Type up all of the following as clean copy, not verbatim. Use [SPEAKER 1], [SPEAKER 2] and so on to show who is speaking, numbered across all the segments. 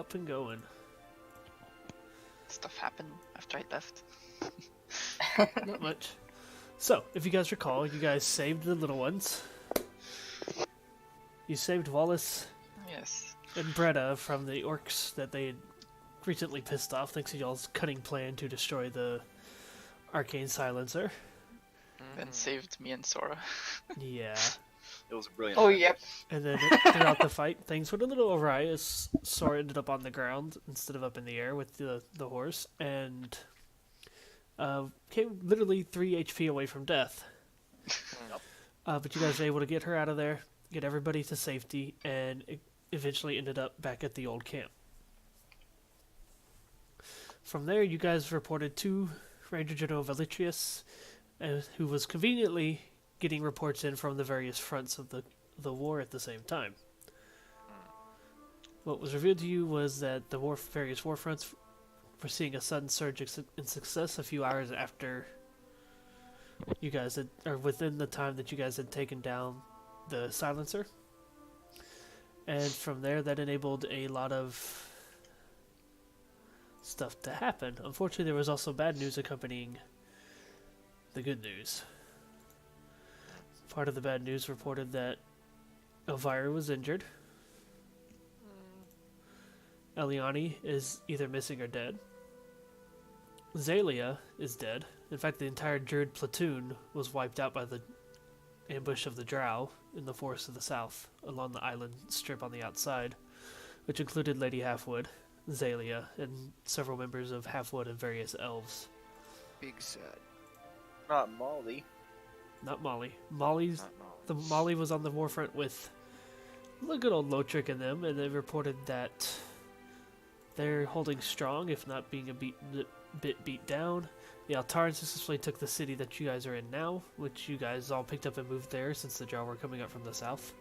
[SPEAKER 1] up and going.
[SPEAKER 2] Stuff happened after I left.
[SPEAKER 1] Not much. So, if you guys recall, you guys saved the little ones. You saved Wallace
[SPEAKER 2] Yes.
[SPEAKER 1] and Bretta from the orcs that they had recently pissed off thanks to y'all's cunning plan to destroy the arcane silencer.
[SPEAKER 2] Then saved me and Sora.
[SPEAKER 1] Yeah.
[SPEAKER 3] It was brilliant.
[SPEAKER 4] Oh, yep.
[SPEAKER 1] And then throughout the fight, things went a little awry as Sora ended up on the ground instead of up in the air with the horse, and came literally 3 HP away from death. But you guys were able to get her out of there, get everybody to safety, and eventually ended up back at the old camp. From there, you guys reported to Ranger General Velitrius, who was conveniently getting reports in from the various fronts of the war at the same time. What was revealed to you was that the various war fronts were seeing a sudden surge in success a few hours after you guys had, or within the time that you guys had taken down the silencer. And from there, that enabled a lot of stuff to happen. Unfortunately, there was also bad news accompanying the good news. Part of the bad news reported that Elvira was injured. Eliani is either missing or dead. Zalia is dead. In fact, the entire Druid platoon was wiped out by the ambush of the Drow in the forest of the south, along the island strip on the outside, which included Lady Halfwood, Zalia, and several members of Halfwood and various elves.
[SPEAKER 5] Big sad.
[SPEAKER 3] Not Molly.
[SPEAKER 1] Not Molly. Molly was on the warfront with the good old Lotrick and them, and they reported that they're holding strong, if not being a bit beat down. The Altaran successfully took the city that you guys are in now, which you guys all picked up and moved there since the Drow were coming up from the south.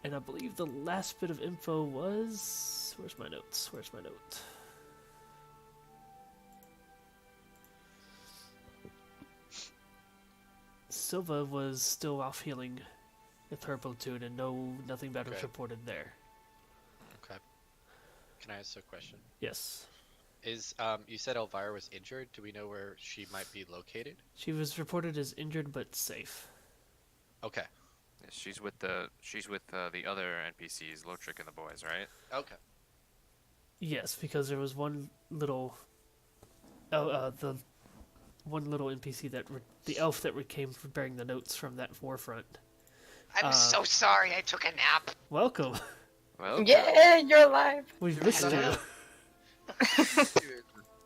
[SPEAKER 1] And I believe the last bit of info was... Where's my notes? Silva was still off healing with her platoon, and nothing bad was reported there.
[SPEAKER 6] Okay. Can I ask a question?
[SPEAKER 1] Yes.
[SPEAKER 6] Is you said Elvira was injured? Do we know where she might be located?
[SPEAKER 1] She was reported as injured but safe.
[SPEAKER 6] Okay.
[SPEAKER 5] Yeah, she's with the other NPCs, Lotrick and the boys, right?
[SPEAKER 6] Okay.
[SPEAKER 1] Yes, because there was one little the one little NPC the elf that came bearing the notes from that forefront.
[SPEAKER 2] I'm so sorry I took a nap.
[SPEAKER 1] Welcome.
[SPEAKER 5] Well,
[SPEAKER 4] Yeah, you're alive.
[SPEAKER 1] We've missed you.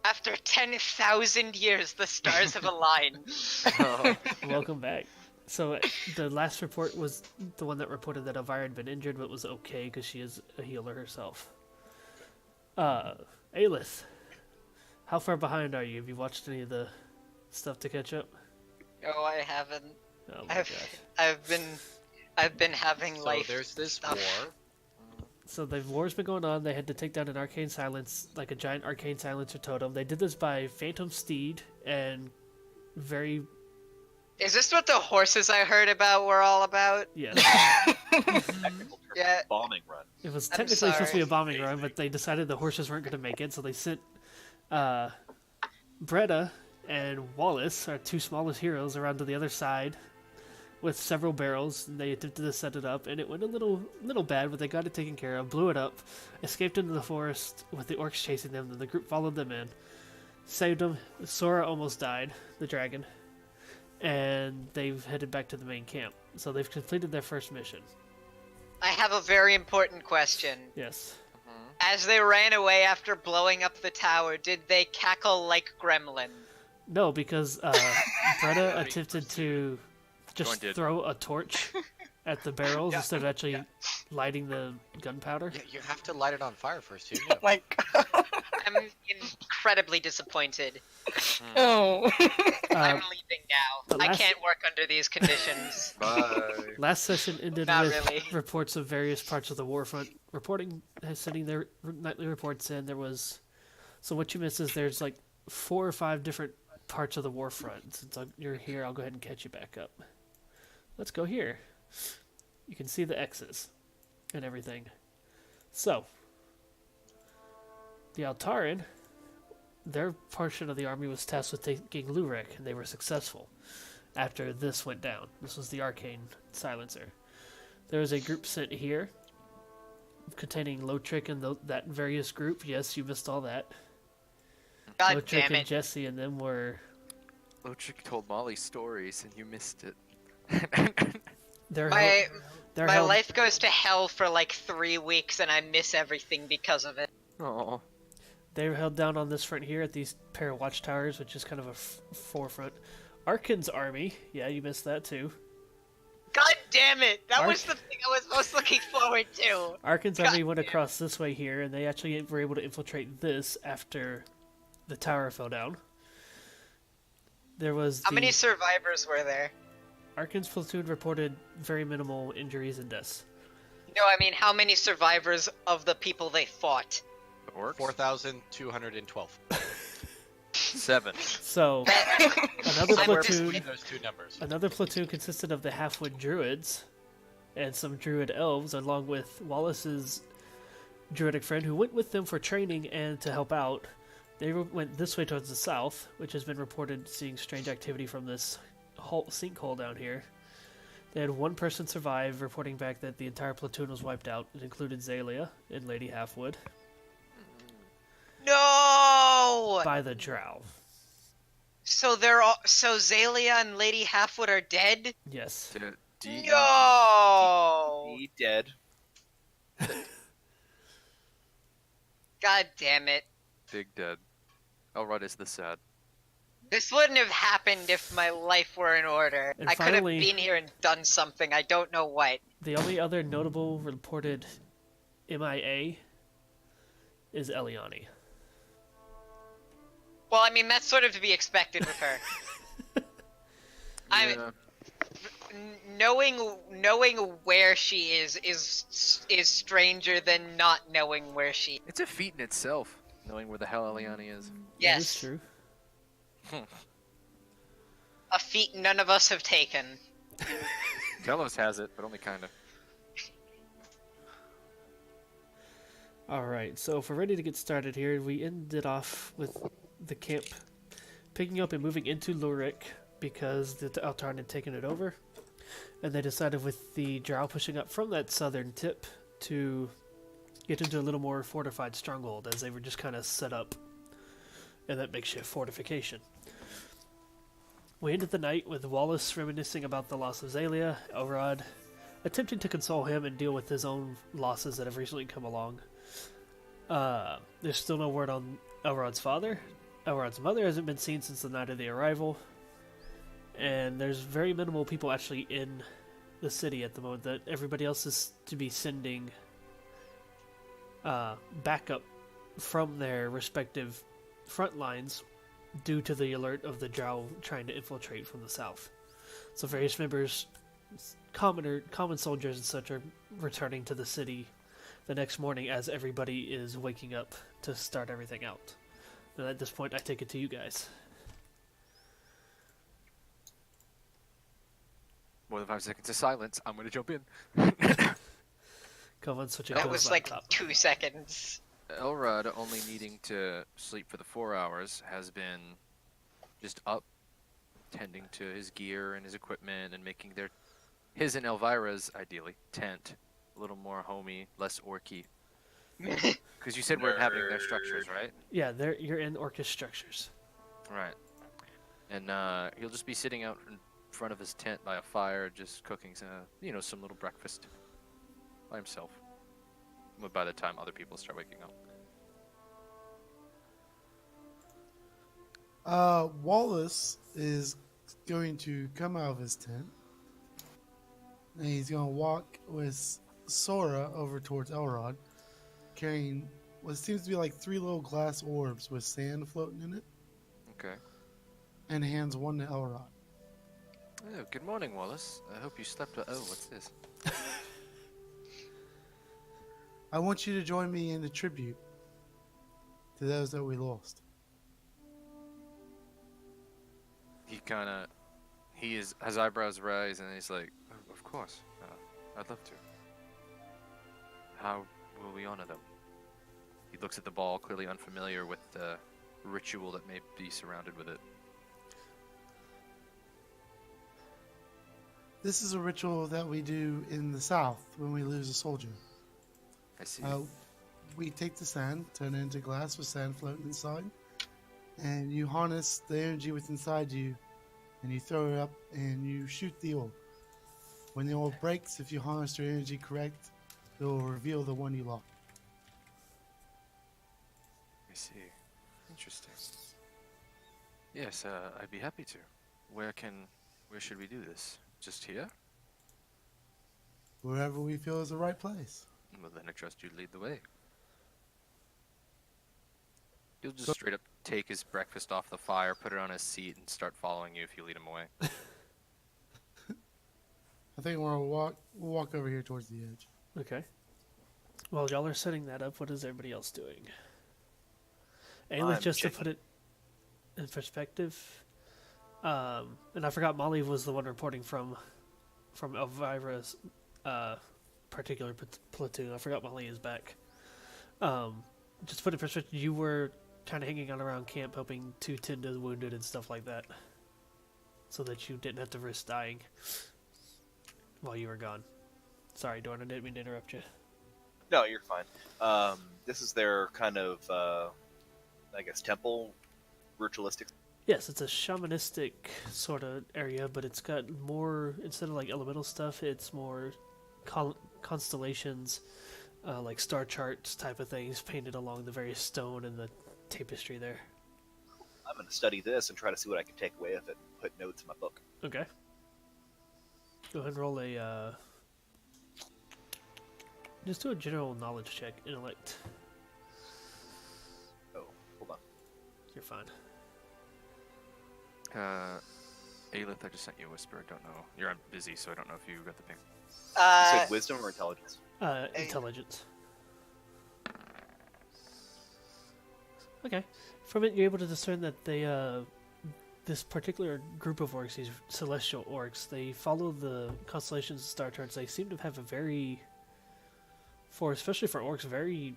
[SPEAKER 2] After 10,000 years, the stars have aligned.
[SPEAKER 1] Welcome back. So the last report was the one that reported that Elvira had been injured but was okay because she is a healer herself. Aelith, how far behind are you? Have you watched any of the stuff to catch up?
[SPEAKER 2] Oh, I haven't.
[SPEAKER 1] Oh my gosh.
[SPEAKER 2] I've been having
[SPEAKER 6] So
[SPEAKER 2] life.
[SPEAKER 6] there's this
[SPEAKER 2] stuff.
[SPEAKER 6] war.
[SPEAKER 1] So the war's been going on. They had to take down an arcane silence, like a giant arcane silencer totem. They did this by Phantom Steed and very...
[SPEAKER 2] Is this what the horses I heard about were all about?
[SPEAKER 1] Yes.
[SPEAKER 3] Technical term,
[SPEAKER 2] Yeah.
[SPEAKER 3] bombing run.
[SPEAKER 1] It was
[SPEAKER 2] I'm
[SPEAKER 1] technically supposed to be a
[SPEAKER 2] sorry.
[SPEAKER 1] bombing run, but they decided the horses weren't going to make it, so they sent Bretta and Wallace, our two smallest heroes, around to the other side with several barrels, and they attempted to set it up, and it went a little bad, but they got it taken care of, blew it up, escaped into the forest with the orcs chasing them, then the group followed them in, saved them. Sora almost died, the dragon, and they've headed back to the main camp. So they've completed their first mission.
[SPEAKER 2] I have a very important question.
[SPEAKER 1] Yes.
[SPEAKER 2] As they ran away after blowing up the tower, did they cackle like gremlin?
[SPEAKER 1] No, because Bretta attempted to just
[SPEAKER 5] Jointed.
[SPEAKER 1] throw a torch at the barrels instead of actually lighting the gunpowder.
[SPEAKER 6] Yeah, you have to light it on fire first, too.
[SPEAKER 4] Oh my god.
[SPEAKER 2] I'm incredibly disappointed.
[SPEAKER 4] Oh.
[SPEAKER 2] I'm leaving now.
[SPEAKER 1] the
[SPEAKER 2] I
[SPEAKER 1] last-
[SPEAKER 2] can't work under these conditions.
[SPEAKER 5] Bye.
[SPEAKER 1] Last session ended
[SPEAKER 2] Not
[SPEAKER 1] with
[SPEAKER 2] really.
[SPEAKER 1] reports of various parts of the warfront sending their nightly reports in. There was, so what you missed is there's like 4 or 5 different parts of the warfront. Since you're here, I'll go ahead and catch you back up. Let's go here. You can see the X's and everything. So, The Altarin, their portion of the army was tasked with taking Lurek, and they were successful. After this went down, this was the Arcane Silencer. There was a group sent here, containing Lotrick and that various group. Yes, you missed all that.
[SPEAKER 2] God
[SPEAKER 1] Lotrick
[SPEAKER 2] damn
[SPEAKER 1] and
[SPEAKER 2] it.
[SPEAKER 1] Jesse and them were.
[SPEAKER 5] Lotrick told Molly stories and you missed it.
[SPEAKER 1] They're
[SPEAKER 2] My
[SPEAKER 1] they're
[SPEAKER 2] my
[SPEAKER 1] held,
[SPEAKER 2] life goes to hell for like 3 weeks and I miss everything because of it.
[SPEAKER 5] Oh.
[SPEAKER 1] They were held down on this front here at these pair of watchtowers, which is kind of a forefront. Arkin's army, yeah, you missed that too.
[SPEAKER 2] God damn it! That
[SPEAKER 1] Ark-
[SPEAKER 2] was the thing I was most looking forward to.
[SPEAKER 1] Arkin's
[SPEAKER 2] God
[SPEAKER 1] army went across this way here, and they actually were able to infiltrate this after the tower fell down. There was
[SPEAKER 2] How many survivors were there?
[SPEAKER 1] Arkin's platoon reported very minimal injuries and deaths.
[SPEAKER 2] No, I mean how many survivors of the people they fought?
[SPEAKER 5] The orcs?
[SPEAKER 6] 4,212.
[SPEAKER 5] 7.
[SPEAKER 1] So another
[SPEAKER 2] I'm
[SPEAKER 6] Somewhere
[SPEAKER 1] platoon,
[SPEAKER 6] between those two numbers.
[SPEAKER 1] another platoon consisted of the halfwood druids and some druid elves, along with Wallace's druidic friend, who went with them for training and to help out. They went this way towards the south, which has been reported seeing strange activity from this sinkhole down here. They had one person survive, reporting back that the entire platoon was wiped out. It included Zalia and Lady Halfwood
[SPEAKER 2] No!
[SPEAKER 1] by the drow.
[SPEAKER 2] So so Zalia and Lady Halfwood are dead?
[SPEAKER 1] Yes.
[SPEAKER 2] No!
[SPEAKER 3] He dead.
[SPEAKER 2] God damn it.
[SPEAKER 5] Big dead. Elrod is the sad.
[SPEAKER 2] This wouldn't have happened if my life were in order.
[SPEAKER 1] And
[SPEAKER 2] I could have
[SPEAKER 1] finally-
[SPEAKER 2] been here and done something, I don't know what.
[SPEAKER 1] The only other notable reported MIA is Eliani.
[SPEAKER 2] Well, I mean, that's sort of to be expected with her. I mean, knowing where she is stranger than not knowing where she.
[SPEAKER 5] It's a feat in itself, knowing where the hell Eliani is.
[SPEAKER 1] That is
[SPEAKER 2] Yes,
[SPEAKER 1] true.
[SPEAKER 2] a feat none of us have taken.
[SPEAKER 5] Telos has it, but only kind of.
[SPEAKER 1] Alright, so if we're ready to get started here, we ended off with the camp picking up and moving into Lurik because the Altarn had taken it over. And they decided with the drow pushing up from that southern tip to get into a little more fortified stronghold, as they were just kind of set up in that makeshift fortification. We ended the night with Wallace reminiscing about the loss of Zalia, Elrod attempting to console him and deal with his own losses that have recently come along. There's still no word on Elrod's father. Elrod's mother hasn't been seen since the night of the arrival. And there's very minimal people actually in the city at the moment. That everybody else is to be sending backup from their respective front lines due to the alert of the drow trying to infiltrate from the south. So various members, common soldiers and such, are returning to the city the next morning as everybody is waking up to start everything out. And at this point, I take it to you guys.
[SPEAKER 5] More than 5 seconds of silence. I'm gonna jump in.
[SPEAKER 1] Come on, switch it
[SPEAKER 2] That
[SPEAKER 1] to
[SPEAKER 2] was
[SPEAKER 1] his
[SPEAKER 2] like
[SPEAKER 1] laptop.
[SPEAKER 2] 2 seconds.
[SPEAKER 5] Elrod, only needing to sleep for the 4 hours, has been just up, tending to his gear and his equipment and making his and Elvira's, ideally, tent a little more homey, less orky. Because you said we're inhabiting their structures, right?
[SPEAKER 1] Yeah, you're in Orcish structures.
[SPEAKER 5] Right. And he'll just be sitting out in front of his tent by a fire, just cooking some little breakfast by himself. But by the time other people start waking up.
[SPEAKER 7] Wallace is going to come out of his tent, and he's going to walk with Sora over towards Elrod, carrying what seems to be like 3 little glass orbs with sand floating in it,
[SPEAKER 5] Okay.
[SPEAKER 7] and hands one to Elrod.
[SPEAKER 5] Oh, good morning, Wallace. I hope you slept well. Oh, what's this?
[SPEAKER 7] I want you to join me in the tribute to those that we lost.
[SPEAKER 5] His eyebrows rise, and he's like, oh, of course, I'd love to. How will we honor them? He looks at the ball, clearly unfamiliar with the ritual that may be surrounded with it.
[SPEAKER 7] This is a ritual that we do in the South when we lose a soldier.
[SPEAKER 5] I see.
[SPEAKER 7] We take the sand, turn it into glass with sand floating inside, and you harness the energy within inside you, and you throw it up, and you shoot the orb. When the orb breaks, if you harness your energy correct, it will reveal the one you lost.
[SPEAKER 5] I see. Interesting. Yes, I'd be happy to. Where should we do this? Just here?
[SPEAKER 7] Wherever we feel is the right place.
[SPEAKER 5] Well, then I trust you lead the way. He'll just straight up take his breakfast off the fire, put it on his seat, and start following you if you lead him away.
[SPEAKER 7] I think we'll walk over here towards the edge.
[SPEAKER 1] Okay. While y'all are setting that up, what is everybody else doing? Aelith,
[SPEAKER 3] I'm
[SPEAKER 1] just to
[SPEAKER 3] checking.
[SPEAKER 1] put it in perspective, and I forgot Molly was the one reporting from Elvira's particular platoon. I forgot Molly is back. Just to put it in perspective, you were kind of hanging out around camp, hoping to tend to the wounded and stuff like that, so that you didn't have to risk dying while you were gone. Sorry, Dorn, I didn't mean to interrupt you.
[SPEAKER 3] No, you're fine. This is their kind of, I guess, temple ritualistic.
[SPEAKER 1] Yes, it's a shamanistic sort of area, but it's got more, instead of like elemental stuff, it's more constellations, like star charts type of things painted along the various stone and the tapestry there.
[SPEAKER 3] I'm going to study this and try to see what I can take away of it and put notes in my book.
[SPEAKER 1] Okay. Go ahead and roll a, just do a general knowledge check, intellect.
[SPEAKER 3] Oh, hold on.
[SPEAKER 1] You're fine.
[SPEAKER 5] Aelith, I just sent you a whisper. I don't know. You're busy, so I don't know if you got the ping.
[SPEAKER 3] You said wisdom or intelligence?
[SPEAKER 1] Intelligence. Okay. From it, you're able to discern that they, this particular group of orcs, these celestial orcs, they follow the constellations and star charts. They seem to have a very, especially for orcs, very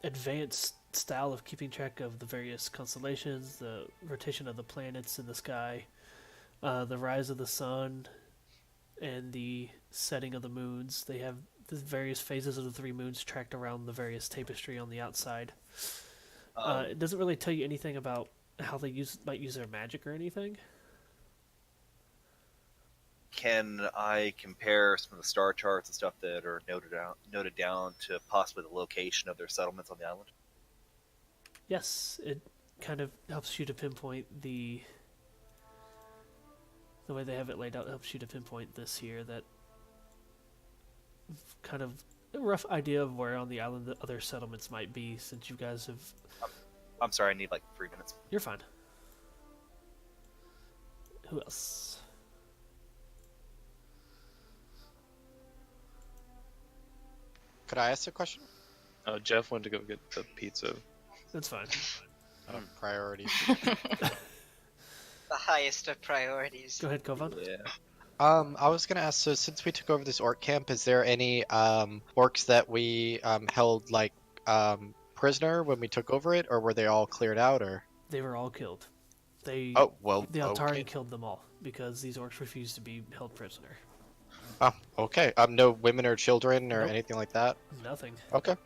[SPEAKER 1] advanced style of keeping track of the various constellations, the rotation of the planets in the sky, the rise of the sun, and the setting of the moons. They have the various phases of the three moons tracked around the various tapestry on the outside. It doesn't really tell you anything about how they might use their magic or anything.
[SPEAKER 3] Can I compare some of the star charts and stuff that are noted down to possibly the location of their settlements on the island?
[SPEAKER 1] Yes, it kind of helps you to pinpoint the way they have it laid out helps you to pinpoint this here, that kind of a rough idea of where on the island the other settlements might be, since you guys have...
[SPEAKER 3] I'm sorry, I need like 3 minutes.
[SPEAKER 1] You're fine. Who else?
[SPEAKER 6] Could I ask a question?
[SPEAKER 8] Jeff went to go get the pizza.
[SPEAKER 1] That's fine.
[SPEAKER 6] Priorities.
[SPEAKER 2] The highest of priorities.
[SPEAKER 1] Go ahead, Kovan.
[SPEAKER 3] Yeah.
[SPEAKER 6] I was gonna ask, so since we took over this orc camp, is there any orcs that we held like prisoner when we took over it, or were they all cleared out, or?
[SPEAKER 1] They were all killed. The Altari
[SPEAKER 6] okay.
[SPEAKER 1] killed them all because these orcs refused to be held prisoner.
[SPEAKER 6] Oh, okay. No women or children or
[SPEAKER 1] Nope.
[SPEAKER 6] anything like that.
[SPEAKER 1] Nothing.
[SPEAKER 6] Okay.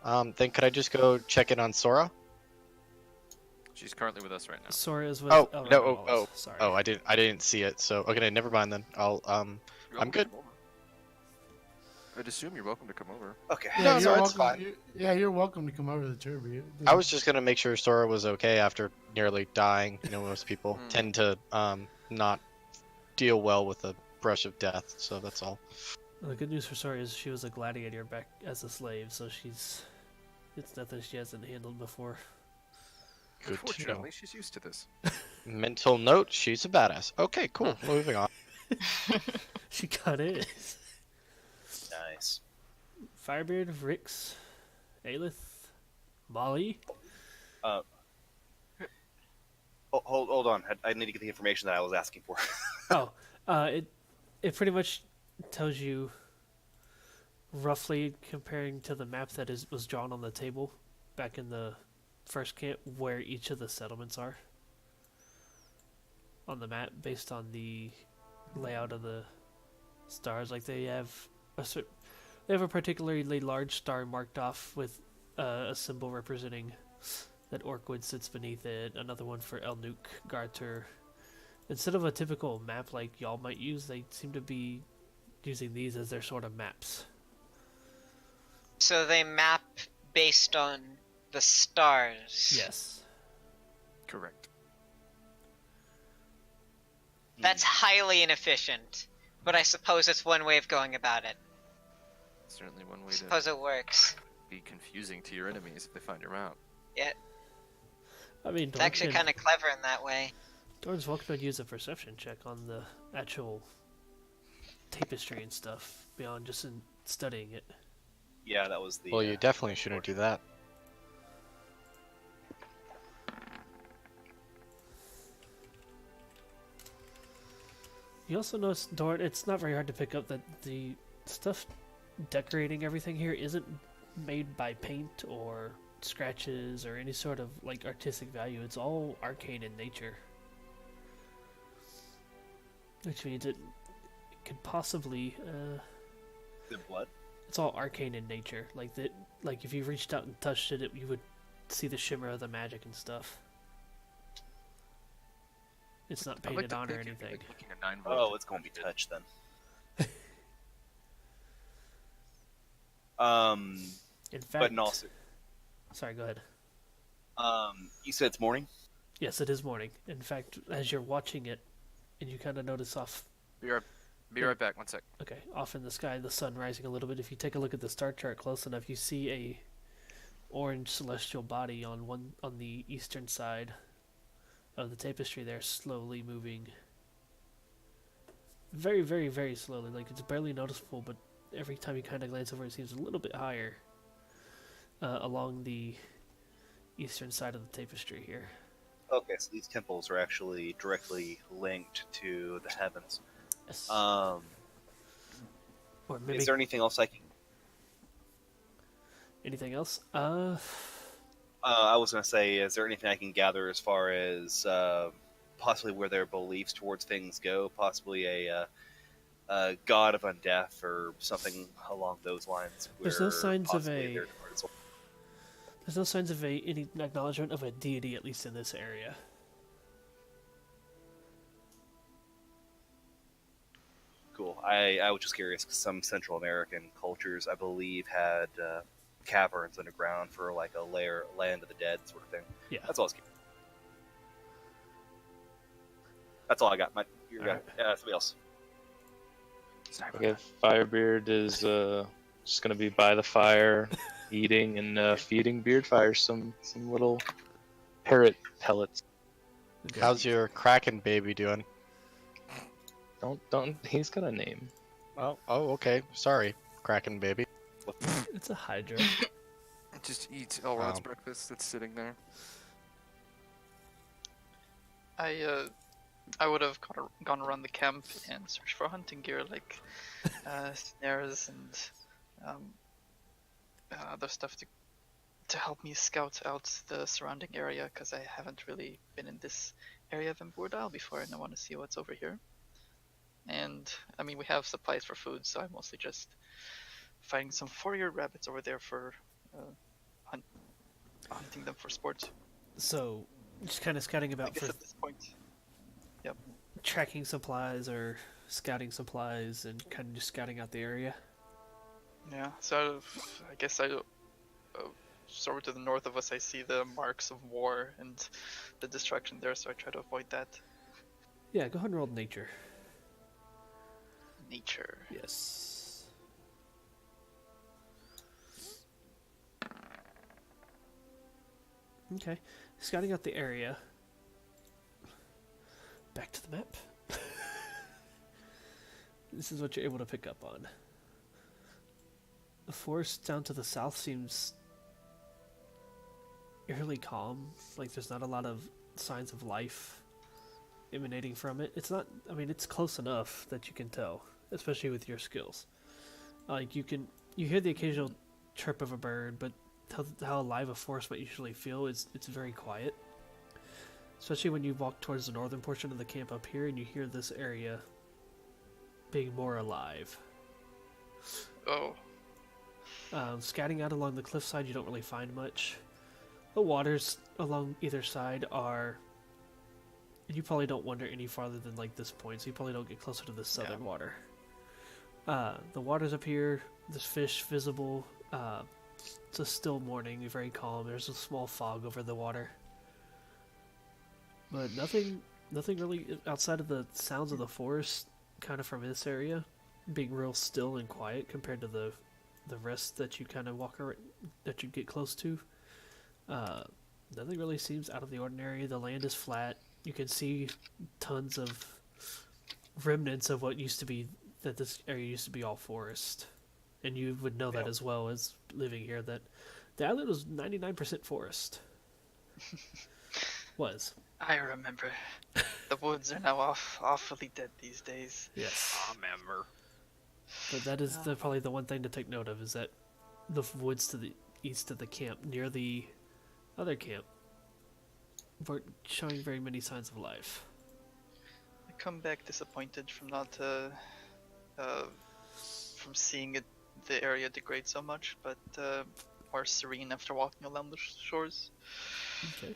[SPEAKER 6] Then could I just go check in on Sora?
[SPEAKER 5] She's currently with us right now.
[SPEAKER 1] Sora is with
[SPEAKER 6] Oh,
[SPEAKER 1] Elrond
[SPEAKER 6] no,
[SPEAKER 1] Wallace. Sorry.
[SPEAKER 6] Oh, I didn't see it. So okay, never mind then.
[SPEAKER 5] You're
[SPEAKER 6] I'm
[SPEAKER 5] welcome to
[SPEAKER 6] good.
[SPEAKER 5] come over. I'd assume you're welcome to come over.
[SPEAKER 3] Okay.
[SPEAKER 6] No,
[SPEAKER 7] Yeah,
[SPEAKER 6] no,
[SPEAKER 7] you're
[SPEAKER 6] it's
[SPEAKER 7] welcome.
[SPEAKER 6] fine.
[SPEAKER 7] You're welcome to come over to the Turby.
[SPEAKER 6] I was just gonna make sure Sora was okay after nearly dying. You know, most people
[SPEAKER 5] Hmm.
[SPEAKER 6] tend to not deal well with the brush of death, so that's all.
[SPEAKER 1] The good news for Sora is she was a gladiator back as a slave, so it's nothing she hasn't handled before.
[SPEAKER 6] Good to know.
[SPEAKER 5] Unfortunately, she's used to this.
[SPEAKER 6] Mental note: she's a badass. Okay, cool. Moving on.
[SPEAKER 1] She kinda is.
[SPEAKER 3] Nice.
[SPEAKER 1] Firebeard, Rix, Aelith, Molly.
[SPEAKER 3] Hold on. I need to get the information that I was asking for.
[SPEAKER 1] Oh, it pretty much tells you roughly comparing to the map that was drawn on the table back in the first camp, where each of the settlements are on the map based on the layout of the stars. Like they have a particularly large star marked off with a symbol representing that Orcwood sits beneath it. Another one for Elnuk, Garter. Instead of a typical map like y'all might use, they seem to be using these as their sort of maps.
[SPEAKER 2] So they map based on the stars.
[SPEAKER 1] Yes.
[SPEAKER 5] Correct.
[SPEAKER 2] That's highly inefficient, but I suppose it's one way of going about it.
[SPEAKER 5] Certainly one way
[SPEAKER 2] I suppose it works.
[SPEAKER 5] to be confusing to your enemies if they find your map.
[SPEAKER 2] Yeah,
[SPEAKER 1] I mean,
[SPEAKER 2] it's actually kind of clever in that way.
[SPEAKER 1] Dorn's welcome to use a perception check on the actual tapestry and stuff, beyond just in studying it.
[SPEAKER 3] Yeah, that was the.
[SPEAKER 6] Well, you definitely shouldn't do that.
[SPEAKER 1] You also notice, Dorn, it's not very hard to pick up that the stuff decorating everything here isn't made by paint or scratches or any sort of like artistic value. It's all arcane in nature, which means it could possibly
[SPEAKER 3] The blood.
[SPEAKER 1] it's all arcane in nature. Like that, like if you reached out and touched it, you would see the shimmer of the magic and stuff. It's not
[SPEAKER 5] I'd like
[SPEAKER 1] painted
[SPEAKER 5] to
[SPEAKER 1] on or
[SPEAKER 5] think it'd be
[SPEAKER 1] anything.
[SPEAKER 5] like looking at 9
[SPEAKER 3] Oh,
[SPEAKER 5] volt.
[SPEAKER 3] it's going to be touched then.
[SPEAKER 1] In fact,
[SPEAKER 3] But in all,
[SPEAKER 1] sorry, go ahead.
[SPEAKER 3] you said it's morning.
[SPEAKER 1] Yes, it is morning. In fact, as you're watching it, and you kind of notice
[SPEAKER 5] Be right back. 1 sec.
[SPEAKER 1] off in the sky, the sun rising a little bit. If you take a look at the star chart close enough, you see a orange celestial body on the eastern side of the tapestry there, slowly moving. Very, very, very slowly. Like it's barely noticeable, but every time you kind of glance over, it seems a little bit higher along the eastern side of the tapestry here.
[SPEAKER 3] Okay, so these temples are actually directly linked to the heavens.
[SPEAKER 1] Yes.
[SPEAKER 3] Um,
[SPEAKER 1] Or maybe
[SPEAKER 3] is there anything else I can?
[SPEAKER 1] anything else?
[SPEAKER 3] I was going to say, is there anything I can gather as far as possibly where their beliefs towards things go? Possibly a god of undeath or something along those lines.
[SPEAKER 1] There's no
[SPEAKER 3] where
[SPEAKER 1] signs of
[SPEAKER 3] possibly
[SPEAKER 1] a-
[SPEAKER 3] their hearts will-
[SPEAKER 1] There's no signs of any acknowledgement of a deity, at least in this area.
[SPEAKER 3] Cool. I was just curious because some Central American cultures, I believe, had caverns underground for like a land of the dead sort of thing.
[SPEAKER 1] Yeah.
[SPEAKER 3] That's all I was curious. That's all I got. You got
[SPEAKER 1] Alright.
[SPEAKER 3] somebody else.
[SPEAKER 8] Okay, Firebeard is just gonna be by the fire, eating and feeding Beardfire some little parrot pellets.
[SPEAKER 6] How's your Kraken baby doing?
[SPEAKER 8] Don't. He's got a name.
[SPEAKER 6] Oh, okay. Sorry, Kraken baby.
[SPEAKER 1] It's a Hydra.
[SPEAKER 5] Just eat Elrod's
[SPEAKER 6] Wow.
[SPEAKER 5] breakfast that's sitting there.
[SPEAKER 4] I would have gone around the camp and searched for hunting gear like snares and other stuff to help me scout out the surrounding area, because I haven't really been in this area of Embordale before and I want to see what's over here. And I mean, we have supplies for food, so I'm mostly just finding some 4-year rabbits over there for hunting them for sport.
[SPEAKER 1] So, just kind of scouting
[SPEAKER 4] I
[SPEAKER 1] about
[SPEAKER 4] guess
[SPEAKER 1] for
[SPEAKER 4] at this point.
[SPEAKER 1] tracking supplies or scouting supplies and kind of just scouting out the area.
[SPEAKER 4] Yeah, so I guess sort of to the north of us, I see the marks of war and the destruction there, so I try to avoid that.
[SPEAKER 1] Yeah, go ahead and roll nature.
[SPEAKER 4] Nature.
[SPEAKER 1] Yes. Okay, scouting out the area. Back to the map. This is what you're able to pick up on. The forest down to the south seems eerily calm. Like there's not a lot of signs of life emanating from it. It's not, I mean, it's close enough that you can tell, especially with your skills. Like you You hear the occasional chirp of a bird, but how alive a forest might usually feel is it's very quiet. Especially when you walk towards the northern portion of the camp up here and you hear this area being more alive.
[SPEAKER 4] Oh.
[SPEAKER 1] Scatting out along the cliffside, you don't really find much. The waters along either side are... You probably don't wander any farther than like this point, so you probably don't get closer to the southern water. The waters up here, there's fish visible. It's a still morning, very calm. There's a small fog over the water. But nothing really outside of the sounds of the forest, kind of from this area, being real still and quiet compared to the rest that you kind of walk around, that you get close to. Nothing really seems out of the ordinary. The land is flat. You can see tons of remnants of what used to be, that this area used to be all forest. And you would know that as well as living here, that the island was 99% forest. Was.
[SPEAKER 4] I remember. The woods are now awfully dead these days.
[SPEAKER 1] Yes.
[SPEAKER 5] I remember.
[SPEAKER 1] But that is probably the one thing to take note of, is that the woods to the east of the camp, near the other camp, weren't showing very many signs of life.
[SPEAKER 4] I come back disappointed from not from seeing the area degrade so much, but more serene after walking along the shores.
[SPEAKER 1] Okay.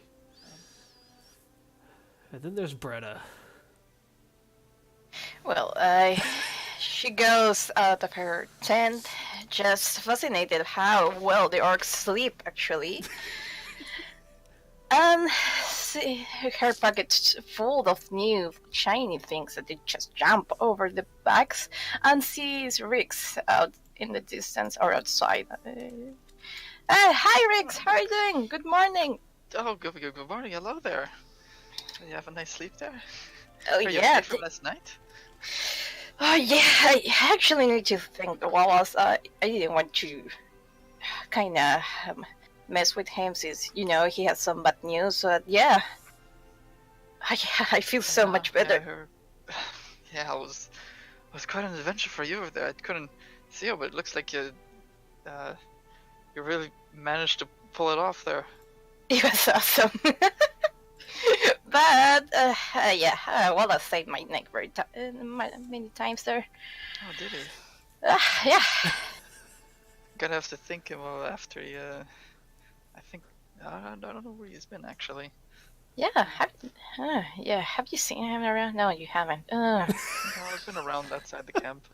[SPEAKER 1] And then there's Bretta.
[SPEAKER 9] Well, she goes out of her tent, just fascinated how well the orcs sleep, actually. And see her pockets full of new shiny things that they just jump over the backs, and sees Rix out in the distance or outside. Hi Rix, how are you doing? Good morning.
[SPEAKER 4] Oh, good morning. Hello there. Did you have a nice sleep there?
[SPEAKER 9] Oh
[SPEAKER 4] Are you
[SPEAKER 9] yeah.
[SPEAKER 4] okay from last night?
[SPEAKER 9] Oh yeah, I actually need to think. Wallace, I didn't want to kind of mess with him since, he has some bad news. But yeah, I feel so much better.
[SPEAKER 4] Yeah, it was quite an adventure for you over there. I couldn't see it, but it looks like you really managed to pull it off there.
[SPEAKER 9] It was awesome. But yeah, Wallace saved my neck many times there.
[SPEAKER 4] Oh, did he?
[SPEAKER 9] Yeah.
[SPEAKER 4] Gonna have to think about after he. I think I don't know where he's been actually.
[SPEAKER 9] Yeah. Have you seen him around? No, you haven't.
[SPEAKER 4] No, I've been around that side of the camp.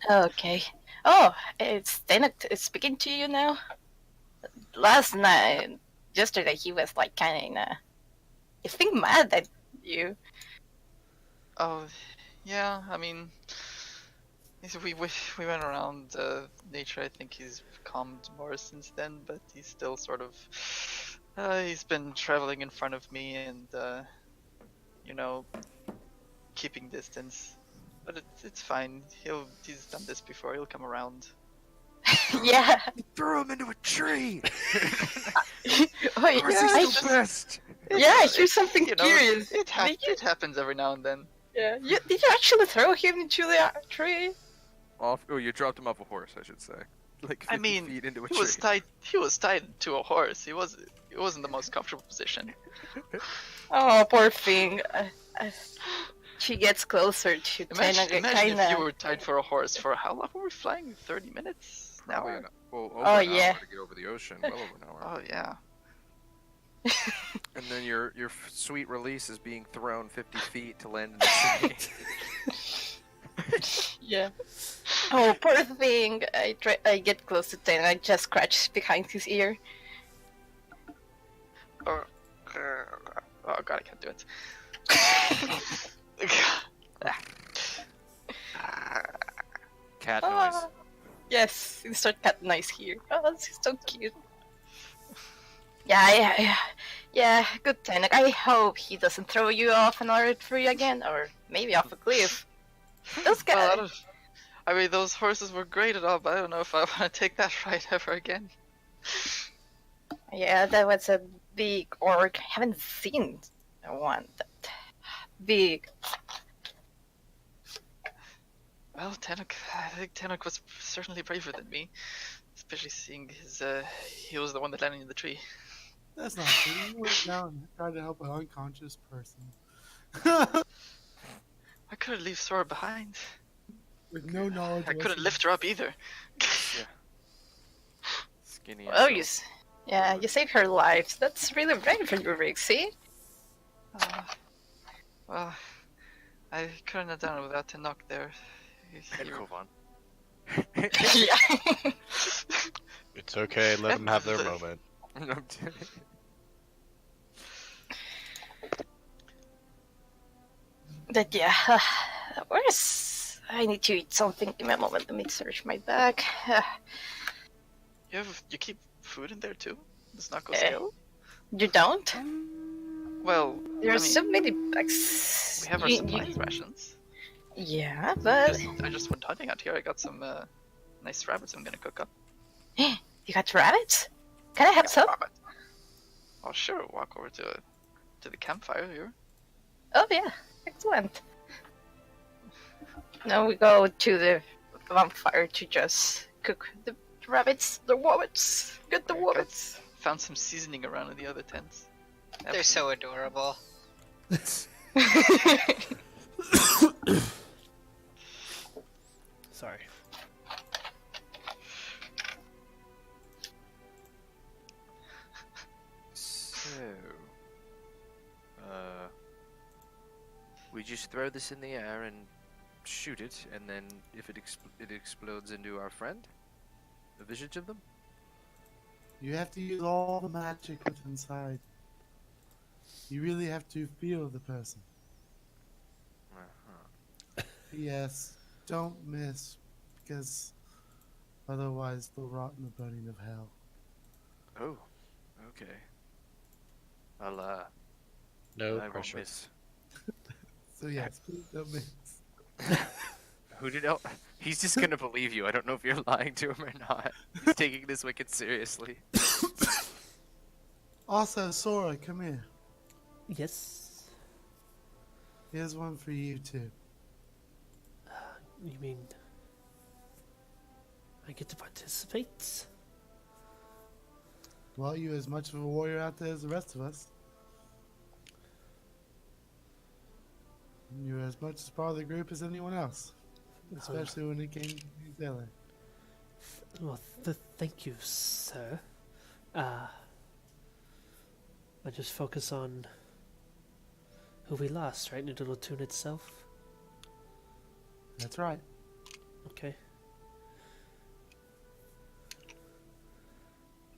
[SPEAKER 9] Okay. Oh, it's Danek speaking to you now. Yesterday he was like kind of, I think, mad at you.
[SPEAKER 4] Oh, yeah. I mean, we went around nature. I think he's calmed more since then, but he's still sort of. He's been traveling in front of me and, keeping distance. But it's fine. He's done this before. He'll come around.
[SPEAKER 9] Yeah.
[SPEAKER 5] Threw him into a tree.
[SPEAKER 9] Oh, yeah.
[SPEAKER 5] Best.
[SPEAKER 9] Yeah, here's something curious.
[SPEAKER 4] It happens every now and then.
[SPEAKER 9] Yeah. Did you actually throw him into the tree?
[SPEAKER 5] You dropped him off a horse, I should say. Like 50 feet into a
[SPEAKER 4] tree. He was tied to a horse. It wasn't the most comfortable position.
[SPEAKER 9] Oh, poor thing. She gets closer to
[SPEAKER 4] Imagine if you were tied for a horse for how long were we flying? 30 minutes? An hour?
[SPEAKER 5] Well, over
[SPEAKER 9] an
[SPEAKER 5] hour
[SPEAKER 9] hour
[SPEAKER 5] to get over the ocean. Well over an hour.
[SPEAKER 4] Oh yeah.
[SPEAKER 5] And then your sweet release is being thrown 50 feet to land in the sea.
[SPEAKER 9] Yeah. Oh, poor thing. I get close to Ten and I just scratch behind his ear.
[SPEAKER 4] Oh god, I can't do it.
[SPEAKER 5] Cat noise.
[SPEAKER 9] Yes, insert cat noise here. Oh, this is so cute. Yeah, good Tenek. I hope he doesn't throw you off another tree again, or maybe off a cliff. Those guys.
[SPEAKER 4] Well, I mean, those horses were great and all, but I don't know if I want to take that ride ever again.
[SPEAKER 9] Yeah, that was a big orc. I haven't seen one that big.
[SPEAKER 4] Well, I think Tenok was certainly braver than me, especially seeing his. He was the one that landed in the tree.
[SPEAKER 7] That's not true. You went down and tried to help an unconscious person.
[SPEAKER 4] I couldn't leave Sora behind.
[SPEAKER 7] With no knowledge
[SPEAKER 4] I couldn't
[SPEAKER 7] whatsoever.
[SPEAKER 4] lift her up either.
[SPEAKER 5] Yeah. Skinny.
[SPEAKER 9] Oh, you saved her life. That's really brave for you, Rick. See?
[SPEAKER 4] Well, I couldn't have done it without Tenok there.
[SPEAKER 5] And Kovan.
[SPEAKER 9] Yeah.
[SPEAKER 6] It's okay. Let them have their moment.
[SPEAKER 5] I'm kidding.
[SPEAKER 9] But yeah, where's... I need to eat something. Give me a moment. Let me search my bag.
[SPEAKER 4] You keep food in there too? Does not go
[SPEAKER 9] Eh.
[SPEAKER 4] stale?
[SPEAKER 9] You don't?
[SPEAKER 4] Well,
[SPEAKER 9] There are
[SPEAKER 4] I mean,
[SPEAKER 9] so many bags.
[SPEAKER 4] we have our supplies rations.
[SPEAKER 9] Yeah, but
[SPEAKER 4] I just went hunting out here. I got some nice rabbits I'm gonna cook up.
[SPEAKER 9] you got rabbits? Can I have some?
[SPEAKER 4] Rabbit. Oh sure, walk over to the campfire here.
[SPEAKER 9] Oh yeah, excellent. Now we go to the bonfire to just cook the rabbits, the wobbits. Get the wobbits.
[SPEAKER 4] Found some seasoning around in the other tents.
[SPEAKER 2] They're so adorable.
[SPEAKER 1] Sorry.
[SPEAKER 5] So, we just throw this in the air and shoot it, and then if it explodes into our friend, a visage of them.
[SPEAKER 7] You have to use all the magic within inside. You really have to feel the person.
[SPEAKER 5] Uh-huh.
[SPEAKER 7] Yes, don't miss, because otherwise they'll rot in the burning of hell.
[SPEAKER 5] Oh, okay. I'll
[SPEAKER 6] No
[SPEAKER 5] I won't
[SPEAKER 6] pressure.
[SPEAKER 5] miss.
[SPEAKER 7] So yes, please don't miss.
[SPEAKER 5] Who did El- He's just gonna believe you. I don't know if you're lying to him or not. He's taking this wicked seriously.
[SPEAKER 7] Also, Sora, come here.
[SPEAKER 1] Yes.
[SPEAKER 7] Here's one for you too.
[SPEAKER 1] You mean I get to participate?
[SPEAKER 7] Well, you're as much of a warrior out there as the rest of us. You're as much as part of the group as anyone else. Especially when it came to Zeller.
[SPEAKER 1] Well, thank you, sir. I just focus on who we lost, right? And it'll tune itself.
[SPEAKER 7] That's right.
[SPEAKER 1] Okay.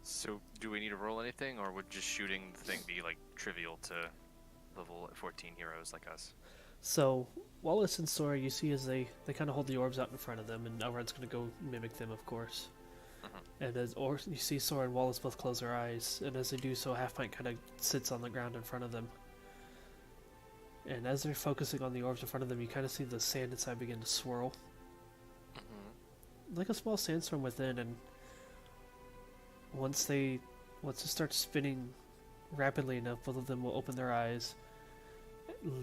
[SPEAKER 5] So, do we need to roll anything, or would just shooting the thing be like trivial to level 14 heroes like us?
[SPEAKER 1] So, Wallace and Sora, you see as they kind of hold the orbs out in front of them, and Elrod's going to go mimic them, of course. And as you see Sora and Wallace both close their eyes, and as they do so, Half Pint kind of sits on the ground in front of them. And as they're focusing on the orbs in front of them, you kind of see the sand inside begin to swirl. Like a small sandstorm within, and once it starts spinning rapidly enough, both of them will open their eyes,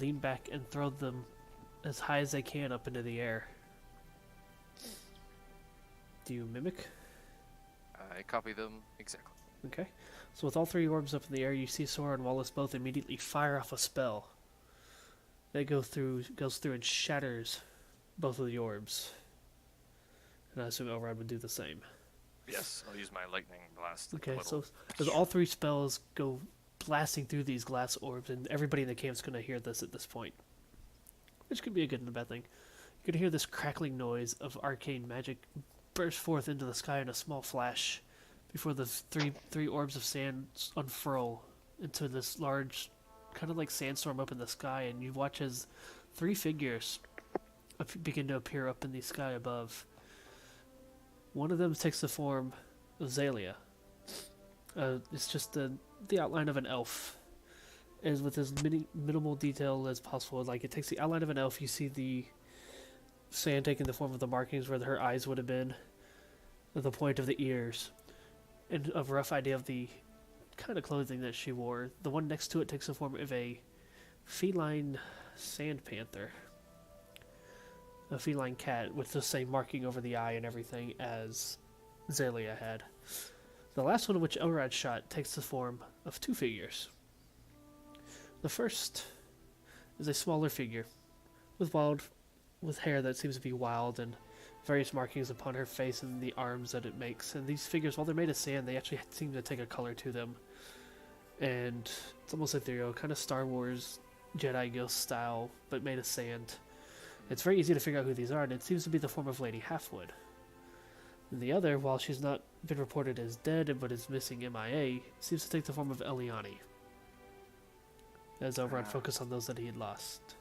[SPEAKER 1] lean back, and throw them as high as they can up into the air. Do you mimic?
[SPEAKER 5] I copy them exactly.
[SPEAKER 1] Okay. So with all three orbs up in the air, you see Sora and Wallace both immediately fire off a spell. That goes through and shatters both of the orbs. And I assume Elrod would do the same.
[SPEAKER 5] Yes, I'll use my lightning blast.
[SPEAKER 1] Okay, so as all three spells go blasting through these glass orbs, and everybody in the camp's going to hear this at this point. Which could be a good and a bad thing. You're going to hear this crackling noise of arcane magic burst forth into the sky in a small flash before the three orbs of sand unfurl into this large, kind of like sandstorm up in the sky, and you watch as three figures begin to appear up in the sky above. One of them takes the form of Zalia. It's just the outline of an elf, as with as minimal detail as possible. Like, it takes the outline of an elf. You see the sand taking the form of the markings where her eyes would have been, the point of the ears, and a rough idea of the kind of clothing that she wore. The one next to it takes the form of a feline sand panther. a feline cat with the same marking over the eye and everything as Zelia had. The last one, which Elrod shot, takes the form of 2 figures. The first is a smaller figure with hair that seems to be wild and various markings upon her face and the arms that it makes. And these figures, while they're made of sand, they actually seem to take a color to them. And it's almost ethereal, kind of Star Wars Jedi Ghost style, but made of sand. It's very easy to figure out who these are, and it seems to be the form of Lady Halfwood. And the other, while she's not been reported as dead but is missing MIA, seems to take the form of Eliani, as Elrond focused on those that he had lost.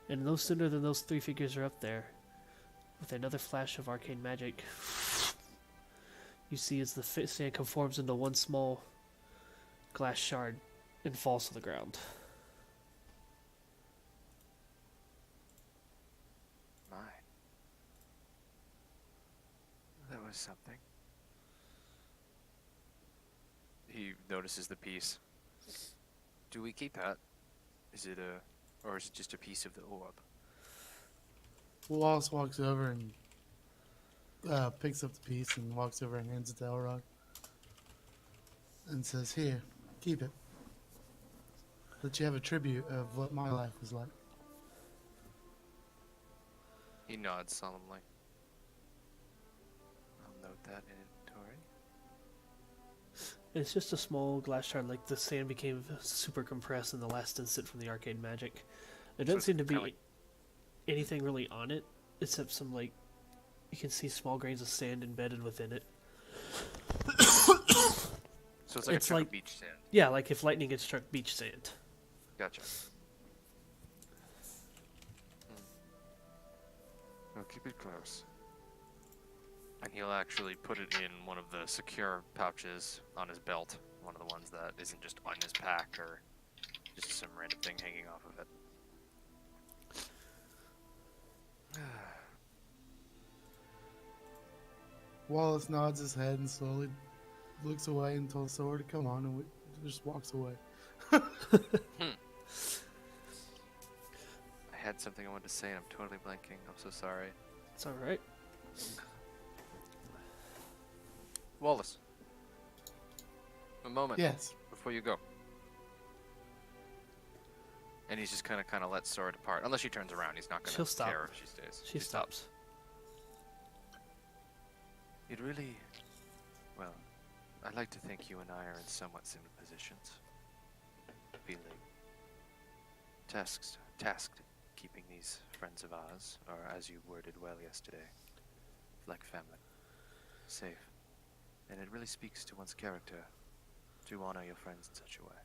[SPEAKER 1] And no sooner than those 3 figures are up there, with another flash of arcane magic, you see as the sand conforms into one small glass shard and falls to the ground.
[SPEAKER 5] My. That was something. He notices the piece. Do we keep that? Is it or is it just a piece of the orb?
[SPEAKER 7] Wallace walks over and picks up the piece and walks over and hands it to Elrod. And says, "Here, keep it. Let you have a tribute of what my life was like."
[SPEAKER 5] He nods solemnly. I'll note that in inventory.
[SPEAKER 1] It's just a small glass shard, like the sand became super compressed in the last instant from the arcane magic. There doesn't seem to be anything really on it, except some, like, you can see small grains of sand embedded within it.
[SPEAKER 5] So it's like a chunk of beach sand.
[SPEAKER 1] Yeah, like if lightning had struck beach sand.
[SPEAKER 5] Gotcha. Well, keep it close. And he'll actually put it in one of the secure pouches on his belt. One of the ones that isn't just on his pack or just some random thing hanging off of it.
[SPEAKER 7] Wallace nods his head and slowly looks away and tells Sora to come on, and just walks away.
[SPEAKER 5] I had something I wanted to say and I'm totally blanking. I'm so sorry.
[SPEAKER 1] It's alright.
[SPEAKER 5] Wallace. A moment.
[SPEAKER 7] Yes.
[SPEAKER 5] Before you go. And he's just kind of lets Sora depart. Unless she turns around, he's not
[SPEAKER 1] She'll
[SPEAKER 5] gonna
[SPEAKER 1] stop.
[SPEAKER 5] care if she stays.
[SPEAKER 1] She stops.
[SPEAKER 5] It really... Well, I'd like to think you and I are in somewhat similar positions. Feeling tasked keeping these friends of ours, or as you worded well yesterday, like family, safe. And it really speaks to one's character to honor your friends in such a way.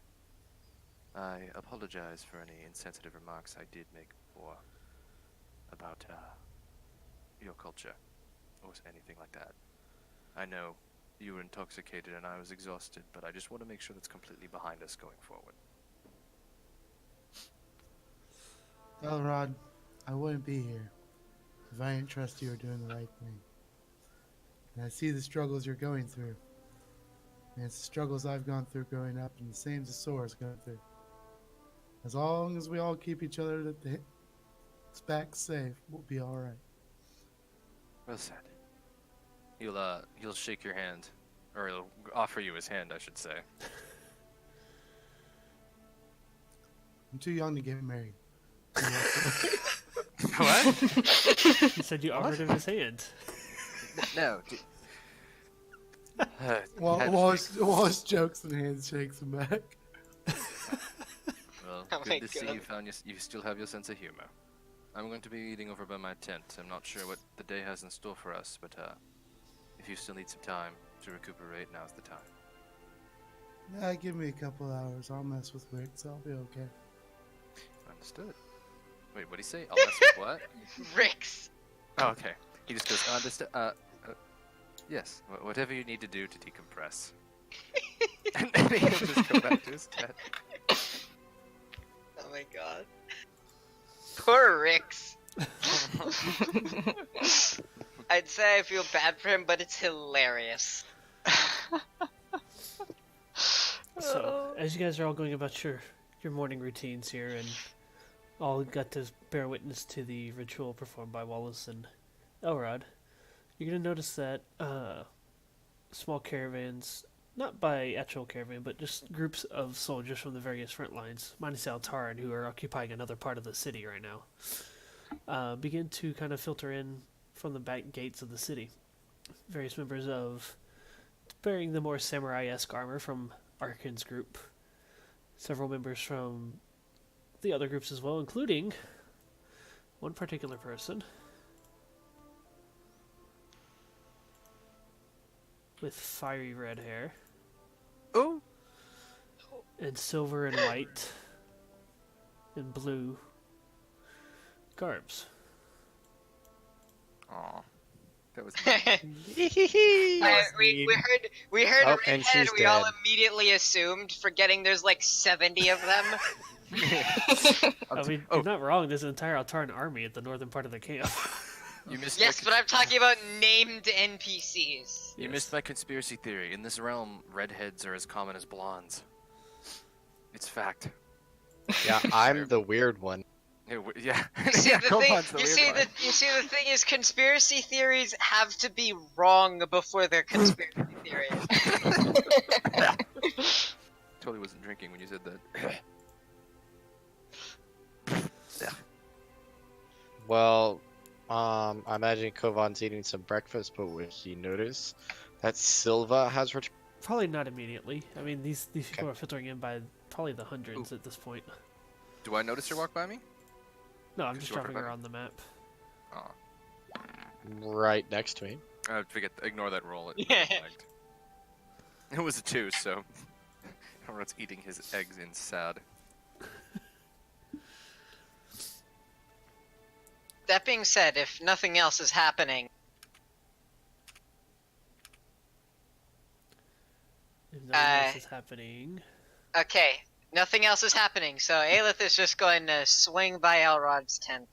[SPEAKER 5] I apologize for any insensitive remarks I did make before about your culture or anything like that. I know you were intoxicated and I was exhausted, but I just want to make sure that's completely behind us going forward.
[SPEAKER 7] Elrod, I wouldn't be here if I didn't trust you were doing the right thing. And I see the struggles you're going through. And it's the struggles I've gone through growing up, and the same as Sora's going through. As long as we all keep each other back safe, we'll be alright.
[SPEAKER 5] Well said. He'll shake your hand, or he'll offer you his hand, I should say.
[SPEAKER 7] I'm too young to get married.
[SPEAKER 5] What?
[SPEAKER 1] He said you offered him his hand.
[SPEAKER 5] No.
[SPEAKER 7] Wallace jokes and handshakes him back.
[SPEAKER 5] Well,
[SPEAKER 2] Oh my
[SPEAKER 5] good to see
[SPEAKER 2] God.
[SPEAKER 5] you still have your sense of humor. I'm going to be eating over by my tent. I'm not sure what the day has in store for us, but if you still need some time to recuperate, now's the time.
[SPEAKER 7] Yeah, give me a couple hours. I'll mess with Rick, so I'll be okay.
[SPEAKER 5] Understood. Wait, what'd he say? I'll mess with what?
[SPEAKER 2] Ricks.
[SPEAKER 5] Oh, okay. He just goes, understood. Yes, whatever you need to do to decompress. And then he'll just go back to his tent.
[SPEAKER 2] Oh my god. Poor Ricks. I'd say I feel bad for him, but it's hilarious.
[SPEAKER 1] So, as you guys are all going about your morning routines here, and all got to bear witness to the ritual performed by Wallace and Elrod, you're going to notice that small caravans, not by actual caravan, but just groups of soldiers from the various front lines, minus Altaran, who are occupying another part of the city right now, begin to kind of filter in from the back gates of the city. Various members of bearing the more samurai-esque armor from Arkin's group. Several members from the other groups as well, including one particular person with fiery red hair.
[SPEAKER 5] Oh!
[SPEAKER 1] And silver and white and blue garbs.
[SPEAKER 5] Aw. That was
[SPEAKER 2] we heard
[SPEAKER 6] Oh,
[SPEAKER 2] redhead,
[SPEAKER 6] and she's
[SPEAKER 2] we all
[SPEAKER 6] dead.
[SPEAKER 2] immediately assumed, forgetting there's like 70 of them.
[SPEAKER 1] I mean, you're not wrong. There's an entire Altaran army at the northern part of the camp.
[SPEAKER 5] You missed
[SPEAKER 2] Yes, but I'm talking about named NPCs.
[SPEAKER 5] You missed my conspiracy theory. In this realm, redheads are as common as blondes. It's fact.
[SPEAKER 6] Yeah, I'm the weird one.
[SPEAKER 5] Yeah.
[SPEAKER 2] You see,
[SPEAKER 5] Yeah,
[SPEAKER 2] the
[SPEAKER 5] Kovan's the
[SPEAKER 2] thing,
[SPEAKER 5] weird one.
[SPEAKER 2] you see, the thing is, conspiracy theories have to be wrong before they're conspiracy theories.
[SPEAKER 5] Totally wasn't drinking when you said that.
[SPEAKER 6] Well, I imagine Kovan's eating some breakfast, but would he notice that Silva has returned?
[SPEAKER 1] Probably not immediately. I mean, these people are filtering in by probably the hundreds at this point.
[SPEAKER 5] Do I notice her walk by me?
[SPEAKER 1] No, I'm
[SPEAKER 5] Did
[SPEAKER 1] just
[SPEAKER 5] you walk
[SPEAKER 1] dropping her
[SPEAKER 5] by?
[SPEAKER 1] on the map.
[SPEAKER 5] Aw.
[SPEAKER 6] Right next to me.
[SPEAKER 5] Ignore that roll. It lagged. It was a 2, so Elrod's eating his eggs in sad.
[SPEAKER 2] That being said, if nothing else is happening,
[SPEAKER 1] If nothing else is happening.
[SPEAKER 2] okay, nothing else is happening, so Aelith is just going to swing by Elrod's tent.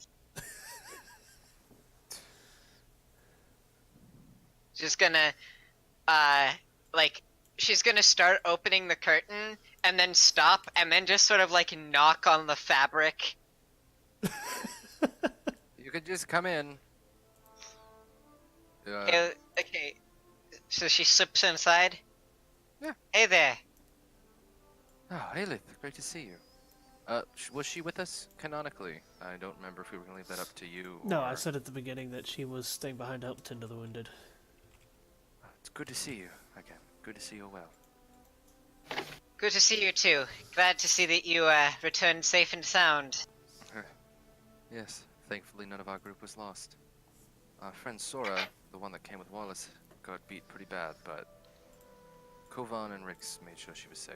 [SPEAKER 2] She's gonna, she's gonna start opening the curtain, and then stop, and then just sort of, knock on the fabric.
[SPEAKER 5] You could just come in.
[SPEAKER 2] Okay, so she slips inside?
[SPEAKER 5] Yeah.
[SPEAKER 2] Hey there.
[SPEAKER 5] Oh, Aelith, great to see you. Was she with us canonically? I don't remember if we were gonna leave that up to you.
[SPEAKER 1] No,
[SPEAKER 5] or...
[SPEAKER 1] I said at the beginning that she was staying behind to help tend to the wounded.
[SPEAKER 5] It's good to see you again. Good to see you well.
[SPEAKER 2] Good to see you too. Glad to see that you, returned safe and sound.
[SPEAKER 5] Yes, thankfully none of our group was lost. Our friend Sora, the one that came with Wallace, got beat pretty bad, but Kovan and Rix made sure she was safe.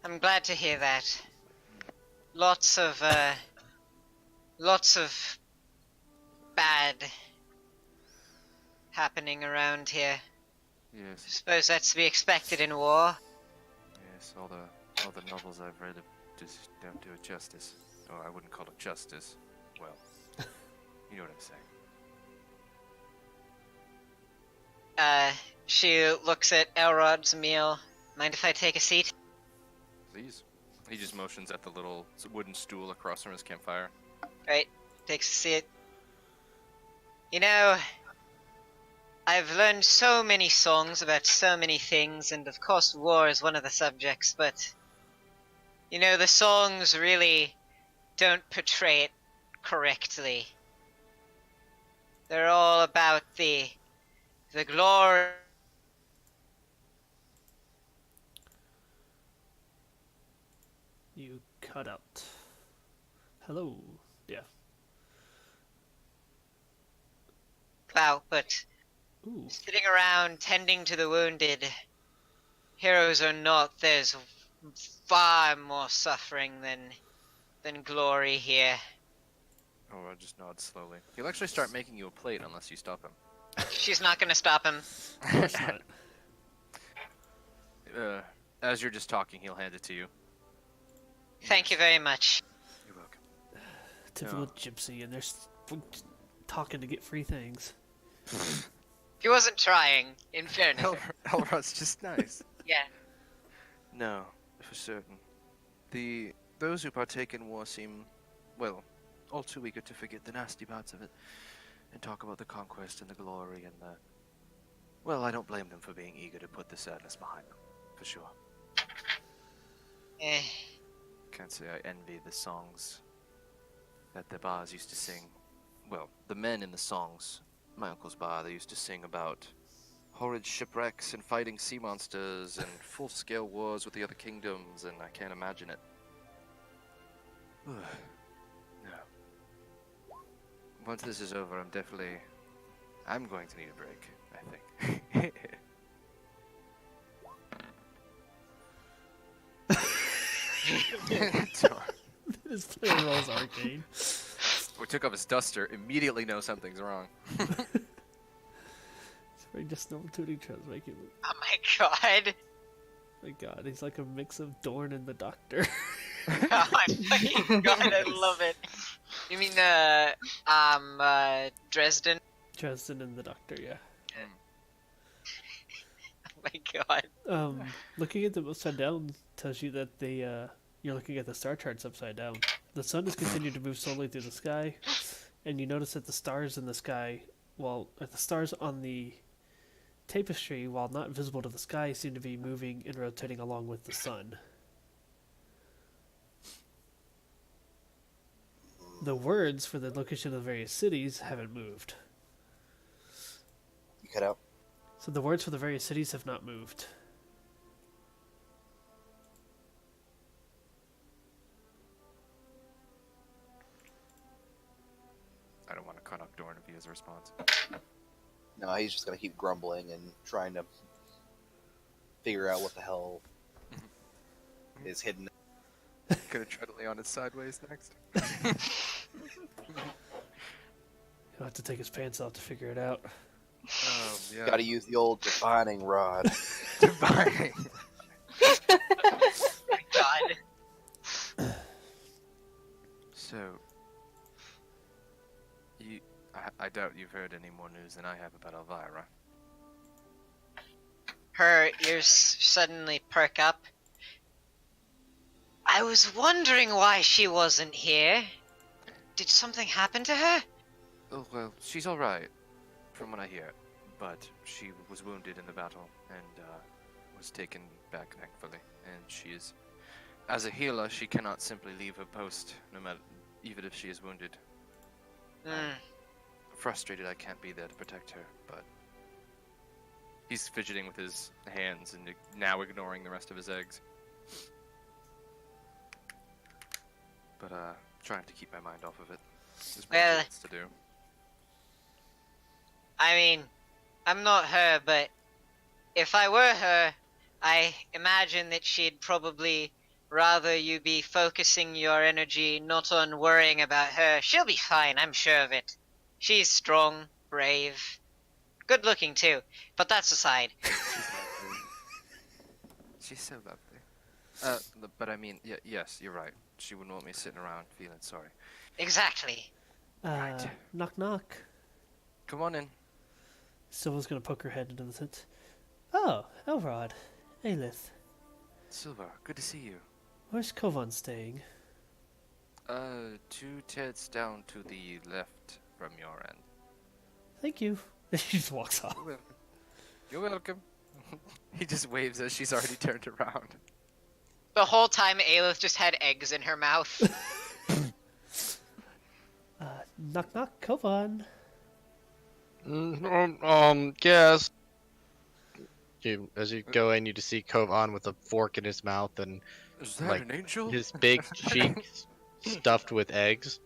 [SPEAKER 2] I'm glad to hear that. Lots of bad happening around here.
[SPEAKER 5] Yes,
[SPEAKER 2] Suppose that's to be expected in war.
[SPEAKER 5] yes, all the novels I've read just don't do it justice. Or I wouldn't call it justice. Well, you know what I'm saying.
[SPEAKER 2] She looks at Elrod's meal. Mind if I take a seat?
[SPEAKER 5] Please. He just motions at the little wooden stool across from his campfire.
[SPEAKER 2] Right, takes a seat. You know, I've learned so many songs about so many things, and of course war is one of the subjects, but you know, the songs really don't portray it correctly. They're all about the glory.
[SPEAKER 1] You cut out. Hello. Yeah.
[SPEAKER 2] About, but
[SPEAKER 1] Ooh.
[SPEAKER 2] sitting around tending to the wounded, heroes or not, there's far more suffering than glory here.
[SPEAKER 5] Oh, I'll just nod slowly. He'll actually start making you a plate unless you stop him.
[SPEAKER 2] She's not gonna stop him.
[SPEAKER 5] As you're just talking, he'll hand it to you.
[SPEAKER 2] Thank you very much.
[SPEAKER 5] You're welcome.
[SPEAKER 1] Typical gypsy, and they're talking to get free things.
[SPEAKER 2] He wasn't trying, in fairness.
[SPEAKER 5] Elrod's just nice.
[SPEAKER 2] Yeah.
[SPEAKER 5] No, for certain. The those who partake in war seem, well, all too eager to forget the nasty parts of it and talk about the conquest and the glory and the... Well, I don't blame them for being eager to put the sadness behind them, for sure.
[SPEAKER 2] Eh.
[SPEAKER 5] Can't say I envy the songs that the bars used to sing. Well, the men in the songs, my uncle's bar, they used to sing about horrid shipwrecks and fighting sea monsters and full-scale wars with the other kingdoms, and I can't imagine it. No. Once this is over, I'm going to need a break, I think.
[SPEAKER 1] His player rolls arcane.
[SPEAKER 5] We took off his duster, immediately know something's wrong.
[SPEAKER 1] Sorry, just no tuning trends making.
[SPEAKER 2] Oh my god.
[SPEAKER 1] My god, he's like a mix of Dorn and the Doctor.
[SPEAKER 2] Oh my fucking god, I love it. You mean, Dresden?
[SPEAKER 1] Dresden and the Doctor, yeah.
[SPEAKER 2] Oh my god.
[SPEAKER 1] Looking at them upside down tells you that you're looking at the star charts upside down. The sun has continued to move slowly through the sky, and you notice that the stars in the sky, the stars on the tapestry, while not visible to the sky, seem to be moving and rotating along with the sun. The words for the location of the various cities haven't moved.
[SPEAKER 3] You cut out.
[SPEAKER 1] So the words for the various cities have not moved.
[SPEAKER 5] I don't want to cut off Dorn if he has a response.
[SPEAKER 3] No, he's just gonna keep grumbling and trying to figure out what the hell is hidden.
[SPEAKER 5] Gonna try to lay on it sideways next.
[SPEAKER 1] He'll have to take his pants off to figure it out.
[SPEAKER 5] Yeah.
[SPEAKER 3] Gotta use the old defining rod.
[SPEAKER 5] Divining.
[SPEAKER 2] Oh my god.
[SPEAKER 5] So, I doubt you've heard any more news than I have about Elvira.
[SPEAKER 2] Her ears suddenly perk up. I was wondering why she wasn't here. Did something happen to her?
[SPEAKER 5] Oh, well, she's alright, from what I hear. But she was wounded in the battle, and was taken back, thankfully. And she is... As a healer, she cannot simply leave her post, no matter... even if she is wounded. Frustrated I can't be there to protect her, but... He's fidgeting with his hands and now ignoring the rest of his eggs. But, trying to keep my mind off of it. There's more things to do.
[SPEAKER 2] I mean, I'm not her, but if I were her, I imagine that she'd probably rather you be focusing your energy not on worrying about her. She'll be fine, I'm sure of it. She's strong, brave, good looking too, but that's aside.
[SPEAKER 5] She's so lovely. But I mean, yes, you're right. She wouldn't want me sitting around feeling sorry.
[SPEAKER 2] Exactly.
[SPEAKER 5] Right.
[SPEAKER 1] Knock knock.
[SPEAKER 5] Come on in.
[SPEAKER 1] Silva's gonna poke her head into the tent. Oh, Elrod. Aelith.
[SPEAKER 5] Silva, good to see you.
[SPEAKER 1] Where's Kovan staying?
[SPEAKER 5] 2 teds down to the left from your end.
[SPEAKER 1] Thank you. She just walks off.
[SPEAKER 5] You're welcome. He just waves as she's already turned around.
[SPEAKER 2] The whole time Aelith just had eggs in her mouth.
[SPEAKER 1] Knock knock, Kovan.
[SPEAKER 6] Yes. As you go in, you just see Kovan with a fork in his mouth and
[SPEAKER 5] Is that
[SPEAKER 6] like
[SPEAKER 5] an angel?
[SPEAKER 6] his big cheeks stuffed with eggs.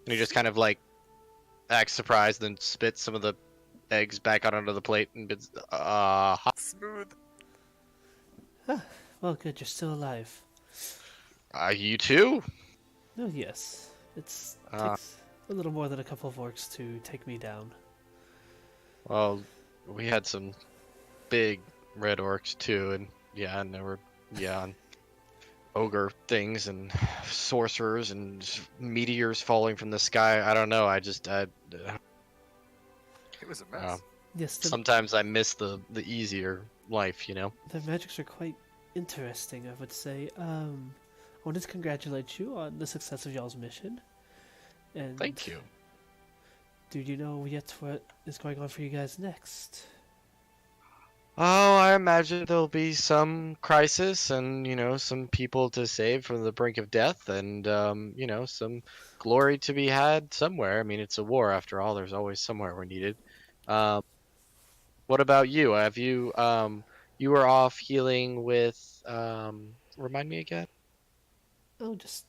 [SPEAKER 6] And he just kind of like acts surprised, then spits some of the eggs back out onto the plate and bids, hot.
[SPEAKER 5] Smooth.
[SPEAKER 1] Well, good, you're still alive.
[SPEAKER 6] You too?
[SPEAKER 1] Oh, yes. It takes a little more than a couple of orcs to take me down.
[SPEAKER 6] Well, we had some big red orcs too, and there were, ogre things and sorcerers and meteors falling from the sky. I don't know,
[SPEAKER 5] It was a mess.
[SPEAKER 1] Yes,
[SPEAKER 6] sometimes I miss the easier life, you know?
[SPEAKER 1] the magics are quite interesting, I would say. wanted to congratulate you on the success of y'all's mission. And
[SPEAKER 6] Thank you.
[SPEAKER 1] do you know yet what is going on for you guys next?
[SPEAKER 6] Oh, I imagine there'll be some crisis and, some people to save from the brink of death and, some glory to be had somewhere. I mean, it's a war after all. There's always somewhere we're needed. Um, what about you? Have you were off healing with, remind me again?
[SPEAKER 1] Oh, just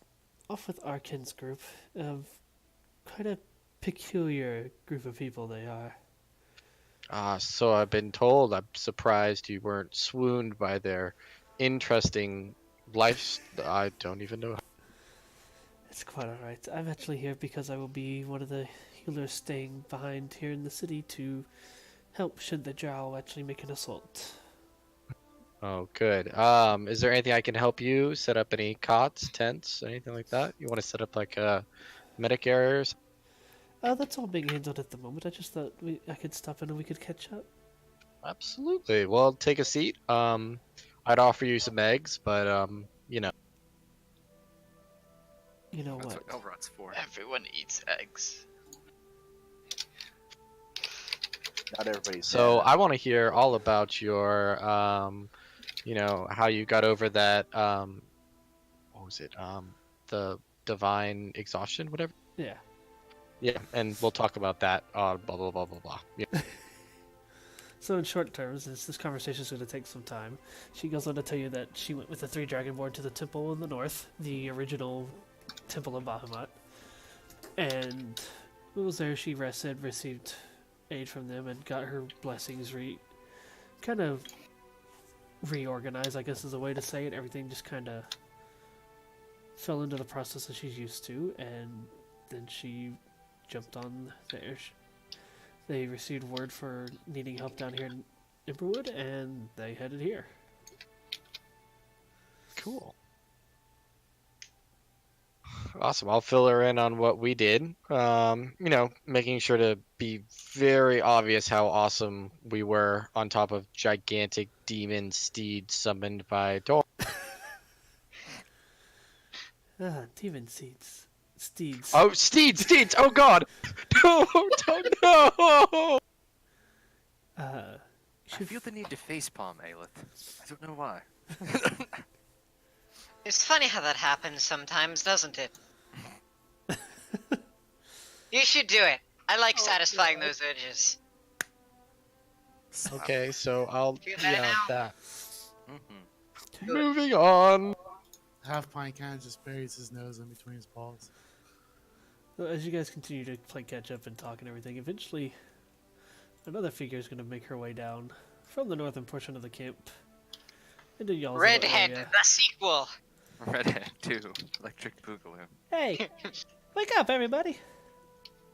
[SPEAKER 1] off with Arkin's group. Quite a peculiar group of people they are.
[SPEAKER 6] So I've been told. I'm surprised you weren't swooned by their interesting life. I don't even know.
[SPEAKER 1] It's quite alright. I'm actually here because I will be one of the healers staying behind here in the city to help should the Drow actually make an assault.
[SPEAKER 6] Oh, good. Is there anything I can help you set up? Any cots, tents, anything like that? You want to set up like a medic area or something?
[SPEAKER 1] That's all being handled at the moment. I just thought I could stop in and we could catch up.
[SPEAKER 6] Absolutely. Well, take a seat. I'd offer you some eggs, but
[SPEAKER 1] You know
[SPEAKER 5] That's
[SPEAKER 1] what?
[SPEAKER 5] what Elrod's for.
[SPEAKER 4] Everyone eats eggs.
[SPEAKER 3] Not everybody's
[SPEAKER 6] So
[SPEAKER 3] dead.
[SPEAKER 6] I want to hear all about your how you got over that what was it? The divine exhaustion, whatever.
[SPEAKER 1] Yeah.
[SPEAKER 6] Yeah, and we'll talk about that. Blah blah blah blah blah. Yeah.
[SPEAKER 1] So in short terms, this conversation is going to take some time. She goes on to tell you that she went with the 3 Dragonborn to the temple in the north, the original temple of Bahamut. And it was there she rested, received aid from them, and got her blessings kind of reorganized, I guess is a way to say it. Everything just kind of fell into the process that she's used to, and then she jumped on there. They received word for needing help down here in Imperwood, and they headed here.
[SPEAKER 6] Cool. Awesome. I'll fill her in on what we did. Making sure to be very obvious how awesome we were on top of gigantic demon steeds summoned by Dor.
[SPEAKER 1] Demon seeds. Steeds.
[SPEAKER 6] Oh, steeds! Oh God! No! No!
[SPEAKER 5] I feel the need to facepalm Aelith. I don't know why.
[SPEAKER 2] It's funny how that happens sometimes, doesn't it? You should do it. I like satisfying those urges.
[SPEAKER 6] Okay, so I'll
[SPEAKER 2] Feel better now?
[SPEAKER 6] that.
[SPEAKER 5] Mm-hmm.
[SPEAKER 6] Moving on.
[SPEAKER 7] Half Pint kind of just buries his nose in between his paws.
[SPEAKER 1] So as you guys continue to play catch up and talk and everything, eventually another figure is going to make her way down from the northern portion of the camp into y'all's
[SPEAKER 2] Redhead,
[SPEAKER 1] area.
[SPEAKER 2] the sequel.
[SPEAKER 5] Redhead 2, Electric Boogaloo.
[SPEAKER 1] Hey, wake up, everybody!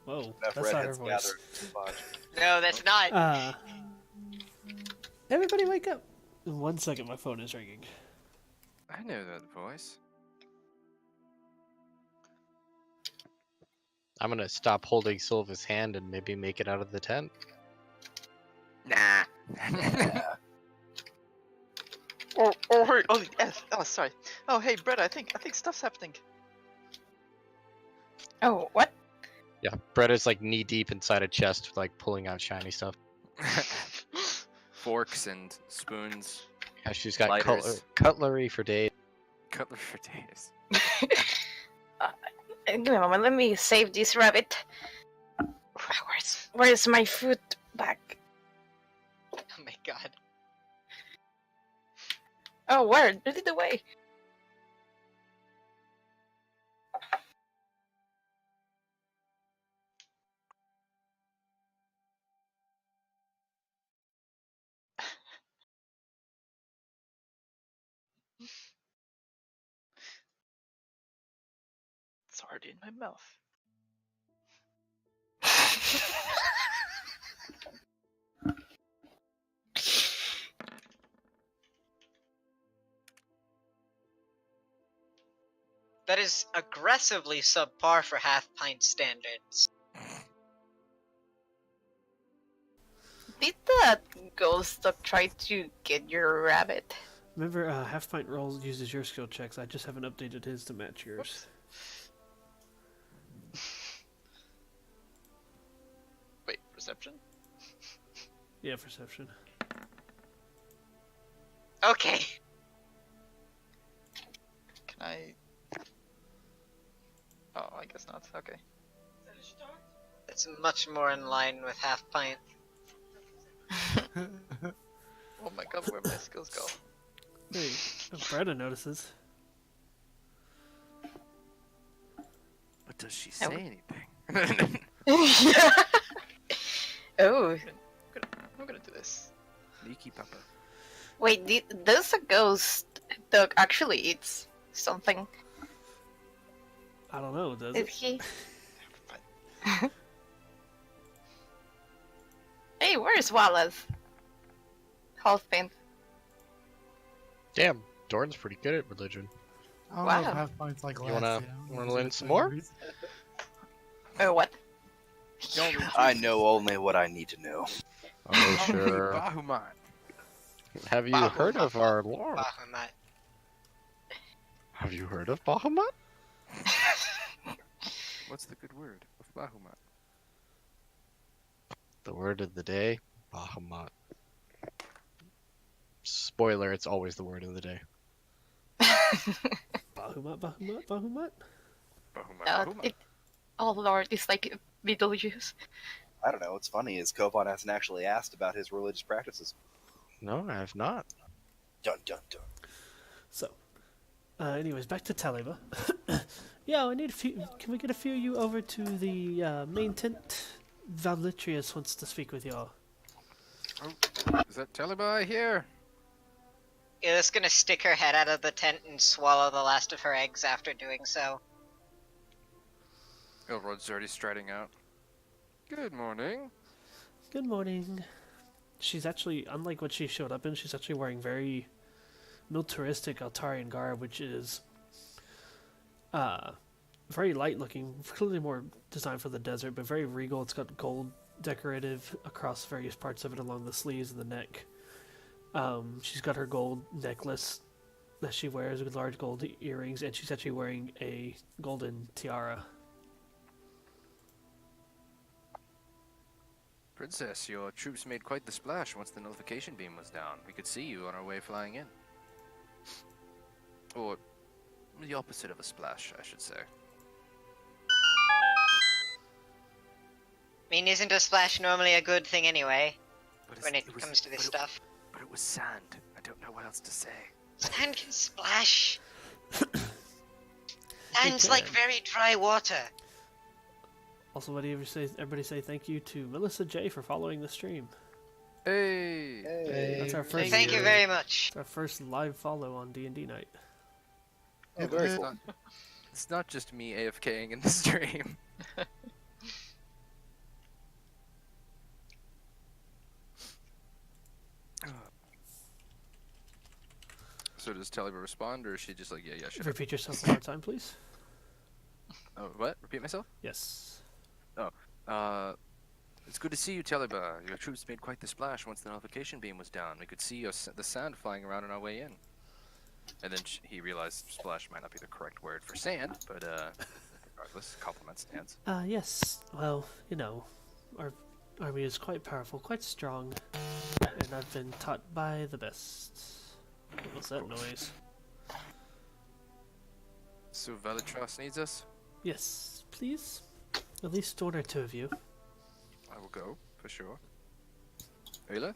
[SPEAKER 1] Whoa,
[SPEAKER 3] Enough
[SPEAKER 1] that's not her
[SPEAKER 3] redheads
[SPEAKER 1] voice.
[SPEAKER 3] gathered to watch.
[SPEAKER 2] No, that's not.
[SPEAKER 1] Everybody wake up! In 1 second, my phone is ringing.
[SPEAKER 5] I know that voice.
[SPEAKER 6] I'm gonna stop holding Sylva's hand and maybe make it out of the tent.
[SPEAKER 5] Nah.
[SPEAKER 4] Oh, hurt. Oh, yes. Oh, sorry. Oh, hey, Brett. I think stuff's happening.
[SPEAKER 9] Oh, what?
[SPEAKER 6] Yeah, Bretta's like knee deep inside a chest, like pulling out shiny stuff.
[SPEAKER 5] Forks and spoons.
[SPEAKER 6] Yeah, she's got
[SPEAKER 5] Lighters.
[SPEAKER 6] cutlery for days.
[SPEAKER 5] Cutler for days.
[SPEAKER 9] Give me a moment. Let me save this rabbit. Where's my food bag?
[SPEAKER 2] Oh my god.
[SPEAKER 9] Oh, where? Put it away.
[SPEAKER 4] It's already in my mouth.
[SPEAKER 2] That is aggressively subpar for half pint standards.
[SPEAKER 9] Did that ghost dog try to get your rabbit?
[SPEAKER 1] Remember, Half Pint Roll uses your skill checks. I just haven't updated his to match yours.
[SPEAKER 4] Wait, perception?
[SPEAKER 1] Yeah, perception.
[SPEAKER 2] Okay.
[SPEAKER 4] Can I? Oh, I guess not. Okay.
[SPEAKER 2] It's much more in line with Half Pint.
[SPEAKER 4] Oh my god, where'd my skills go?
[SPEAKER 1] Hey, Brenda notices.
[SPEAKER 5] But does she say anything?
[SPEAKER 9] Oh,
[SPEAKER 4] I'm gonna do this.
[SPEAKER 5] Leaky pepper.
[SPEAKER 9] wait, does a ghost dog actually eats something?
[SPEAKER 1] I don't know, does
[SPEAKER 9] Is
[SPEAKER 1] it?
[SPEAKER 9] he? Hey, where's Wallace? Halfpint.
[SPEAKER 6] Damn, Dorn's pretty good at religion.
[SPEAKER 7] I don't know if
[SPEAKER 9] Wow.
[SPEAKER 7] half pints like
[SPEAKER 6] You wanna-
[SPEAKER 7] last.
[SPEAKER 6] you wanna learn some more?
[SPEAKER 9] Oh, what?
[SPEAKER 3] I know only what I need to know.
[SPEAKER 6] Oh, sure.
[SPEAKER 5] Bahamut.
[SPEAKER 6] Have you heard of our Lord?
[SPEAKER 2] Bahamut.
[SPEAKER 6] Have you heard of Bahamut?
[SPEAKER 5] What's the good word of Bahamut?
[SPEAKER 6] The word of the day, Bahamut. Spoiler, it's always the word of the day.
[SPEAKER 1] Bahamut, Bahamut, Bahamut?
[SPEAKER 5] Bahamut,
[SPEAKER 9] Uh,
[SPEAKER 5] Bahamut.
[SPEAKER 9] it, oh lord, it's like Beetlejuice.
[SPEAKER 3] I don't know. What's funny is Kovan hasn't actually asked about his religious practices.
[SPEAKER 6] No, I have not.
[SPEAKER 3] Dun dun dun.
[SPEAKER 1] So, anyways, back to Taliba. Yeah, I need a few. Can we get a few of you over to the main tent? Valitrius wants to speak with y'all.
[SPEAKER 5] Is that Talibai here?
[SPEAKER 2] Ila's gonna stick her head out of the tent and swallow the last of her eggs after doing so.
[SPEAKER 5] Elrod's already striding out. Good morning.
[SPEAKER 1] Good morning. She's actually, unlike what she showed up in, she's actually wearing very militaristic Altarian garb, which is very light looking, clearly more designed for the desert, but very regal. It's got gold decorative across various parts of it along the sleeves and the neck. She's got her gold necklace that she wears with large gold earrings, and she's actually wearing a golden tiara.
[SPEAKER 5] Princess, your troops made quite the splash once the notification beam was down. We could see you on our way flying in. Or the opposite of a splash, I should say.
[SPEAKER 2] I mean, isn't a splash normally a good thing anyway,
[SPEAKER 5] But
[SPEAKER 2] when it comes to this stuff?
[SPEAKER 5] But it was sand. I don't know what else to say.
[SPEAKER 2] Sand can splash. Sand's like
[SPEAKER 1] can.
[SPEAKER 2] very dry water.
[SPEAKER 1] Also, everybody say thank you to Melissa J for following the stream.
[SPEAKER 5] Hey!
[SPEAKER 1] That's our first.
[SPEAKER 2] Thank you very much.
[SPEAKER 1] It's our first live follow on D&D night.
[SPEAKER 7] Oh,
[SPEAKER 3] very
[SPEAKER 7] good.
[SPEAKER 3] cool.
[SPEAKER 5] It's not just me AFKing in the stream. So does Taliba respond, or is she just like, yeah, sure?
[SPEAKER 1] Repeat yourself one more time, please.
[SPEAKER 5] Oh, what? Repeat myself?
[SPEAKER 1] Yes.
[SPEAKER 5] It's good to see you, Taliba. Your troops made quite the splash once the notification beam was down. We could see the sand flying around on our way in. And then he realized splash might not be the correct word for sand, but regardless, compliment stands.
[SPEAKER 1] Yes. Well, you know, our army is quite powerful, quite strong, and I've been taught by the best. What was that noise?
[SPEAKER 5] So Velitros needs us?
[SPEAKER 1] Yes, please. At least one or two of you.
[SPEAKER 5] I will go, for sure. Ayla?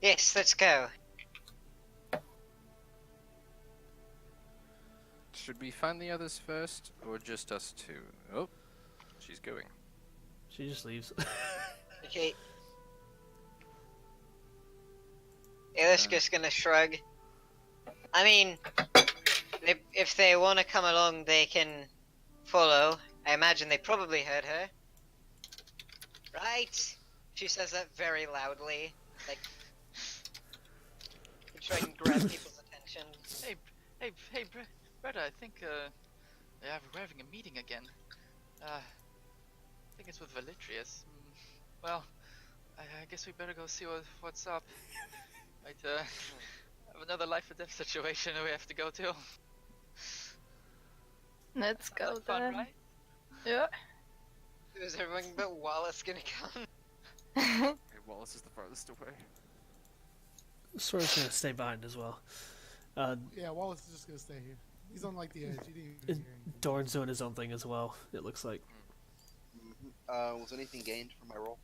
[SPEAKER 2] Yes, let's go.
[SPEAKER 5] Should we find the others first, or just us two? Oh, she's going.
[SPEAKER 1] She just leaves.
[SPEAKER 2] Okay. Ila's just gonna shrug. I mean, if they want to come along, they can follow. I imagine they probably heard her. Right? She says that very loudly, like to try and grab people's attention.
[SPEAKER 4] Hey, Bretta, I think we're having a meeting again. I think it's with Valitrius. Well, I guess we better go see what's up. Right, have another life or death situation we have to go to.
[SPEAKER 9] Let's go
[SPEAKER 4] Like fun,
[SPEAKER 9] then.
[SPEAKER 4] right?
[SPEAKER 9] Yeah.
[SPEAKER 2] Is everyone but Wallace gonna come?
[SPEAKER 5] Hey, Wallace is the farthest away.
[SPEAKER 1] Sora's gonna stay behind as well.
[SPEAKER 7] Yeah, Wallace is just gonna stay here. He's on like the edge. He didn't even
[SPEAKER 1] And
[SPEAKER 7] hear anything.
[SPEAKER 1] Dorn's doing his own thing as well, it looks like.
[SPEAKER 3] Was anything gained from my roll?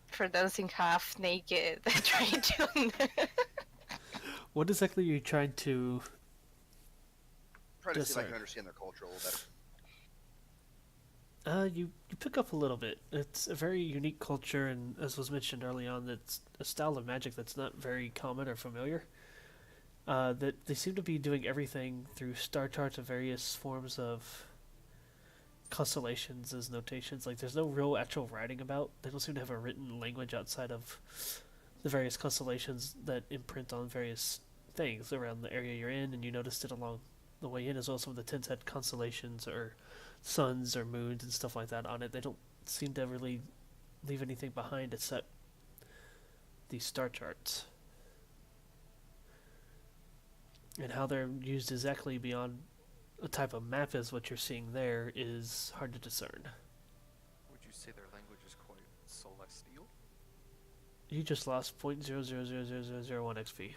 [SPEAKER 9] For dancing half naked, trying to.
[SPEAKER 1] What exactly are you trying to...
[SPEAKER 3] Try to
[SPEAKER 1] Yes,
[SPEAKER 3] see if I
[SPEAKER 1] sir.
[SPEAKER 3] can understand their culture a little better.
[SPEAKER 1] You pick up a little bit. It's a very unique culture, and as was mentioned early on, it's a style of magic that's not very common or familiar. That they seem to be doing everything through star charts of various forms of constellations as notations. Like, there's no real actual writing about. They don't seem to have a written language outside of the various constellations that imprint on various things around the area you're in, and you noticed it along the way in as well. Some of the tents had constellations or suns or moons and stuff like that on it. They don't seem to really leave anything behind except these star charts. And how they're used exactly beyond a type of map is what you're seeing there is hard to discern.
[SPEAKER 5] Would you say their language is quite celestial?
[SPEAKER 1] You just lost 0.000001 XP.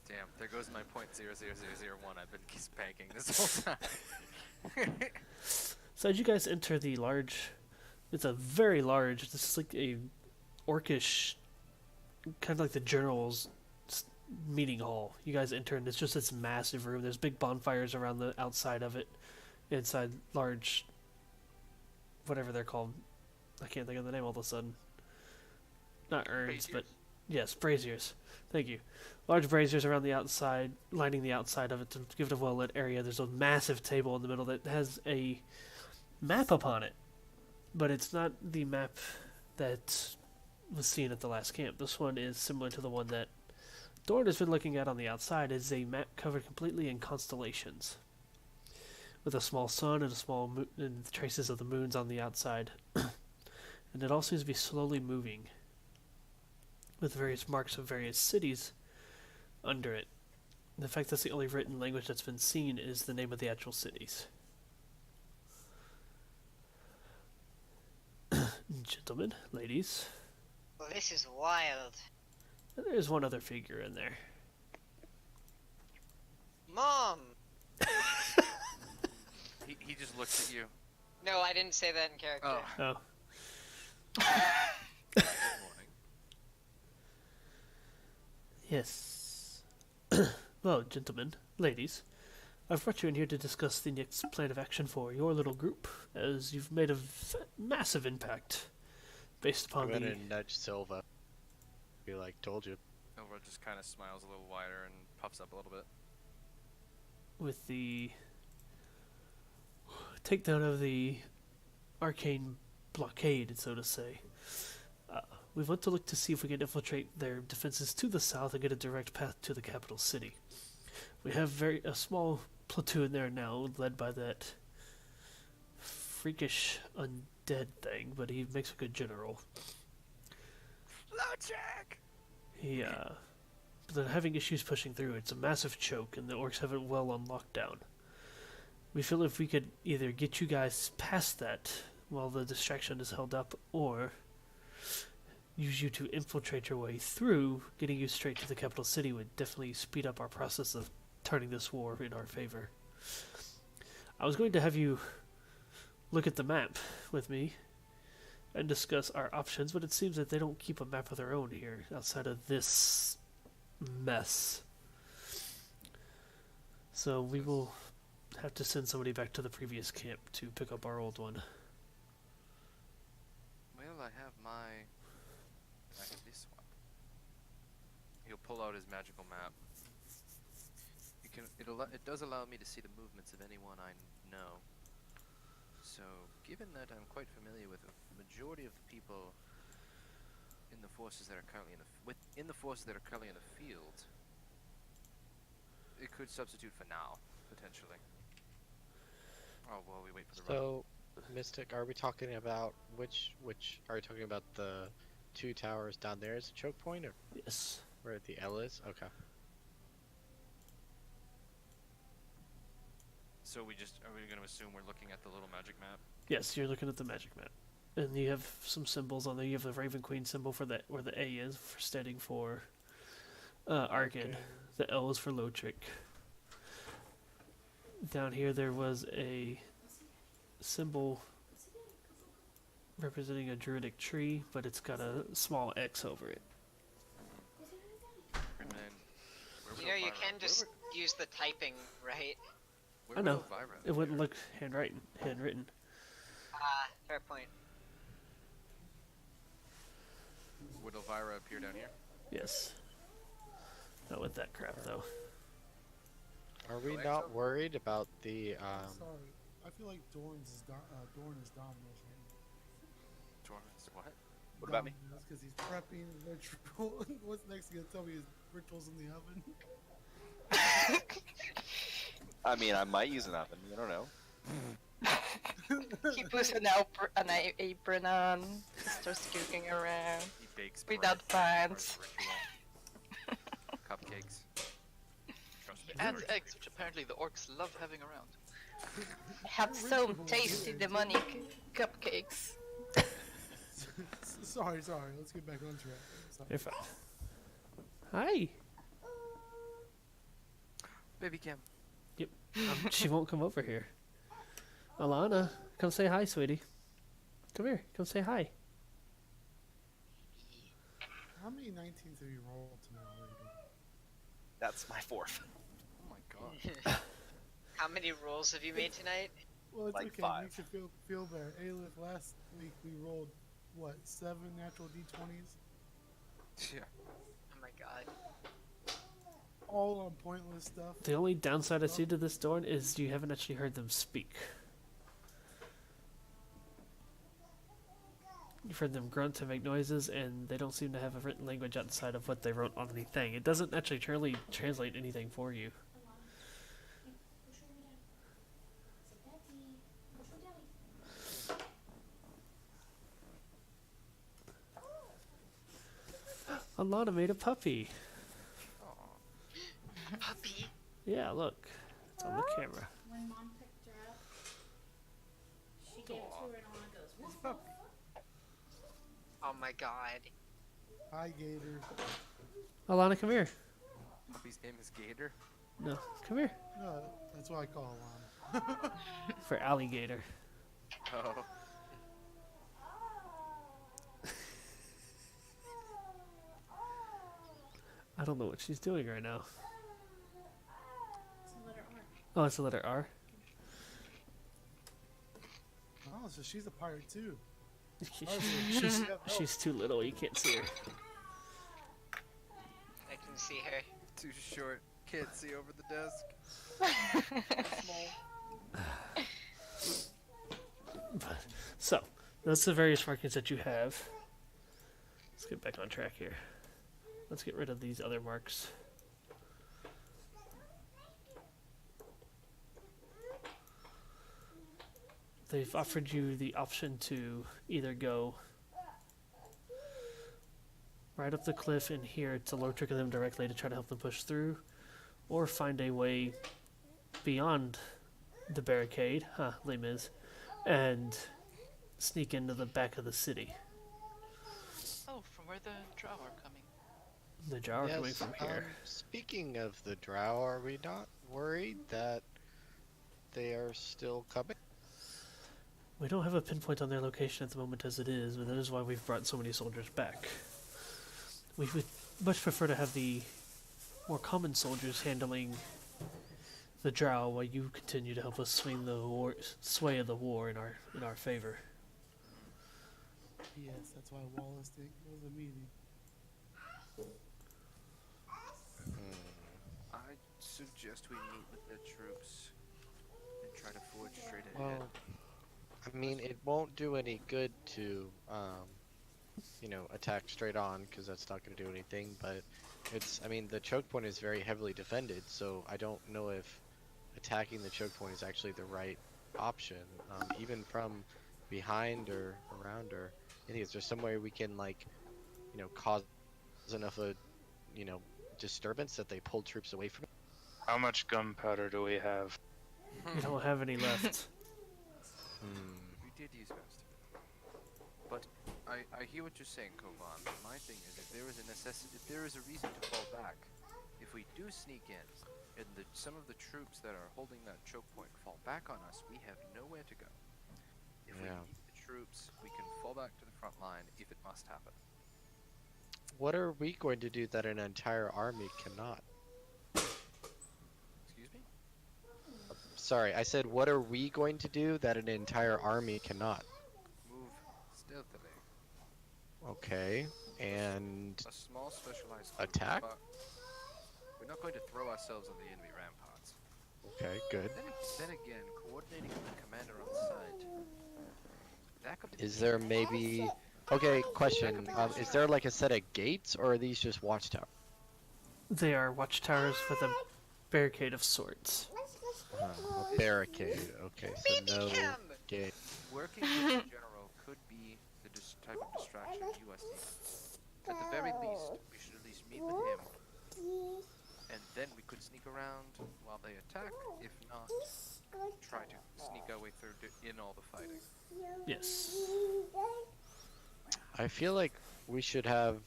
[SPEAKER 5] Damn, there goes my .00001 I've been spanking this whole time.
[SPEAKER 1] So as you guys enter the large, it's a very large, this is like a orcish, kind of like the general's meeting hall. You guys enter and it's just this massive room. There's big bonfires around the outside of it, inside large, whatever they're called. I can't think of the name all of a sudden. Not urns, but yes, braziers. Thank you. Large braziers around the outside, lining the outside of it to give it a well-lit area. There's a massive table in the middle that has a map upon it, but it's not the map that was seen at the last camp. This one is similar to the one that Dorn has been looking at on the outside. Is a map covered completely in constellations, with a small sun and a small and traces of the moons on the outside, and it all seems to be slowly moving, with various marks of various cities under it. The fact that's the only written language that's been seen is the name of the actual cities. Gentlemen, ladies,
[SPEAKER 2] Well, this is wild.
[SPEAKER 1] there's one other figure in there.
[SPEAKER 2] Mom!
[SPEAKER 5] he just looks at you.
[SPEAKER 2] No, I didn't say that in character.
[SPEAKER 5] Oh.
[SPEAKER 1] Oh,
[SPEAKER 5] Good morning.
[SPEAKER 1] yes. Well, gentlemen, ladies, I've brought you in here to discuss the next plan of action for your little group, as you've made a massive impact based
[SPEAKER 6] I'm
[SPEAKER 1] upon
[SPEAKER 6] gonna nudge Silva. Be like, told you.
[SPEAKER 5] Elrod just kind of smiles a little wider and puffs up a little bit.
[SPEAKER 1] with the takedown of the arcane blockade, so to say. We want to look to see if we can infiltrate their defenses to the south and get a direct path to the capital city. We have a small platoon there now, led by that freakish undead thing, but he makes a good general.
[SPEAKER 5] LoJack!
[SPEAKER 1] But they're having issues pushing through. It's a massive choke, and the orcs have it well on lockdown. We feel if we could either get you guys past that while the distraction is held up, or use you to infiltrate your way through, getting you straight to the capital city would definitely speed up our process of turning this war in our favor. I was going to have you look at the map with me and discuss our options, but it seems that they don't keep a map of their own here outside of this mess. So we will have to send somebody back to the previous camp to pick up our old one.
[SPEAKER 5] Well, I have this one. He'll pull out his magical map. It does allow me to see the movements of anyone I know. So, given that I'm quite familiar with the majority of the people in the forces that are currently in the field, it could substitute for now, potentially. Oh, well, we wait for the rest.
[SPEAKER 6] So, Mystic, are we talking about which? Are you talking about the 2 towers down there is a choke point, or
[SPEAKER 1] Yes.
[SPEAKER 6] where the L is? Okay.
[SPEAKER 5] So are we going to assume we're looking at the little magic map?
[SPEAKER 1] Yes, you're looking at the magic map. And you have some symbols on there. You have the Raven Queen symbol for that, where the A is for standing for Argan.
[SPEAKER 7] Okay.
[SPEAKER 1] The L is for Lotric. Down here there was a symbol representing a druidic tree, but it's got a small X over it.
[SPEAKER 5] And then, where
[SPEAKER 2] You know,
[SPEAKER 5] would
[SPEAKER 2] you
[SPEAKER 5] Elvira-
[SPEAKER 2] can just use the typing, right?
[SPEAKER 5] where
[SPEAKER 1] I
[SPEAKER 5] would
[SPEAKER 1] know.
[SPEAKER 5] Elvira
[SPEAKER 1] It wouldn't
[SPEAKER 5] appear?
[SPEAKER 1] look handwritten.
[SPEAKER 2] Ah, fair point.
[SPEAKER 5] Would Elvira appear down here?
[SPEAKER 1] Yes. Not with that crap though.
[SPEAKER 6] Are we
[SPEAKER 5] Alexa?
[SPEAKER 6] not worried about the
[SPEAKER 7] Sorry, I feel like Dorn is Dominus right
[SPEAKER 5] Dormans, what?
[SPEAKER 3] What about me?
[SPEAKER 7] Because he's prepping ritual. What's next? He's gonna tell me his rituals in the oven.
[SPEAKER 3] I mean, I might use an oven. You don't know.
[SPEAKER 9] He puts an apron on, starts cooking around.
[SPEAKER 5] He bakes
[SPEAKER 9] Without
[SPEAKER 5] bread
[SPEAKER 9] pants.
[SPEAKER 5] for the ritual. Cupcakes. Trust me.
[SPEAKER 4] And eggs, which apparently the orcs love having around.
[SPEAKER 9] Have some tasty demonic cupcakes.
[SPEAKER 7] Sorry. Let's get back on track. Sorry.
[SPEAKER 1] You're fine. Hi.
[SPEAKER 5] Baby Kim.
[SPEAKER 1] She won't come over here. Alana, come say hi, sweetie. Come here. Come say hi.
[SPEAKER 7] How many 19s have you rolled tonight already?
[SPEAKER 3] That's my fourth.
[SPEAKER 5] Oh my god.
[SPEAKER 2] How many rolls have you made tonight?
[SPEAKER 7] Well, it's
[SPEAKER 3] Like
[SPEAKER 7] okay.
[SPEAKER 3] 5.
[SPEAKER 7] Makes you feel better. Aelith, last week we rolled what 7 natural d20s,
[SPEAKER 5] Yeah.
[SPEAKER 2] Oh my god.
[SPEAKER 7] all on pointless stuff.
[SPEAKER 1] The only downside I see to this Dorn is you haven't actually heard them speak. You've heard them grunt and make noises, and they don't seem to have a written language outside of what they wrote on anything. It doesn't actually truly translate anything for you. Alana made a puppy.
[SPEAKER 2] Puppy?
[SPEAKER 1] Yeah, look. It's on the camera.
[SPEAKER 10] When mom picked her up, she gave it to her and Alana goes, woof, woof.
[SPEAKER 2] Oh my god.
[SPEAKER 7] Hi, Gator.
[SPEAKER 1] Alana, come here.
[SPEAKER 5] Puppy's name is Gator.
[SPEAKER 1] No, come here.
[SPEAKER 7] No, that's what I call Alana.
[SPEAKER 1] For alligator.
[SPEAKER 5] Oh.
[SPEAKER 1] I don't know what she's doing right now.
[SPEAKER 10] It's a letter R.
[SPEAKER 1] Oh, it's the letter R.
[SPEAKER 7] Oh, so she's a pirate too.
[SPEAKER 1] She's too little. You can't see her.
[SPEAKER 2] I can see her.
[SPEAKER 5] Too short. Can't see over the desk.
[SPEAKER 1] So, that's the various markings that you have. Let's get back on track here. Let's get rid of these other marks. They've offered you the option to either go right up the cliff in here to low trigger them directly to try to help them push through, or find a way beyond the barricade, Les Mis, and sneak into the back of the city.
[SPEAKER 4] Oh, from where the drow are coming.
[SPEAKER 1] The Drow are coming from here.
[SPEAKER 6] Speaking of the Drow, are we not worried that they are still coming?
[SPEAKER 1] We don't have a pinpoint on their location at the moment as it is, but that is why we've brought so many soldiers back. We would much prefer to have the more common soldiers handling the Drow while you continue to help us swing the sway of the war in our favor.
[SPEAKER 7] Yes, that's why Wallace did was a meeting.
[SPEAKER 5] I suggest we meet with the troops and try to forge straight ahead.
[SPEAKER 6] Well, I mean, it won't do any good to, attack straight on, because that's not going to do anything, but the choke point is very heavily defended, so I don't know if attacking the choke point is actually the right option, even from behind or around, or I think is there some way we can, cause enough of disturbance that they pulled troops away from it?
[SPEAKER 8] How much gunpowder do we have?
[SPEAKER 1] We don't have any left.
[SPEAKER 5] We did use most. But I hear what you're saying, Kovan. My thing is, if there is a necessity, if there is a reason to fall back, if we do sneak in, and some of the troops that are holding that choke point fall back on us, we have nowhere to go. If we need the troops, we can fall back to the front line if it must happen.
[SPEAKER 6] What are we going to do that an entire army cannot?
[SPEAKER 5] Excuse me?
[SPEAKER 6] Sorry, I said what are we going to do that an entire army cannot?
[SPEAKER 5] Move stealthily.
[SPEAKER 6] Okay, and
[SPEAKER 5] A small specialized group,
[SPEAKER 6] attack?
[SPEAKER 5] but we're not going to throw ourselves on the enemy ramparts.
[SPEAKER 6] Okay, good.
[SPEAKER 5] Then again, coordinating with the commander on site. That could be
[SPEAKER 6] Is there maybe... Okay, question. Is there like a set of gates, or are these just watchtowers?
[SPEAKER 1] They are watchtowers with a barricade of sorts.
[SPEAKER 6] A barricade. Okay, so no gate.
[SPEAKER 5] Working with the general could be the type of distraction you are seeking. At the very least, we should at least meet with him, and then we could sneak around while they attack. If not, try to sneak our way through in all the fighting.
[SPEAKER 1] Yes.
[SPEAKER 6] I feel like we should have,